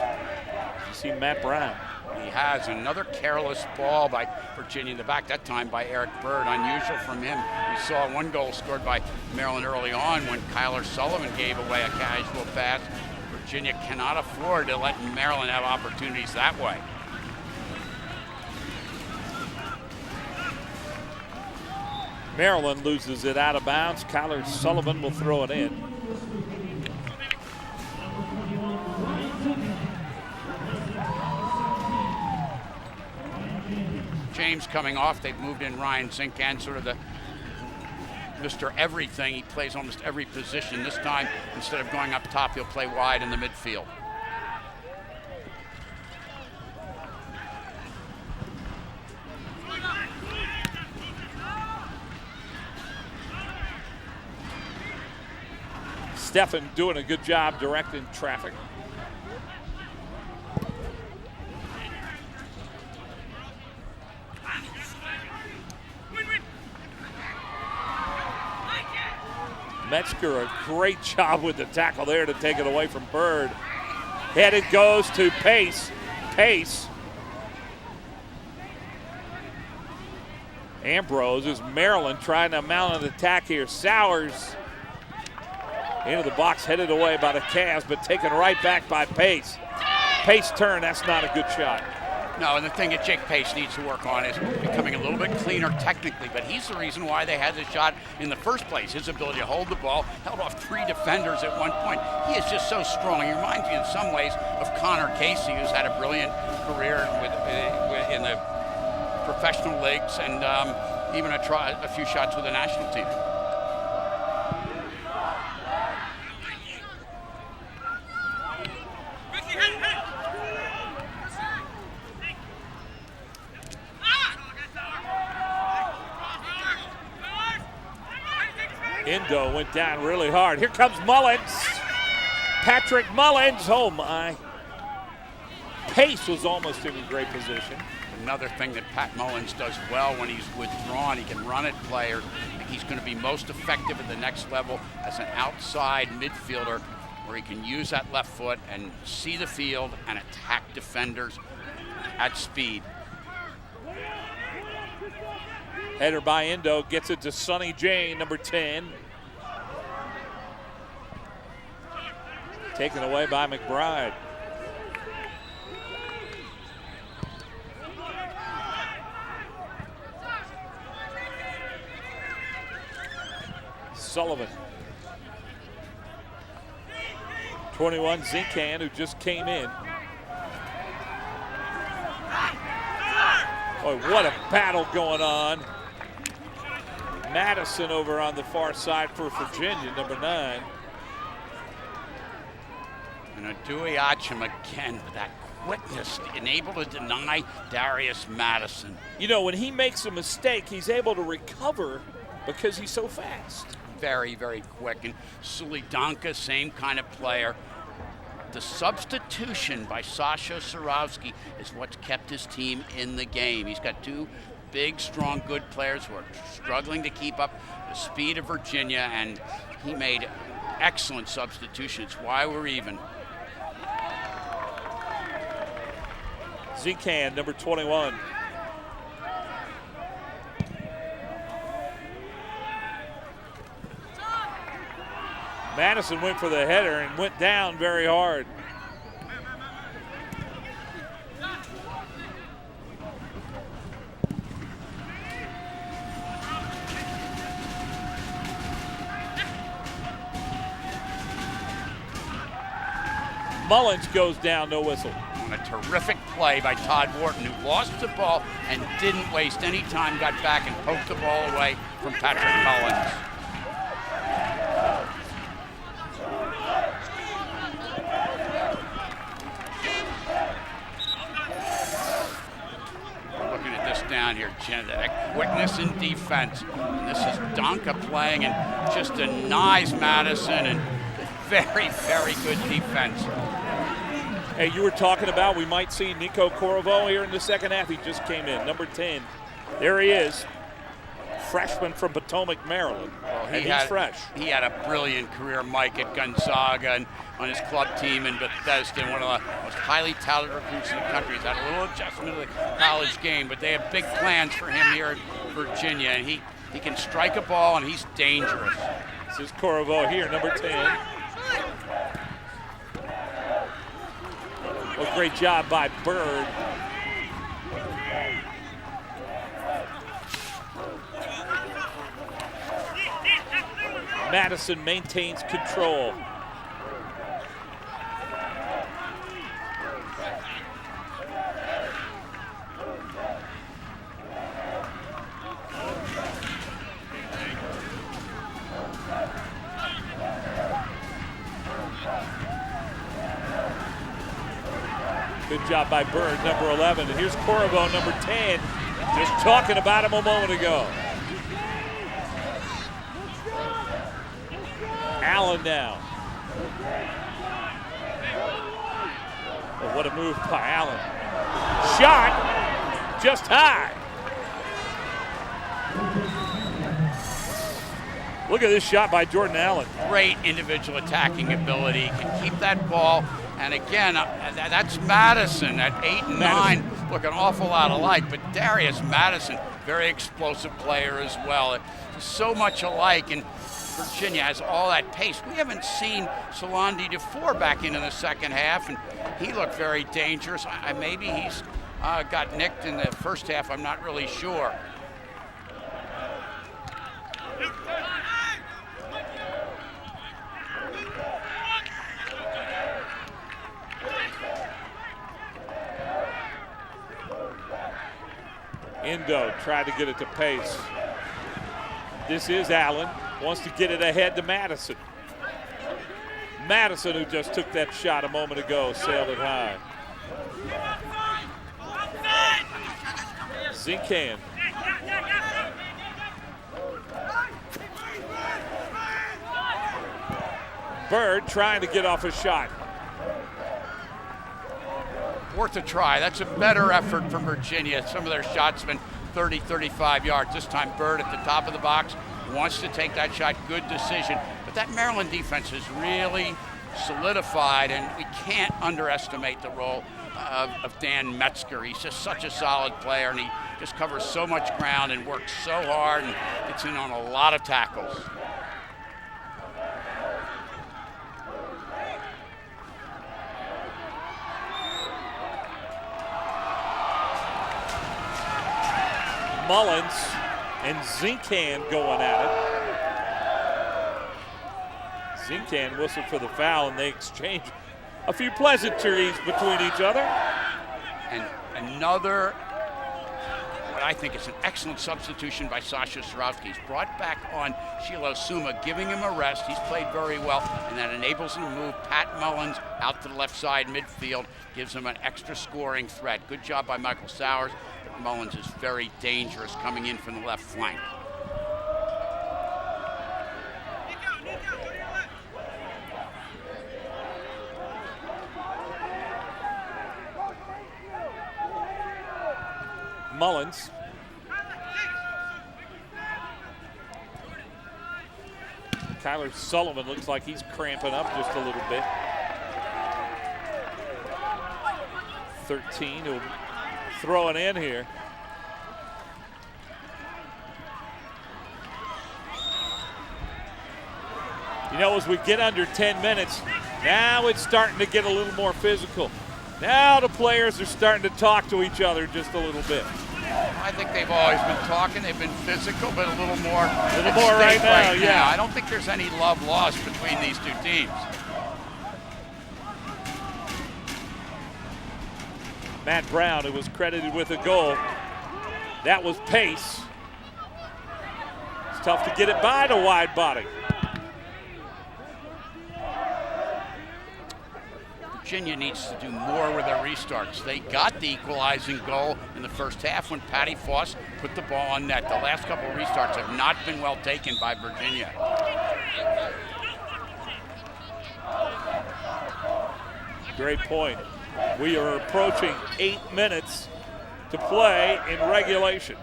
You see Matt Brown. He has another careless ball by Virginia in the back, that time by Eric Bird. Unusual from him. We saw one goal scored by Maryland early on when Kyler Sullivan gave away a casual pass. Virginia cannot afford to let Maryland have opportunities that way. Maryland loses it out of bounds. Kyler Sullivan will throw it in. James coming off, they've moved in Ryan Zinkan, sort of the Mr. Everything. He plays almost every position. This time, instead of going up top, he'll play wide in the midfield. Stephan doing a good job directing traffic. Metzger, a great job with the tackle there to take it away from Bird. Head it goes to Pace. Pace. Ambrose is Maryland trying to mount an attack here. Sowers into the box, headed away by the Cavs, but taken right back by Pace. Pace turn, that's not a good shot. No, and the thing that Jake Pace needs to work on is becoming a little bit cleaner technically, but he's the reason why they had the shot in the first place. His ability to hold the ball, held off 3 defenders at one point. He is just so strong. He reminds me in some ways of Connor Casey, who's had a brilliant career in the professional leagues and even a few shots with the national team. Indo went down really hard. Here comes Mullins. Patrick Mullins. Oh, my. Pace was almost in a great position. Another thing that Pat Mullins does well when he's withdrawn, he can run at players. I think he's going to be most effective at the next level as an outside midfielder where he can use that left foot and see the field and attack defenders at speed. Header by Indo, gets it to Sonny Jane, number 10. Taken away by McBride. Sullivan. 21, Zinkan, who just came in. Boy, what a battle going on. Madison over on the far side for Virginia, number 9. And Adui Achim again with that quickness and able to deny Darius Madison. You know, when he makes a mistake, he's able to recover because he's so fast. Very, very quick. And Sulidanka, same kind of player. The substitution by Sasha Surovsky is what's kept his team in the game. He's got 2 big, strong, good players who are struggling to keep up the speed of Virginia, and he made excellent substitutions. Why we're even. Zinkan, number 21. Madison went for the header and went down very hard. Mullins goes down, no whistle. On a terrific play by Todd Wharton, who lost the ball and didn't waste any time, got back and poked the ball away from Patrick Mullins. Looking at this down here, that quickness in defense. And this is Donka playing and just denies Madison, and very, very good defense. Hey, you were talking about we might see Nico Corvo here in the second half. He just came in, number 10. There he is, freshman from Potomac, Maryland. Well, he's fresh. He had a brilliant career, Mike, at Gonzaga and on his club team in Bethesda, one of the most highly touted recruits in the country. He's had a little adjustment to the college game, but they have big plans for him here at Virginia, and he can strike a ball, and he's dangerous. This is Corvo here, number 10. Well, great job by Bird. Madison maintains control. Good job by Bird, number 11. And here's Corvo, number 10. Just talking about him a moment ago. Allen now. Oh, what a move by Allen. Shot just high. Look at this shot by Jordan Allen. Great individual attacking ability. Can keep that ball. And again, that's Madison at 8 and 9. Look, an awful lot alike. But Darius Madison, very explosive player as well. So much alike. And Virginia has all that pace. We haven't seen Solandi DeFore back into the second half, and he looked very dangerous. Maybe he's got nicked in the first half. I'm not really sure. Indo tried to get it to pace. This is Allen. Wants to get it ahead to Madison. Madison, who just took that shot a moment ago, sailed it high. Zincan. Bird trying to get off a shot. Worth a try. That's a better effort from Virginia. Some of their shots have been 30, 35 yards. This time Bird at the top of the box wants to take that shot. Good decision. But that Maryland defense is really solidified, and we can't underestimate the role of Dan Metzger. He's just such a solid player, and he just covers so much ground and works so hard and gets in on a lot of tackles. Mullins and Zincan going at it. Zincan whistled for the foul, and they exchange a few pleasantries between each other. And another, what I think is an excellent substitution by Sasha Surowski. He's brought back on Sheila Suma, giving him a rest. He's played very well, and that enables him to move Pat Mullins out to the left side midfield, gives him an extra scoring threat. Good job by Michael Sowers. Mullins is very dangerous coming in from the left flank. Mullins. Kyler Sullivan looks like he's cramping up just a little bit. 13 will throw it in here. You know, as we get under 10 minutes, now it's starting to get a little more physical. Now the players are starting to talk to each other just a little bit. I think they've always been talking. They've been physical, but a little more. Right now, yeah. I don't think there's any love lost between these two teams. Matt Brown, who was credited with a goal. That was pace. It's tough to get it by the wide body. Virginia needs to do more with their restarts. They got the equalizing goal in the first half when Patty Foss put the ball on net. The last couple of restarts have not been well taken by Virginia. Great point. We are approaching 8 minutes to play in regulation.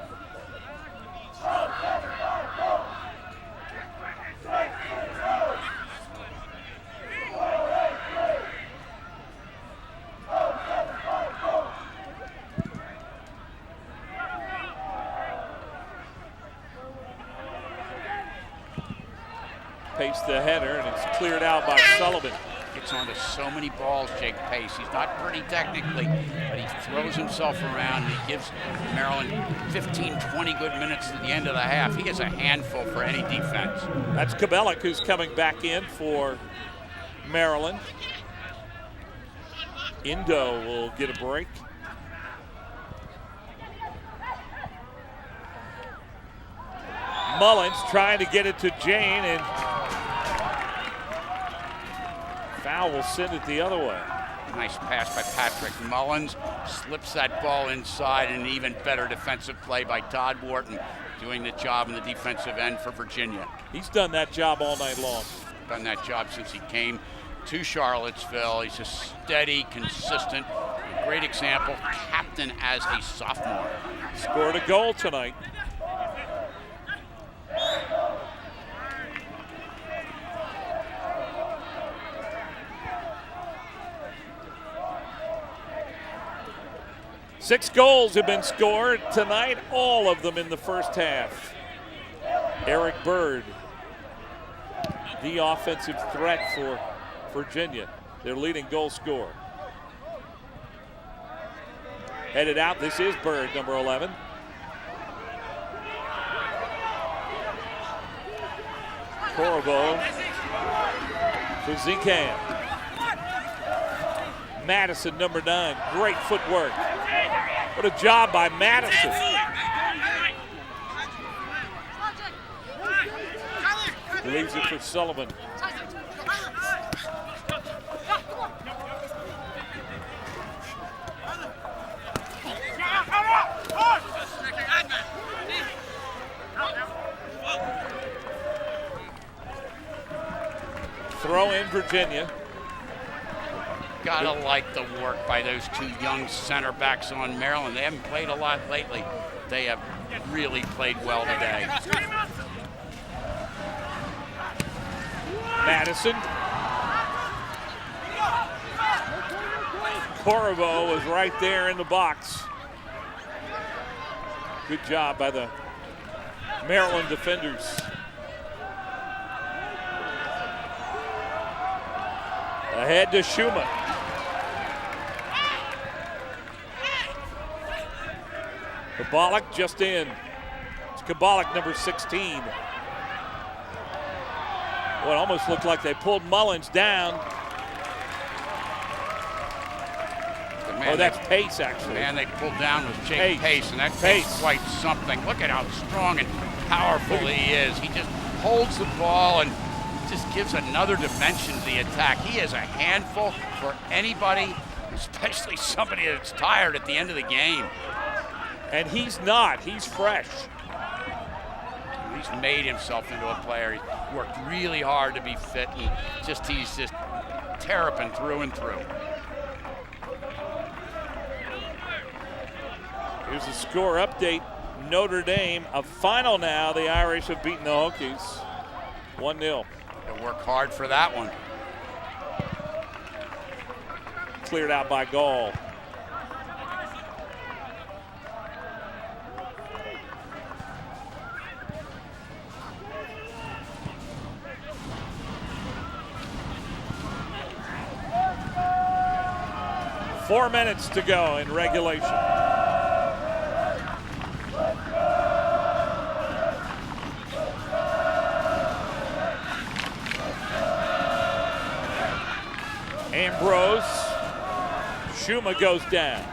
Pace the header, and it's cleared out by Sullivan. Gets onto so many balls, Jake Pace. He's not pretty technically, but he throws himself around and he gives Maryland 15, 20 good minutes to the end of the half. He is a handful for any defense. That's Kabellik, who's coming back in for Maryland. Indo will get a break. Mullins trying to get it to Jane, and foul will send it the other way. Nice pass by Patrick Mullins. Slips that ball inside, and an even better defensive play by Todd Wharton, doing the job in the defensive end for Virginia. He's done that job all night long. Done that job since he came to Charlottesville. He's a steady, consistent, great example, captain as a sophomore. Scored a goal tonight. Six goals have been scored tonight, all of them in the first half. Eric Bird, the offensive threat for Virginia, their leading goal scorer. Headed out, this is Bird, number 11. Corvo for Zinkan. Madison, number 9, great footwork. What a job by Madison. Leaves it for Sullivan. Throw in Virginia. Gotta like the work by those two young center backs on Maryland. They haven't played a lot lately. They have really played well today. Madison. Corvo was right there in the box. Good job by the Maryland defenders. Ahead to Schuma. Kabalik just in. It's Kabalik, number 16. Well, it almost looked like they pulled Mullins down. Oh, that's Pace, actually. The man they pulled down was Jake Pace, and that's quite something. Look at how strong and powerful he is. He just holds the ball and just gives another dimension to the attack. He is a handful for anybody, especially somebody that's tired at the end of the game. And he's not. He's fresh. He's made himself into a player. He worked really hard to be fit, and he's just terrapin through and through. Here's the score update. Notre Dame, a final now. The Irish have beaten the Hokies 1-0. They'll work hard for that one. Cleared out by Gall. Four minutes to go in regulation. Ambrose. Schuma goes down.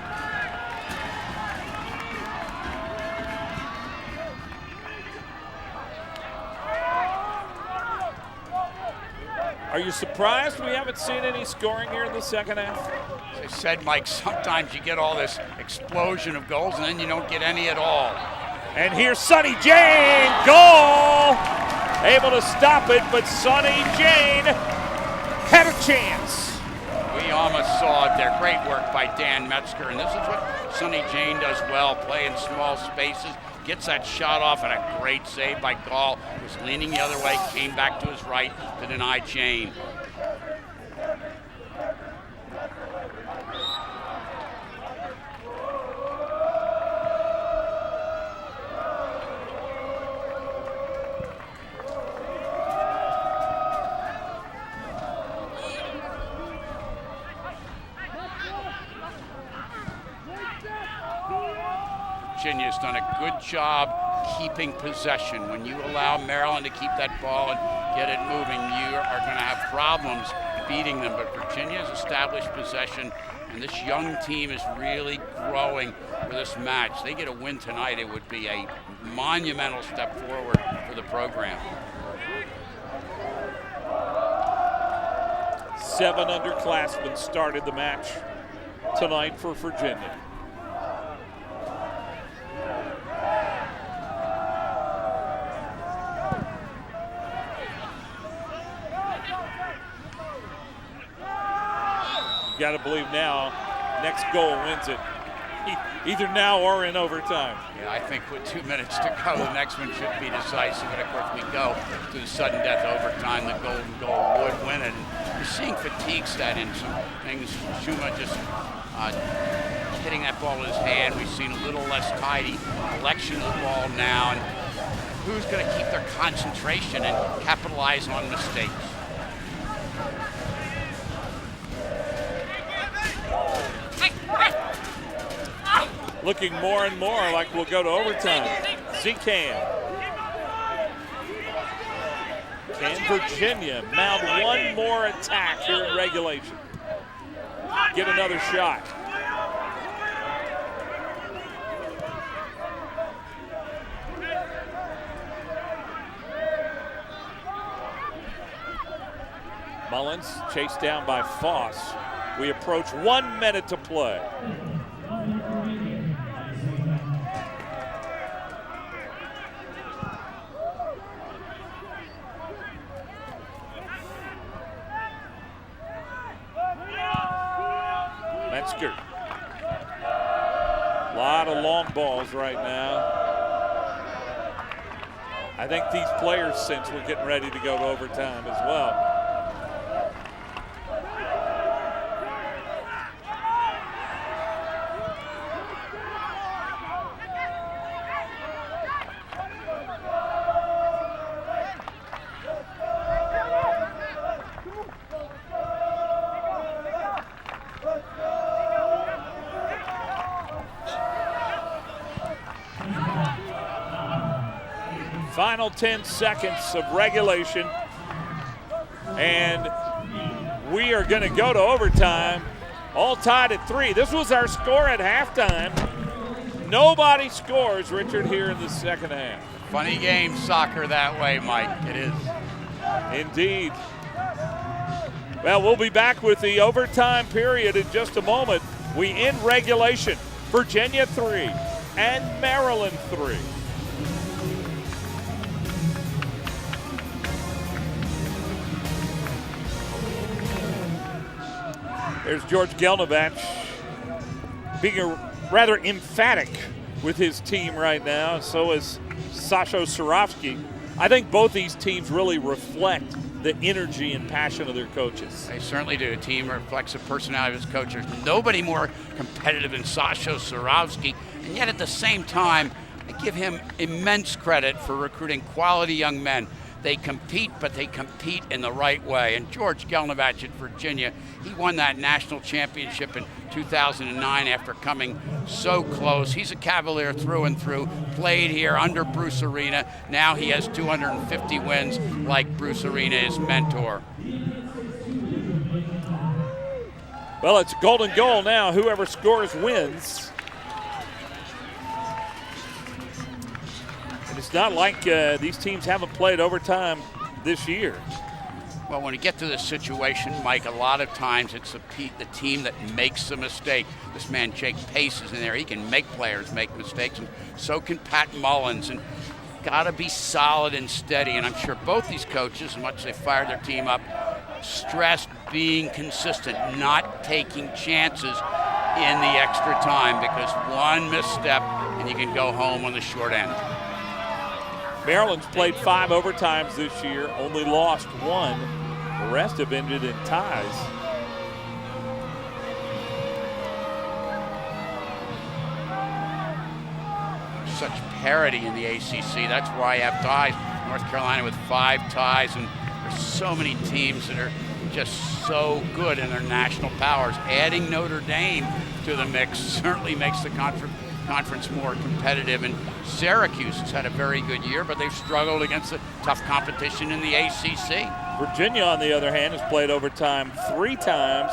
Are you surprised we haven't seen any scoring here in the second half? As I said, Mike, sometimes you get all this explosion of goals and then you don't get any at all. And here's Sonny Jane, goal! Able to stop it, but Sonny Jane had a chance. We almost saw it there. Great work by Dan Metzger, and this is what Sonny Jane does well, play in small spaces, gets that shot off, and a great save by Gall, who's leaning the other way, came back to his right to deny Jane. Virginia's done a good job keeping possession. When you allow Maryland to keep that ball and get it moving, you are going to have problems beating them. But Virginia's established possession, and this young team is really growing for this match. They get a win tonight, it would be a monumental step forward for the program. 7 underclassmen started the match tonight for Virginia. Got to believe now, next goal wins it. Either now or in overtime. Yeah, I think with 2 minutes to go, the next one should be decisive. And of course, we go to the sudden death overtime. The golden goal would win it. And you're seeing fatigue set in some things. Schuma just hitting that ball in his hand. We've seen a little less tidy collection of the ball now. And who's going to keep their concentration and capitalize on mistakes? Looking more and more like we'll go to overtime. Zekan. Can Virginia mount one more attack here in regulation? Get another shot. Mullins chased down by Foss. We approach 1 minute to play. Metzger. A lot of long balls right now. I think these players sense we're getting ready to go to overtime as well. Final 10 seconds of regulation, and we are going to go to overtime, all tied at 3. This was our score at halftime. Nobody scores, Richard, here in the second half. Funny game, soccer that way, Mike. It is. Indeed. Well, we'll be back with the overtime period in just a moment. We end regulation. Virginia 3 and Maryland 3. There's George Gelnovich being rather emphatic with his team right now. So is Sasho Surovsky. I think both these teams really reflect the energy and passion of their coaches. They certainly do. A team reflects the personality of its coaches. Nobody more competitive than Sasho Surovsky. And yet at the same time, I give him immense credit for recruiting quality young men. They compete, but they compete in the right way. And George Gelnovich at Virginia, he won that national championship in 2009 after coming so close. He's a Cavalier through and through, played here under Bruce Arena. Now he has 250 wins like Bruce Arena, his mentor. Well, it's golden goal now. Whoever scores wins. And it's not like these teams haven't played overtime this year. Well, when you get to this situation, Mike, a lot of times it's the team that makes the mistake. This man, Jake Pace, is in there. He can make players make mistakes, and so can Pat Mullins. And got to be solid and steady. And I'm sure both these coaches, as much as they fired their team up, stressed being consistent, not taking chances in the extra time, because one misstep and you can go home on the short end. Maryland's played 5 overtimes this year, only lost 1. The rest have ended in ties. Such parity in the ACC. That's why I have ties. North Carolina with 5 ties, and there's so many teams that are just so good in their national powers. Adding Notre Dame to the mix certainly makes the conference more competitive. And Syracuse has had a very good year, but they've struggled against the tough competition in the ACC. Virginia, on the other hand, has played overtime 3 times,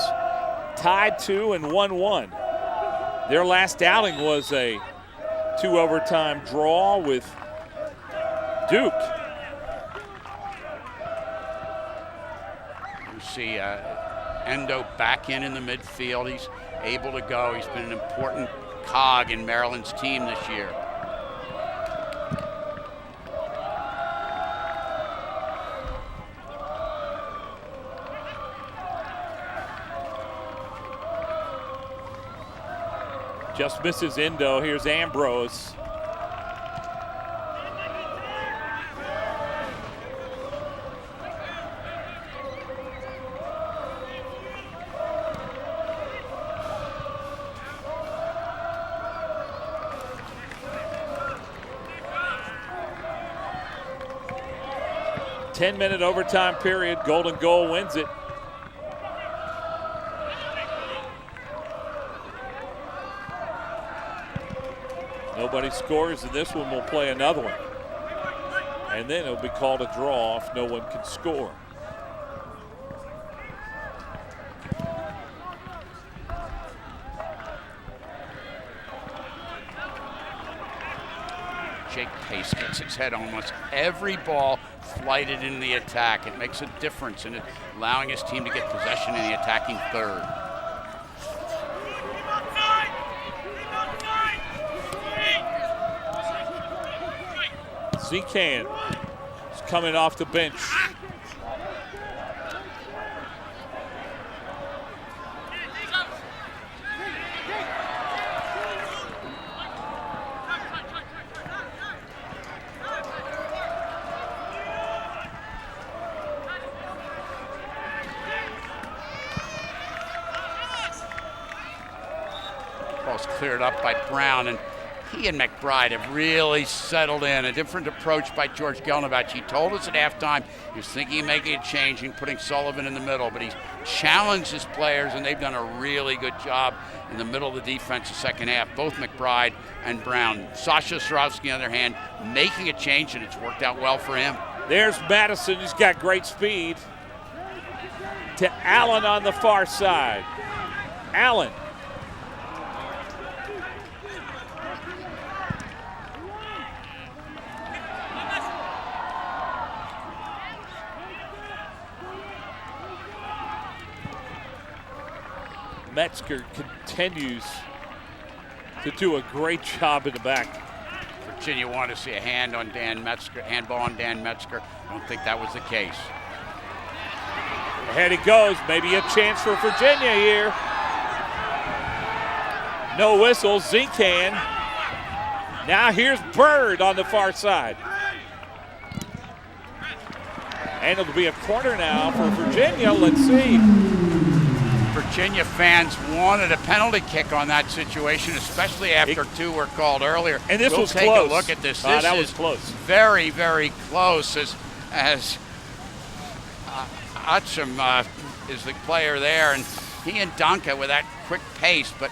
tied 2 and won 1. Their last outing was a 2 overtime draw with Duke. You see Endo back in the midfield. He's able to go. He's been an important cog in Maryland's team this year. Just misses Endo. Here's Ambrose. Ten-minute overtime period. Golden Goal wins it. Nobody scores, and this one will play another one. And then it'll be called a draw if no one can score. Jake Pace gets his head on almost every ball flighted in the attack. It makes a difference in it, allowing his team to get possession in the attacking third. Zekan is coming off the bench. Ball's cleared up by Brown, and he and McBride have really settled in. A different approach by George Gelnovich. He told us at halftime he was thinking of making a change and putting Sullivan in the middle, but he's challenged his players, and they've done a really good job in the middle of the defense the second half, both McBride and Brown. Sasha Swarovski, on the other hand, making a change, and it's worked out well for him. There's Madison. He's got great speed. To Allen on the far side. Allen. Metzger continues to do a great job in the back. Virginia wanted to see a handball on Dan Metzger. I don't think that was the case. Ahead he goes. Maybe a chance for Virginia here. No whistle. Zekan. Now here's Bird on the far side. And it'll be a corner now for Virginia. Let's see. Virginia fans wanted a penalty kick on that situation, especially after 2 were called earlier. And this was take close. a look at this. That was close. Very, very close. As Achim is the player there, and he and Donka with that quick pace, but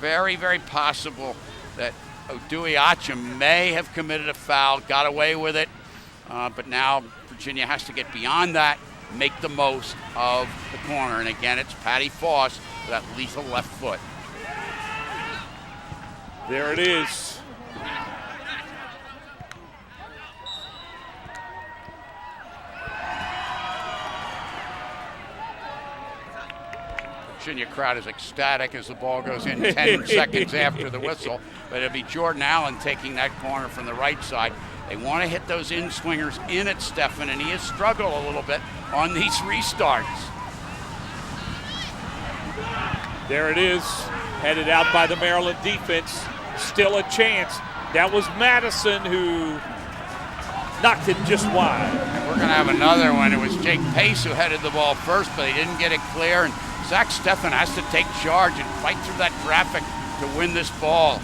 very, very possible that Odui Achim may have committed a foul, got away with it, but now Virginia has to get beyond that, make the most of the corner. And again, it's Patty Foss with that lethal left foot. There it is. Virginia crowd is ecstatic as the ball goes in 10 seconds after the whistle. But it'll be Jordan Allen taking that corner from the right side. They want to hit those in-swingers in at Steffen, and he has struggled a little bit on these restarts. There it is, headed out by the Maryland defense. Still a chance. That was Madison who knocked it just wide. And we're going to have another one. It was Jake Pace who headed the ball first, but he didn't get it clear. And Zach Steffen has to take charge and fight through that traffic to win this ball.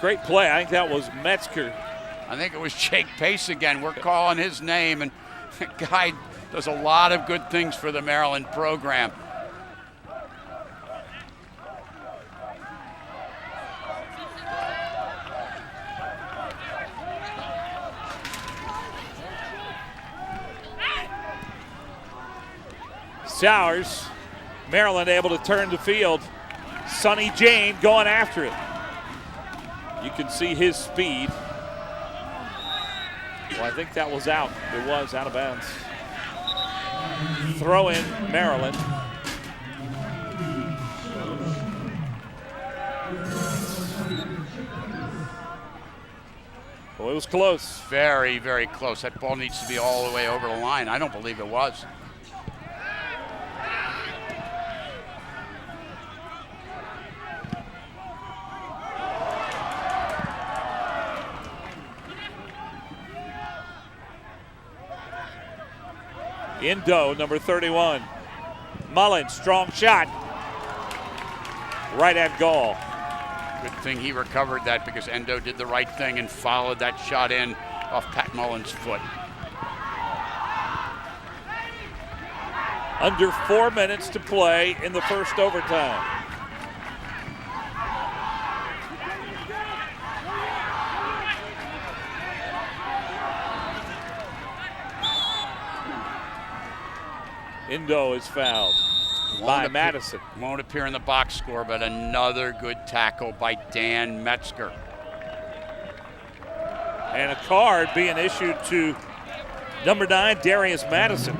Great play. I think that was Metzger. I think it was Jake Pace again. We're calling his name, and the guy does a lot of good things for the Maryland program. Sowers, Maryland able to turn the field. Sonny Jane going after it. You can see his speed. Well, I think that was out. It was out of bounds. Throw in Maryland. Well, it was close. Very, very close. That ball needs to be all the way over the line. I don't believe it was. Indo, number 31. Mullen, strong shot. Right at goal. Good thing he recovered that because Endo did the right thing and followed that shot in off Pat Mullen's foot. Under 4 minutes to play in the first overtime. Indo is fouled by Madison. Won't appear in the box score, but another good tackle by Dan Metzger. And a card being issued to number 9, Darius Madison.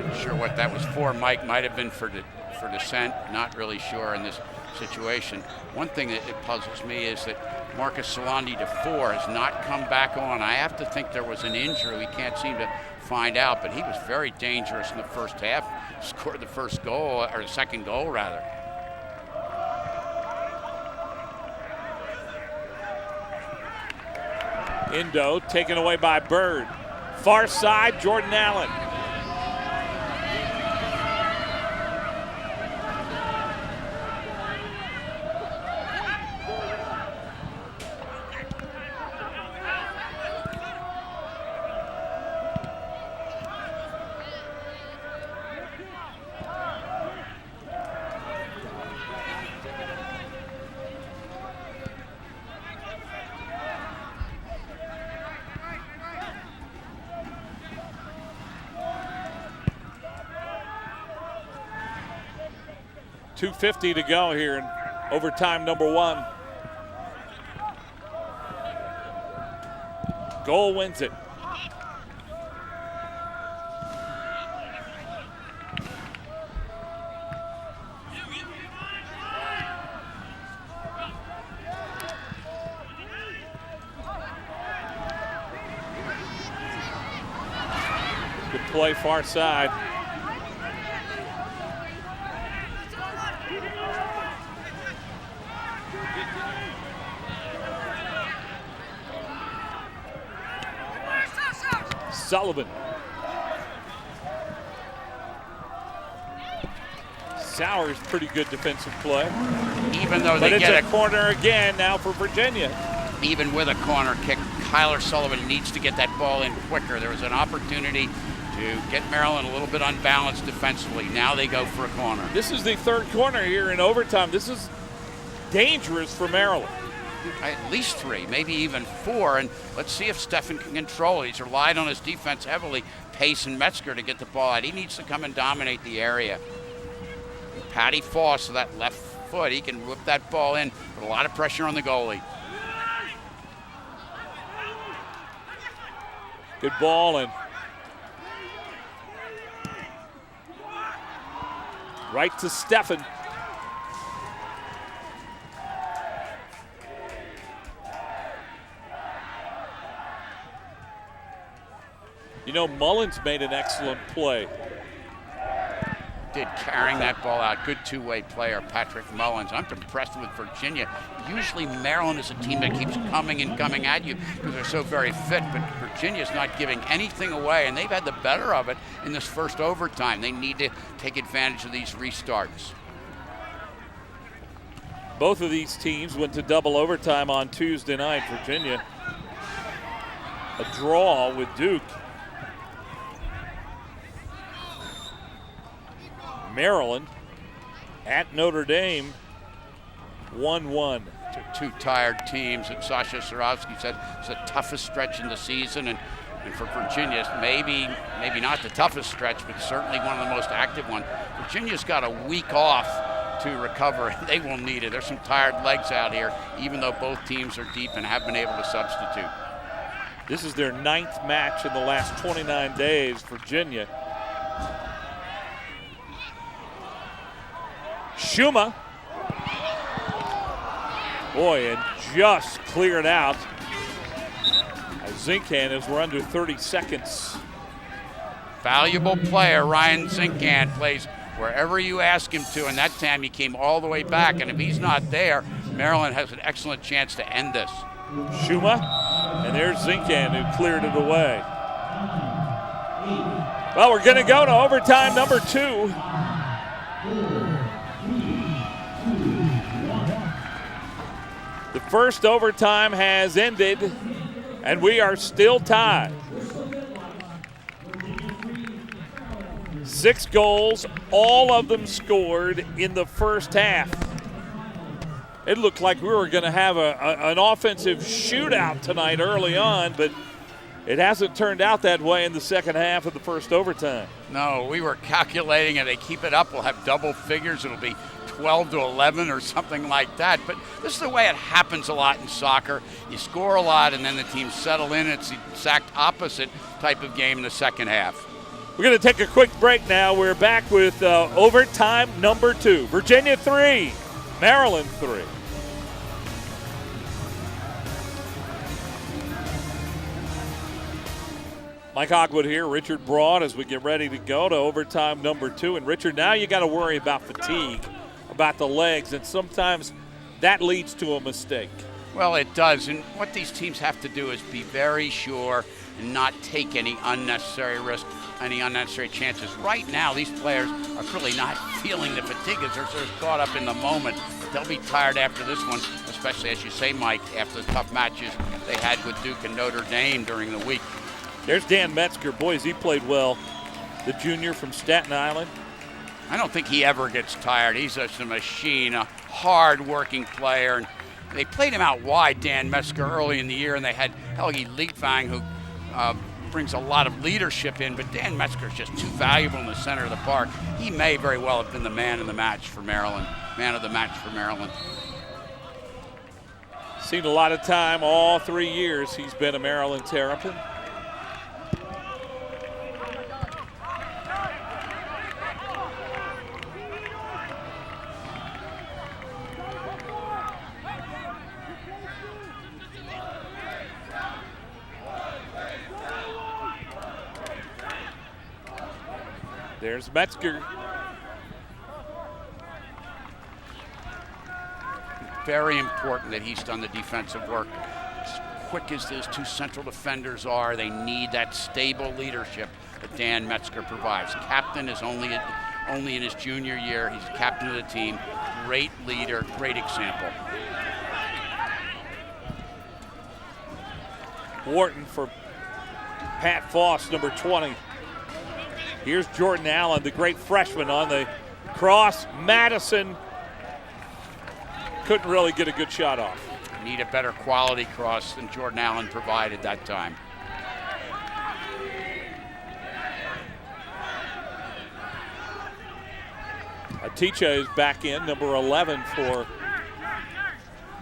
Not sure what that was for, Mike. Might have been for dissent. Not really sure in this situation. One thing that it puzzles me is that Marcus Solandi DeFore has not come back on. I have to think there was an injury. We can't seem to find out, but he was very dangerous in the first half. Scored the first goal, or the second goal rather. Indo taken away by Bird. Far side, Jordan Allen. .250 to go here in overtime number 1. Goal wins it. Good play far side. Sullivan. Sowers, pretty good defensive play. Even though but they get a corner again now for Virginia. Even with a corner kick, Kyler Sullivan needs to get that ball in quicker. There was an opportunity to get Maryland a little bit unbalanced defensively. Now they go for a corner. This is the third corner here in overtime. This is dangerous for Maryland. At least 3, maybe even 4, and let's see if Steffen can control it. He's relied on his defense heavily, Pace and Metzger, to get the ball out. He needs to come and dominate the area. Patty Foss, with that left foot, he can whip that ball in, put a lot of pressure on the goalie. Good ball, and right to Steffen. You know, Mullins made an excellent play. Did carrying that ball out. Good two-way player, Patrick Mullins. I'm impressed with Virginia. Usually Maryland is a team that keeps coming and coming at you because they're so very fit, but Virginia's not giving anything away, and they've had the better of it in this first overtime. They need to take advantage of these restarts. Both of these teams went to double overtime on Tuesday night. Virginia, a draw with Duke. Maryland at Notre Dame, 1-1. Two tired teams, and Sasha Surovsky said it's the toughest stretch in the season, and for Virginia, maybe not the toughest stretch, but certainly one of the most active ones. Virginia's got a week off to recover. They will need it. There's some tired legs out here, even though both teams are deep and have been able to substitute. This is their 9th match in the last 29 days, Virginia. Schuma, boy, and just cleared out. Zinkan, as we're under 30 seconds. Valuable player, Ryan Zinkan plays wherever you ask him to, and that time he came all the way back, and if he's not there, Maryland has an excellent chance to end this. Schuma, and there's Zinkan who cleared it away. Well, we're gonna go to overtime number 2. The first overtime has ended, and we are still tied. 6 goals, all of them scored in the first half. It looked like we were going to have an offensive shootout tonight early on, but it hasn't turned out that way in the second half of the first overtime. No, we were calculating if they keep it up, we'll have double figures. It'll be 12-11 or something like that. But this is the way it happens a lot in soccer. You score a lot and then the teams settle in. It's the exact opposite type of game in the second half. We're going to take a quick break now. We're back with overtime number 2. Virginia 3, Maryland 3. Mike Hogwood here, Richard Broad, as we get ready to go to overtime number 2. And Richard, now you got to worry about fatigue, about the legs, and sometimes that leads to a mistake. Well, it does, and what these teams have to do is be very sure and not take any unnecessary risk, any unnecessary chances. Right now, these players are really not feeling the fatigue as they're sort of caught up in the moment. But they'll be tired after this one, especially, as you say, Mike, after the tough matches they had with Duke and Notre Dame during the week. There's Dan Metzger. Boys, he played well. The junior from Staten Island. I don't think he ever gets tired. He's just a machine, a hard-working player. And they played him out wide, Dan Metzger, early in the year, and they had Helgi Lietvang, who brings a lot of leadership in, but Dan Metzger is just too valuable in the center of the park. He may very well have been the man of the match for Maryland. Seen a lot of time all 3 years he's been a Maryland Terrapin. There's Metzger. Very important that he's done the defensive work. As quick as those two central defenders are, they need that stable leadership that Dan Metzger provides. Captain is only in his junior year. He's captain of the team. Great leader, great example. Wharton for Pat Foss, number 20. Here's Jordan Allen, the great freshman, on the cross. Madison couldn't really get a good shot off. Need a better quality cross than Jordan Allen provided that time. Aticha is back in, number 11 for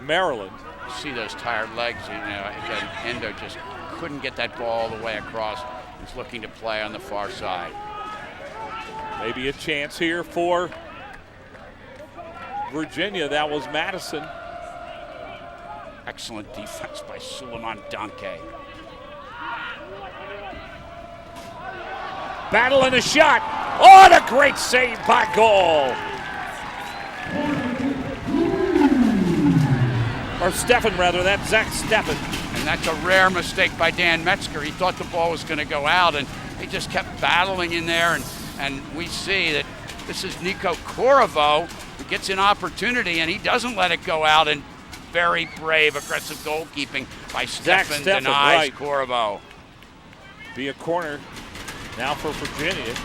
Maryland. See those tired legs, again, Endo just couldn't get that ball all the way across. He's looking to play on the far side. Maybe a chance here for Virginia. That was Madison. Excellent defense by Suleiman Danke. Battle and a shot. Oh, and a great save by Goal. Or Steffen, rather. That's Zach Steffen. And that's a rare mistake by Dan Metzger. He thought the ball was going to go out, and he just kept battling in there. And we see that this is Nico Corvo, who gets an opportunity, and he doesn't let it go out. And very brave, aggressive goalkeeping by Steffen denies right. Corvo. Be a corner now for Virginia.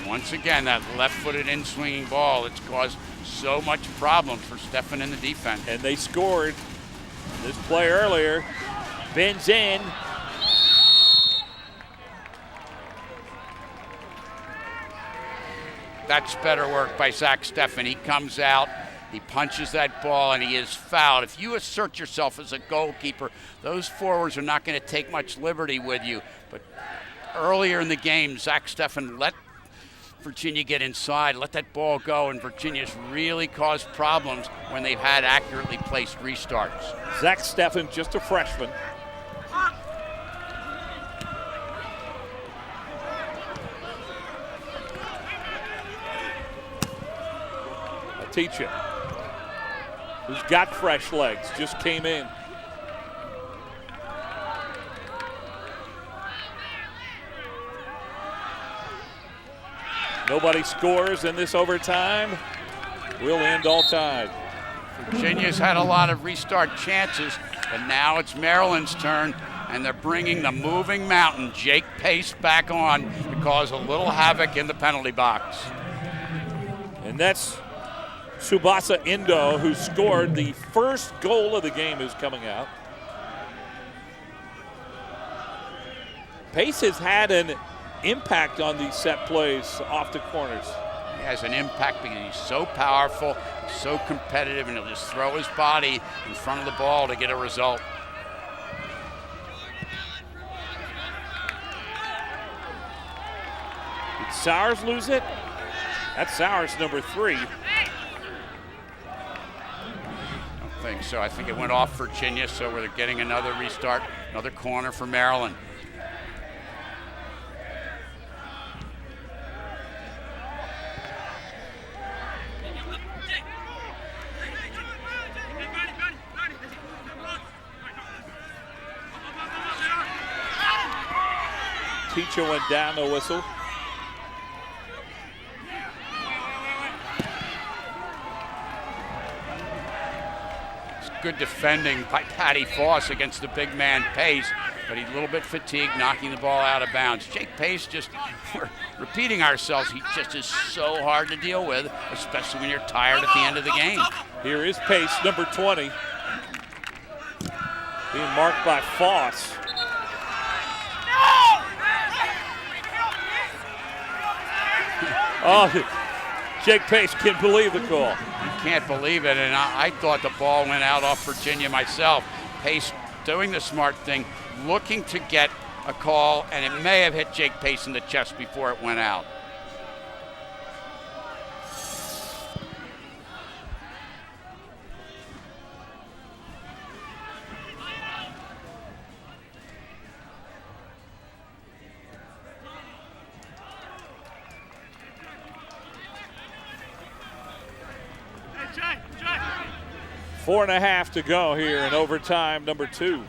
Once again, that left-footed in-swinging ball, it's caused so much problems for Steffen in the defense. And they scored. This play earlier bends in. That's better work by Zach Steffen. He comes out, he punches that ball, and he is fouled. If you assert yourself as a goalkeeper, those forwards are not going to take much liberty with you. But earlier in the game, Zach Steffen let Virginia get inside, let that ball go, and Virginia's really caused problems when they've had accurately placed restarts. Zach Steffen, just a freshman. Teacher, who's got fresh legs, just came in. Nobody scores in this overtime. We'll end all tied. Virginia's had a lot of restart chances, but now it's Maryland's turn, and they're bringing the moving mountain, Jake Pace, back on to cause a little havoc in the penalty box. And that's Tsubasa Indo, who scored the first goal of the game, is coming out. Pace has had an impact on these set plays off the corners. He has an impact because he's so powerful, so competitive, and he'll just throw his body in front of the ball to get a result. Did Sowers lose it? That's Sowers, number 3. I think so. I think it went off Virginia, so we're getting another restart, another corner for Maryland. Teacher went down, no whistle. Good defending by Patty Foss against the big man Pace, but he's a little bit fatigued, knocking the ball out of bounds. Jake Pace, just, we're repeating ourselves, he just is so hard to deal with, especially when you're tired at the end of the game. Here is Pace, number 20. Being marked by Foss. Oh, Jake Pace can't believe the call. You can't believe it, and I thought the ball went out off Virginia myself. Pace doing the smart thing, looking to get a call, and it may have hit Jake Pace in the chest before it went out. Four and a half to go here in overtime, number 2.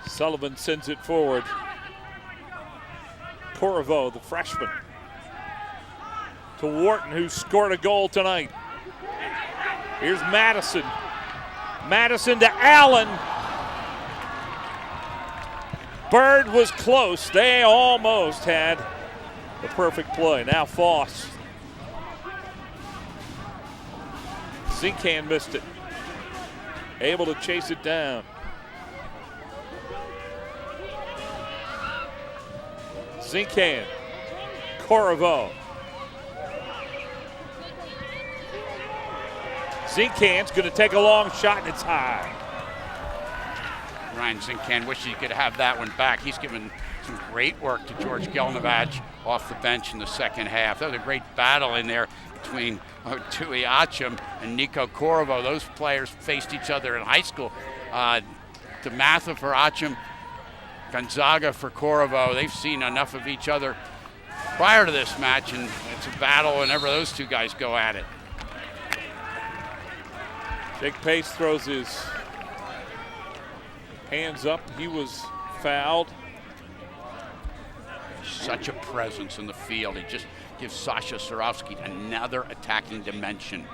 Sullivan sends it forward. Corvo, the freshman, to Wharton, who scored a goal tonight. Here's Madison. Madison to Allen. Bird was close. They almost had the perfect play. Now Foss. Zincan missed it. Able to chase it down. Zincan. Corriveau. Zincan's going to take a long shot, and it's high. Ryan Zincan wishes he could have that one back. He's given some great work to George Gelnovich off the bench in the second half. That was a great battle in there between Tui Achim and Nico Corriveau. Those players faced each other in high school. DeMatha for Achim, Gonzaga for Corriveau. They've seen enough of each other prior to this match, and it's a battle whenever those two guys go at it. Jake Pace throws his hands up. He was fouled. Such a presence in the field. He just gives Sasha Surovsky another attacking dimension.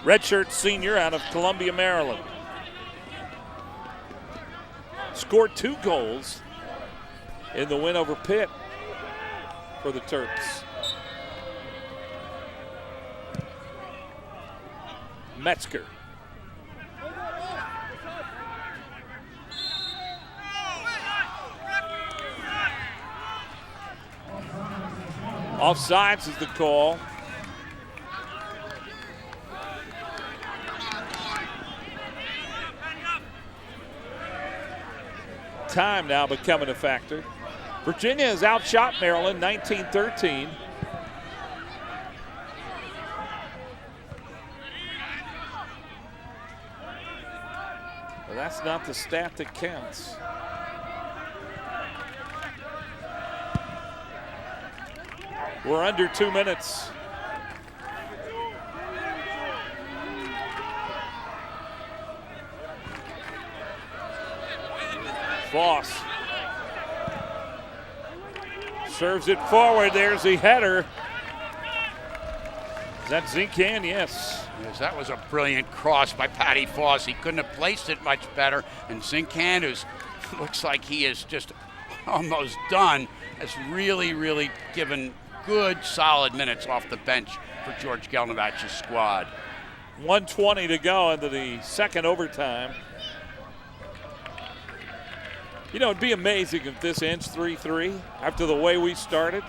Redshirt senior out of Columbia, Maryland. Scored 2 goals in the win over Pitt for the Terps. Metzger. Offsides is the call. Time now becoming a factor. Virginia has outshot Maryland 19-13. But that's not the stat that counts. We're under 2 minutes. Voss serves it forward. There's the header. Is that Zincan? Yes. Yes, that was a brilliant cross by Patty Voss. He couldn't have placed it much better. And Zincan, who looks like he is just almost done, has really given good, solid minutes off the bench for George Gelnovich's squad. 1:20 to go into the second overtime. You know, it'd be amazing if this ends 3-3 after the way we started.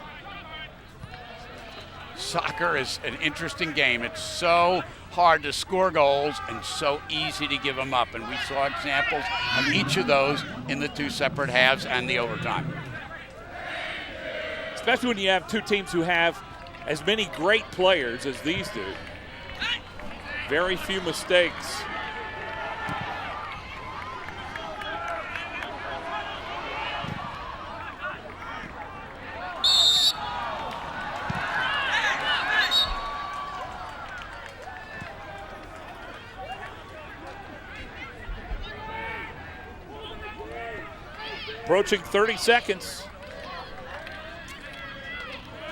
Soccer is an interesting game. It's so hard to score goals and so easy to give them up. And we saw examples of each of those in the 2 separate halves and the overtime. Especially when you have 2 teams who have as many great players as these do. Very few mistakes. Approaching 30 seconds.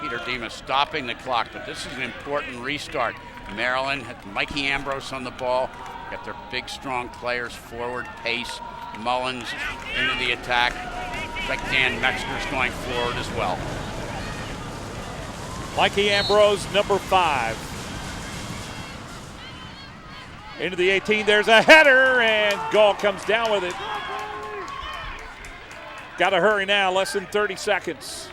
Peter Demas stopping the clock, but this is an important restart. Maryland had Mikey Ambrose on the ball. Got their big, strong players forward, Pace, Mullins into the attack. Looks like Dan Metzger's going forward as well. Mikey Ambrose, number 5. Into the 18, there's a header, and Gall comes down with it. Got to hurry now, less than 30 seconds.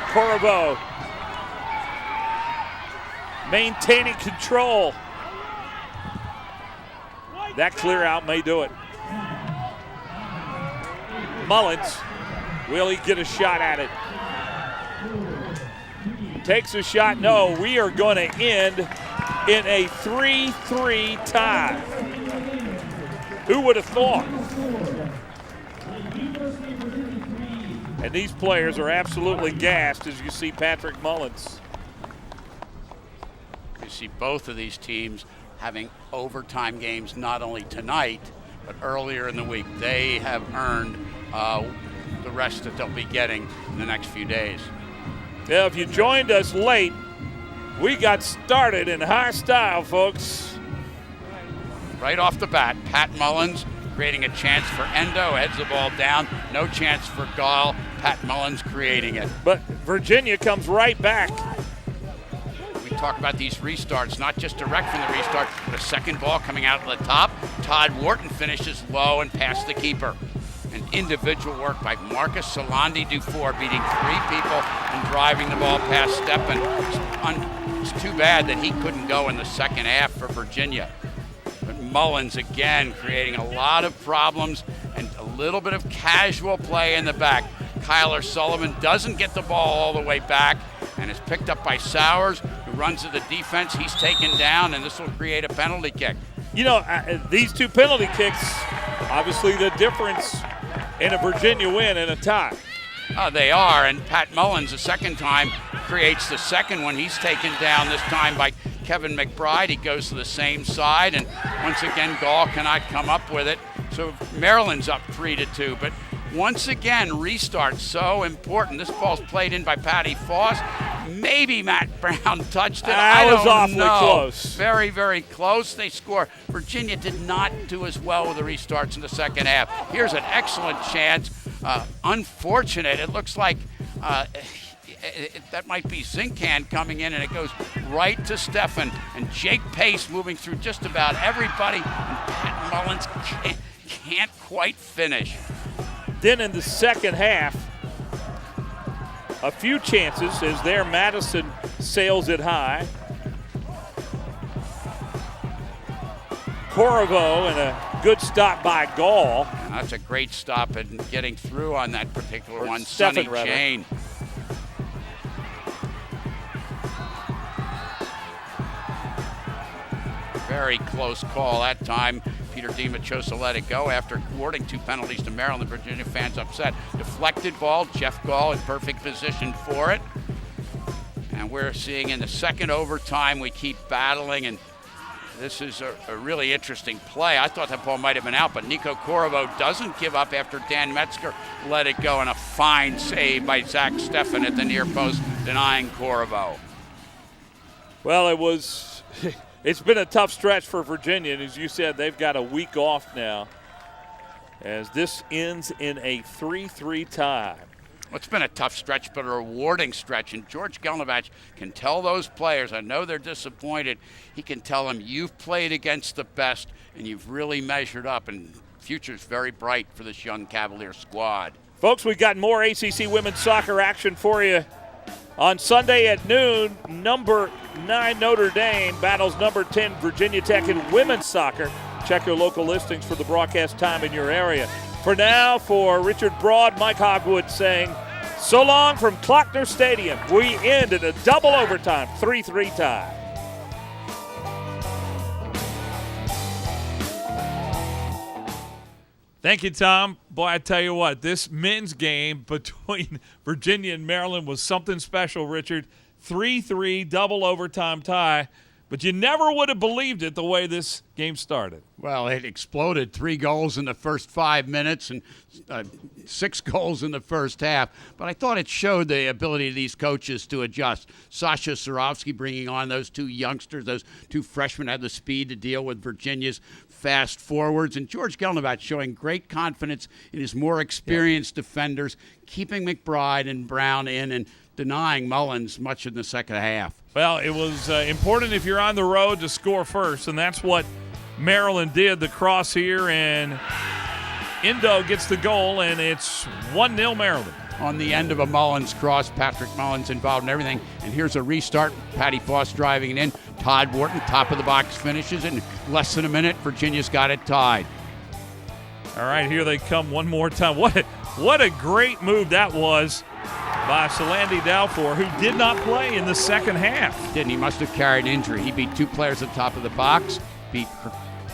Corriveau maintaining control. That clear out may do it. Mullins, will he get a shot at it? Takes a shot, no. We are going to end in a 3-3 tie. Who would have thought? And these players are absolutely gassed as you see Patrick Mullins. You see both of these teams having overtime games not only tonight, but earlier in the week. They have earned the rest that they'll be getting in the next few days. Yeah, if you joined us late, we got started in high style, folks. Right off the bat, Pat Mullins creating a chance for Endo, heads the ball down, no chance for Gall. Pat Mullins creating it. But Virginia comes right back. We talk about these restarts, not just direct from the restart, but a second ball coming out at the top Todd Wharton finishes low and past the keeper. An individual work by Marcus Solandi Dufour, beating 3 people and driving the ball past Steffen. It's too bad that he couldn't go in the second half for Virginia. But Mullins again creating a lot of problems and a little bit of casual play in the back. Kyler Sullivan doesn't get the ball all the way back and is picked up by Sowers, who runs to the defense. He's taken down, and this will create a penalty kick. You know, these 2 penalty kicks, obviously the difference in a Virginia win and a tie. They are, and Pat Mullins the second time creates the second one. He's taken down this time by Kevin McBride. He goes to the same side, and once again, Gall cannot come up with it. So Maryland's up 3-2, but once again, restart so important. This ball's played in by Patty Foss. Maybe Matt Brown touched it. I was don't awfully know. close. Very, very close. They score. Virginia did not do as well with the restarts in the second half. Here's an excellent chance. Unfortunate. It looks like that might be Zincan coming in, and it goes right to Steffen. And Jake Pace moving through just about everybody. And Pat Mullins can't quite finish. Then in the second half, a few chances as there Madison sails it high. Corriveau and a good stop by Gall. And that's a great stop and getting through on that particular one. Steffen, Sonny rather. Jane. Very close call that time. Peter DiMachosa let it go after awarding 2 penalties to Maryland. The Virginia fans upset. Deflected ball, Jeff Gall in perfect position for it. And we're seeing in the second overtime, we keep battling, and this is a really interesting play. I thought that ball might have been out, but Nico Corriveau doesn't give up after Dan Metzger let it go, and a fine save by Zach Steffen at the near post, denying Corriveau. Well, it's been a tough stretch for Virginia, and as you said, they've got a week off now as this ends in a 3-3 tie. Well, it's been a tough stretch, but a rewarding stretch, and George Gelnovich can tell those players, I know they're disappointed, he can tell them, you've played against the best, and you've really measured up, and the future's very bright for this young Cavalier squad. Folks, we've got more ACC women's soccer action for you on Sunday at noon. Number 9 Notre Dame battles number 10 Virginia Tech in women's soccer. Check your local listings for the broadcast time in your area. For now, for Richard Broad, Mike Hogwood saying so long from Klockner Stadium. We end at a double overtime 3-3 tie. Thank you, Tom. Boy, I tell you what, this men's game between Virginia and Maryland was something special, Richard. 3-3, double overtime tie. But you never would have believed it the way this game started. Well, it exploded. 3 goals in the first 5 minutes and 6 goals in the first half. But I thought it showed the ability of these coaches to adjust. Sasha Surovsky bringing on those 2 youngsters, those 2 freshmen had the speed to deal with Virginia's fast forwards. And George Gelnovich showing great confidence in his more experienced defenders, keeping McBride and Brown in and denying Mullins much in the second half. Well, it was important if you're on the road to score first, and that's what Maryland did. The cross here, and Indo gets the goal, and it's 1-0 Maryland. On the end of a Mullins cross, Patrick Mullins involved in everything. And here's a restart. Patty Foss driving it in. Todd Wharton, top of the box, finishes it in less than a minute. Virginia's got it tied. All right, here they come one more time. What a great move that was by Solandi Dufour, who did not play in the second half. Didn't he? Must have carried injury. He beat 2 players at the top of the box, beat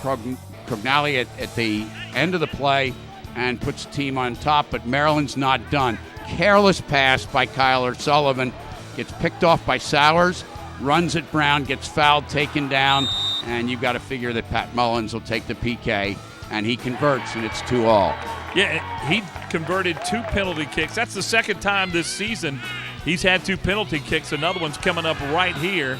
Crognali at the end of the play, and puts the team on top, but Maryland's not done. Careless pass by Kyler Sullivan. Gets picked off by Sowers, runs at Brown, gets fouled, taken down, and you've got to figure that Pat Mullins will take the PK, and he converts, and it's 2-2. Yeah, he converted 2 penalty kicks. That's the second time this season he's had 2 penalty kicks. Another one's coming up right here.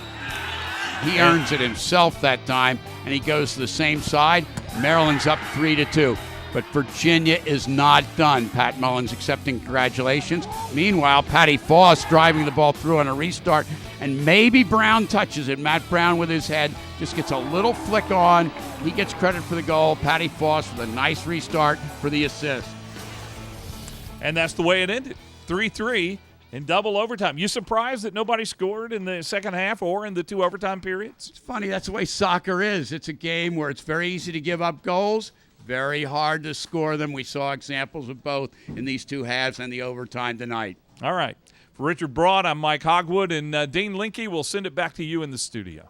He earns it himself that time, and he goes to the same side. Maryland's up 3-2. But Virginia is not done. Pat Mullins accepting congratulations. Meanwhile, Patty Foss driving the ball through on a restart, and maybe Brown touches it. Matt Brown with his head just gets a little flick on. He gets credit for the goal. Patty Foss with a nice restart for the assist. And that's the way it ended. 3-3 in double overtime. You surprised that nobody scored in the second half or in the 2 overtime periods? It's funny. That's the way soccer is. It's a game where it's very easy to give up goals, very hard to score them. We saw examples of both in these 2 halves and the overtime tonight. All right. For Richard Broad, I'm Mike Hogwood, and Dean Linke will send it back to you in the studio.